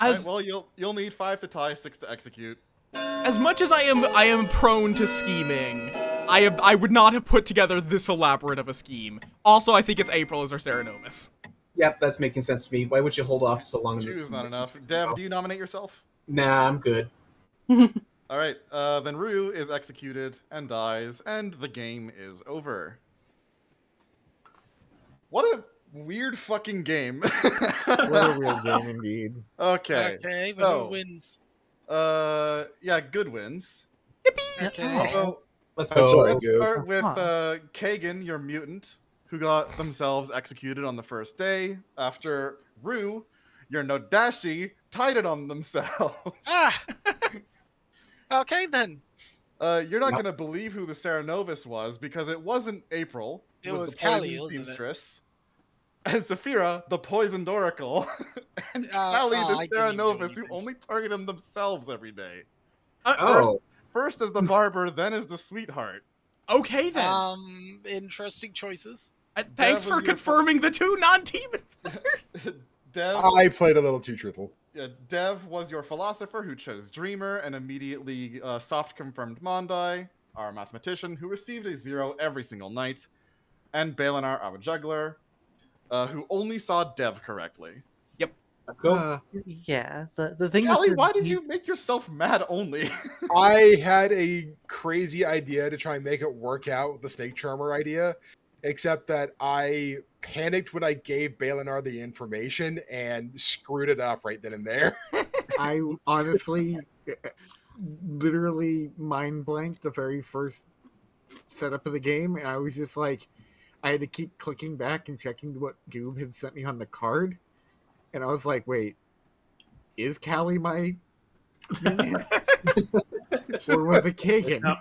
All right, As well, you'll need 5 to tie, 6 to execute. as much as I am prone to scheming, I would not have put together this elaborate of a scheme. Also, I think it's April as our Cerenovus. Yep, that's making sense to me. Why would you hold off so long? 2 is not enough. Dev, do you nominate yourself? Nah, I'm good. All right. Then Rue is executed and dies, and the game is over. What a weird fucking game. What a weird game indeed. Okay. Okay, but so- who wins? Yeah, good wins. Okay. So Let's I'm go. sorry. let's Go. start with Huh. Kagan, your mutant, who got themselves executed on the first day. After Rue, your Nodashi, tied it on themselves. Ah. Okay then. You're not Yep. gonna believe who the Cerenovus was because it wasn't April. It was was the poison Callie, wasn't it? seamstress. And Saphira, the poisoned oracle. And Callie, I the didn't even do Cerenovus, who anything. only targeted themselves every day. Oh, First as the barber, then as the sweetheart. Okay then. Interesting choices. Thanks was for your confirming the two non-demon. Dev, I played a little too truthful. Dev was your philosopher who chose Dreamer and immediately soft confirmed Mondai, our mathematician, who received a 0 every single night, and Balinar, our juggler, who only saw Dev correctly. let's go. Yeah, the thing with Callie, the why did you beats- make yourself mad only? I had a crazy idea to try and make it work out with the snake charmer idea, except that I panicked when I gave Balinar the information and screwed it up right then and there. I honestly, literally mind blanked the very first setup of the game, and I was just like, I had to keep clicking back and checking what Goob had sent me on the card, and I was like, wait, is Callie my minion? Or was it Kagan? No.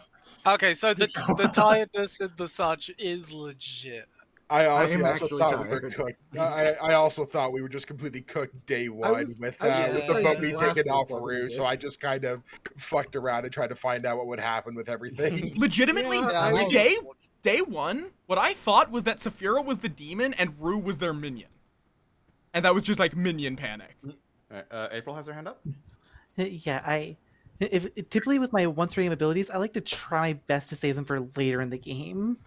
Okay, so the tiredness and the such is legit. I honestly am also actually thought we were tired. cooked. I also thought we were just completely cooked day one was- with I was the surprised vote this being last taken off was Rue, like so I just kind of fucked around and tried to find out what would happen with everything. Legitimately, Yeah, I day one, what I thought was that Saphira was the demon and Rue was their minion. And that was just like minion panic. Alright, April has her hand up. Yeah, if typically with my once frame abilities, I like to try my best to save them for later in the game.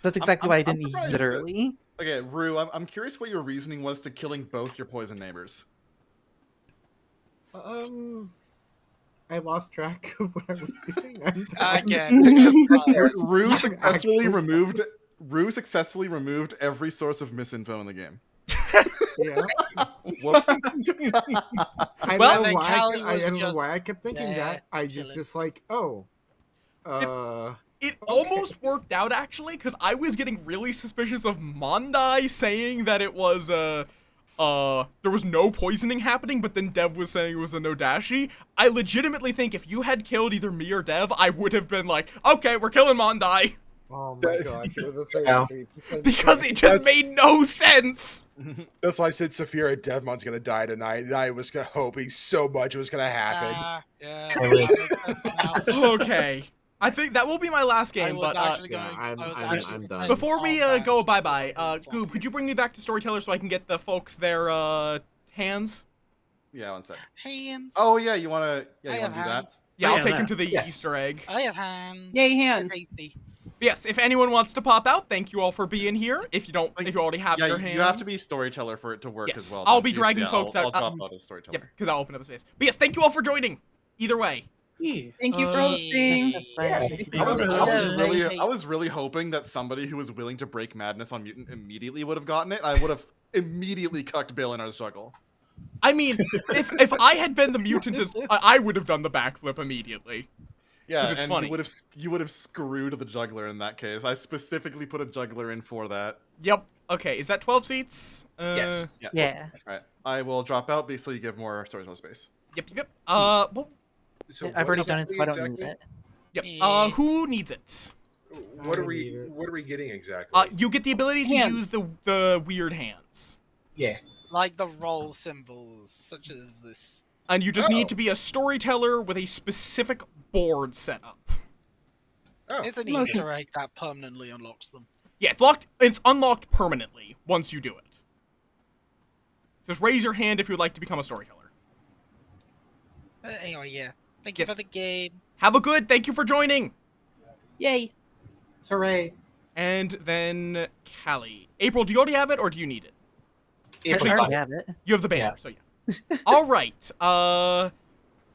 That's exactly why I I'm didn't use surprised it that- early. Okay, Rue, I'm curious what your reasoning was to killing both your poison neighbors. I lost track of what I was doing. Again, Rue I'm successfully actually removed. Rue successfully removed every source of misinfo in the game. Yeah. Whoops. I Well, don't know then why. Callie I was don't know just why I kept thinking there, that. I chilling. just like, oh, It almost worked out actually, because I was getting really suspicious of Mondai saying that it was there was no poisoning happening, but then Dev was saying it was a Nodashi. I legitimately think if you had killed either me or Dev, I would have been like, okay, we're killing Mondai. Oh my gosh, it was a Yeah. 33%. Because it just made no sense. That's why I said Saphira Devmon's gonna die tonight, and I was hoping so much it was gonna happen. Yeah. I wish. Okay. I think that will be my last game, but I'm done. before we go bye-bye, Goob, could you bring me back to Storyteller so I can get the folks their hands? Yeah, one sec. Hands. Oh yeah, you wanna I do have that? hands. Yeah, Oh, I'll yeah, take him that. to the Yes. Easter egg. I have hands. Yay, They're hands. tasty. Yes, if anyone wants to pop out, thank you all for being here. If you don't, if you already have Yeah, your hands, you have to be storyteller for it to work Yes, as well. I'll don't be you? dragging Yeah, folks I'll out. drop out as storyteller. Yep, because I'll open up a space. But yes, thank you all for joining. Either way. Yeah. Thank you for hosting. Yeah. I was really hoping that somebody who was willing to break madness on mutant immediately would have gotten it. I would have immediately cucked Bill in our struggle. I mean, if I had been the mutant, I would have done the backflip immediately. Yeah, it's and funny. you would have screwed the juggler in that case. I specifically put a juggler in for that. Yep. Okay, is that 12 seats? Yes. Yeah. Alright, I will drop out so you give more storyteller space. Yep. Well, So I've what already done it, so I don't exactly? need it. yep. Yeah. Who needs it? What are I we? need it. What are we getting exactly? You get the ability to Hands. use the weird hands, Yeah. Like the roll symbols, such as this. and you just need Oh. to be a storyteller with a specific board set up. Oh, It's an Okay. Easter egg that permanently unlocks them. Yeah, it's locked. It's unlocked permanently once you do it. Just raise your hand if you would like to become a storyteller. Anyway, yeah. Thank you Yes. for the game. Have a good. Thank you for joining. Yay. Hooray. And then Callie. April, do you already have it or do you need it? I April's already fine. have it. You have the banner, so yeah. All right.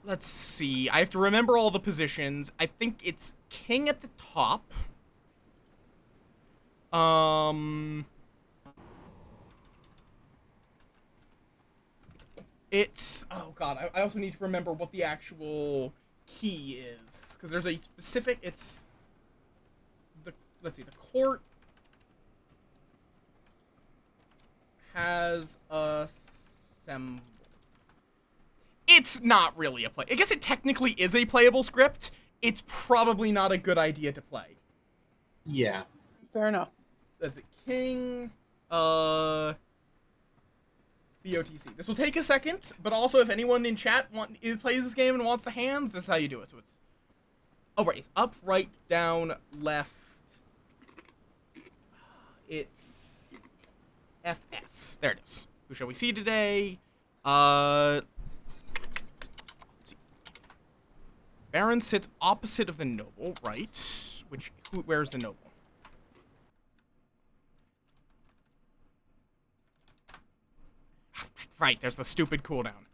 Let's see. I have to remember all the positions. I think it's king at the top. It's oh god. I also need to remember what the actual key is because there's a specific. It's the let's see. The court has a symbol. It's not really a play. I guess it technically is a playable script. It's probably not a good idea to play. Yeah. Fair enough. That's it. King, BOTC. This will take a second, but also if anyone in chat plays this game and wants the hands, this is how you do it. So it's oh right, it's up, right, down, left. It's FS. There it is. Who shall we see today? Let's see. Baron sits opposite of the noble, right? Where's the noble? Right, there's the stupid cooldown.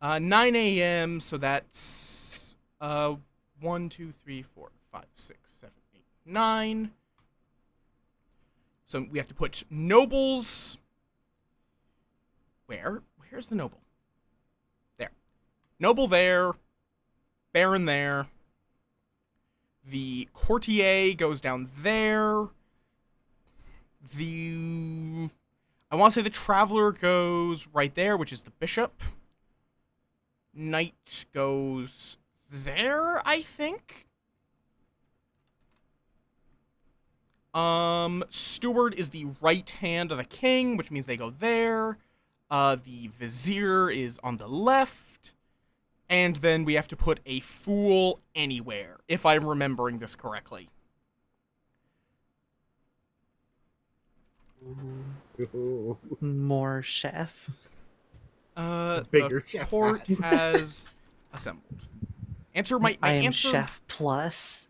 9 a.m., so that's 1, 2, 3, 4, 5, 6, 7, 8, 9. So we have to put nobles. Where's the noble? There. Noble there. Baron there. The courtier goes down there. I want to say the traveler goes right there, which is the bishop. Knight goes there, I think. Steward is the right hand of the king, which means they go there. The vizier is on the left. And then we have to put a fool anywhere, if I'm remembering this correctly. More chef. The Bigger chef. court has assembled. My I am answer. chef plus.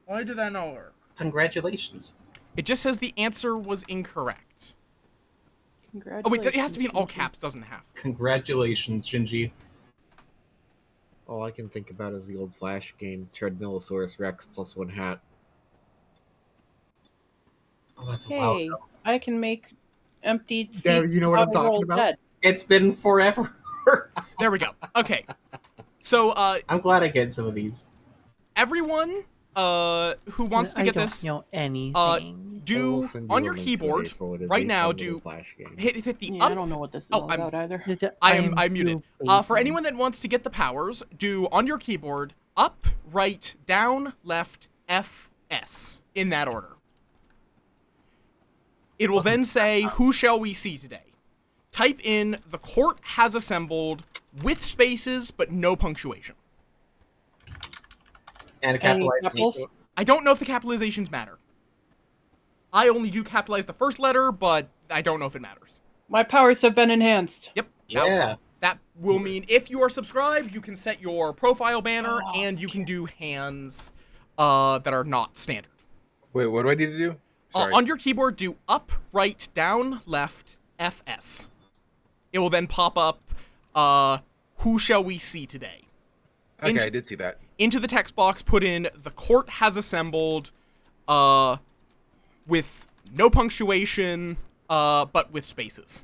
Why did that not work? Congratulations. It just says the answer was incorrect. Oh Congratulations. wait, it has to be in all caps, doesn't it have? Congratulations, Shinji. All I can think about is the old Flash game, Treadmillosaurus Rex plus one hat. Oh, that's a while Hey, ago. I can make empty seats. Yeah, you know what I'm out of talking rolled about? dead. It's been forever. There we go. Okay. So, I'm glad I get some of these. everyone who wants to I get don't this? know anything. I will Do send you on a your link to it, keyboard April. It is right a now. fun little Do Flash game. hit the Yeah, up. I don't know what this is Oh, all about either. I'm muted. too For basic. anyone that wants to get the powers, do on your keyboard up, right, down, left, F, S in that order. It will then say, "Who shall we see today?" Type in "the court has assembled" with spaces but no punctuation. And Any capitalized capitals? I don't know if the capitalizations matter. I only do capitalize the first letter, but I don't know if it matters. My powers have been enhanced. Yep. Yeah. That will mean if you are subscribed, you can set your profile banner Oh, and you can do hands that are not standard. Wait, what do I need to do? Sorry. On your keyboard, do up, right, down, left, FS. It will then pop up, "Who shall we see today?" Okay, I did see that. Into the text box, put in "the court has assembled," with no punctuation, but with spaces.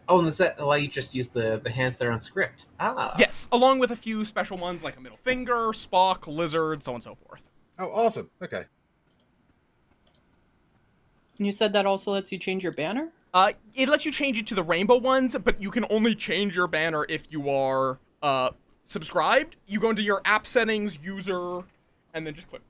Oh, and does that allow you to just use the hands that are on script? Ah. Yes, along with a few special ones like a middle finger, Spock, lizard, so on and so forth. Oh, awesome. Okay. And you said that also lets you change your banner? It lets you change it to the rainbow ones, but you can only change your banner if you are subscribed. You go into your app settings, user, and then just click.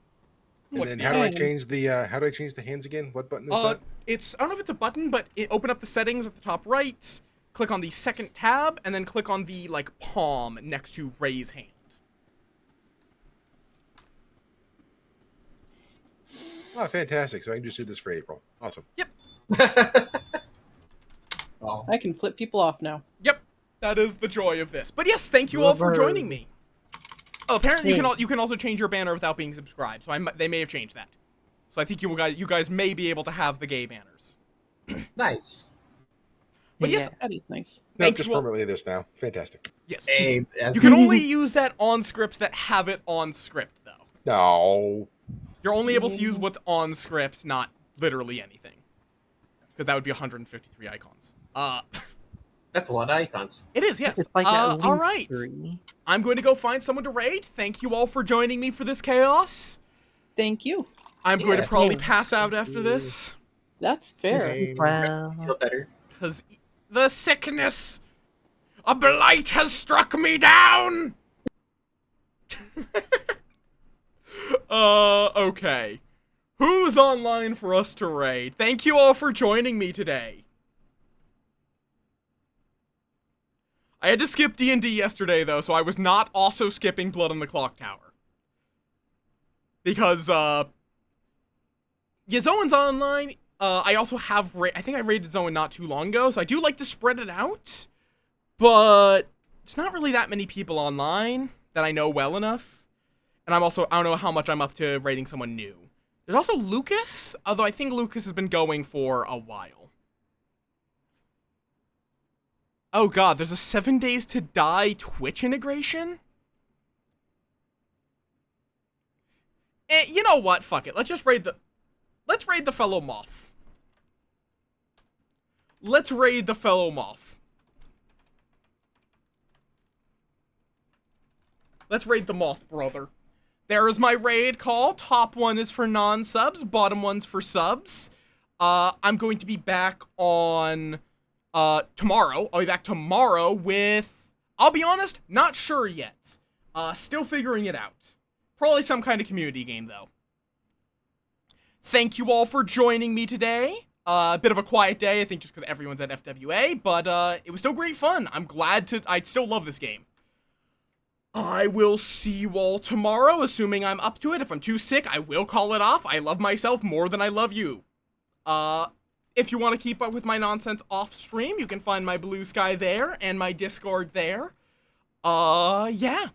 And then how do I change the hands again? What button is that? I don't know if it's a button, but open up the settings at the top right, click on the second tab, and then click on the like palm next to raise hand. Oh, fantastic. So I can just do this for April. Awesome. Yep. Oh. I can flip people off now. Yep. That is the joy of this. But yes, thank you all for joining me. Oh, apparently you can also change your banner without being subscribed. So they may have changed that. So I think you guys may be able to have the gay banners. Nice. But yes, That is nice. No, thank just you all. permanently this now. Fantastic. Yes. Hey, You can only use that on scripts that have it on script, though. No. You're only able to use what's on script, not literally anything. Because that would be 153 icons. That's a lot of icons. It is, yes. It's like at least all right. 3. I'm going to go find someone to raid. Thank you all for joining me for this chaos. Thank you. I'm going to Yeah. probably pass out after this. That's fair. Same. Well, Feel better. Because the sickness, a blight has struck me down. Okay. Who's online for us to raid? Thank you all for joining me today. I had to skip D&D yesterday, though, so I was not also skipping Blood on the Clock Tower. Because, yeah, Zoan's online. I also have, I think I raided Zoan not too long ago, so I do like to spread it out. But there's not really that many people online that I know well enough. And I don't know how much I'm up to raiding someone new. There's also Lucas, although I think Lucas has been going for a while. Oh god, there's a 7 Days to Die Twitch integration? You know what? Fuck it. Let's raid the fellow moth. Let's raid the fellow moth. Let's raid the moth, brother. There is my raid call. Top one is for non-subs, bottom one's for subs. I'm going to be back on tomorrow. I'll be back tomorrow with, I'll be honest, not sure yet. Still figuring it out. Probably some kind of community game, though. Thank you all for joining me today. A bit of a quiet day, I think just because everyone's at FWA, but it was still great fun. I still love this game. I will see you all tomorrow, assuming I'm up to it. If I'm too sick, I will call it off. I love myself more than I love you. If you want to keep up with my nonsense off stream, you can find my Blue Sky there and my Discord there. Yeah.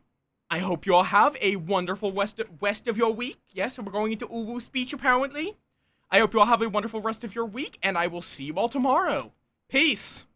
I hope you all have a wonderful rest of your week. Yes, we're going into Uwu speech apparently. I hope you all have a wonderful rest of your week, and I will see you all tomorrow. Peace.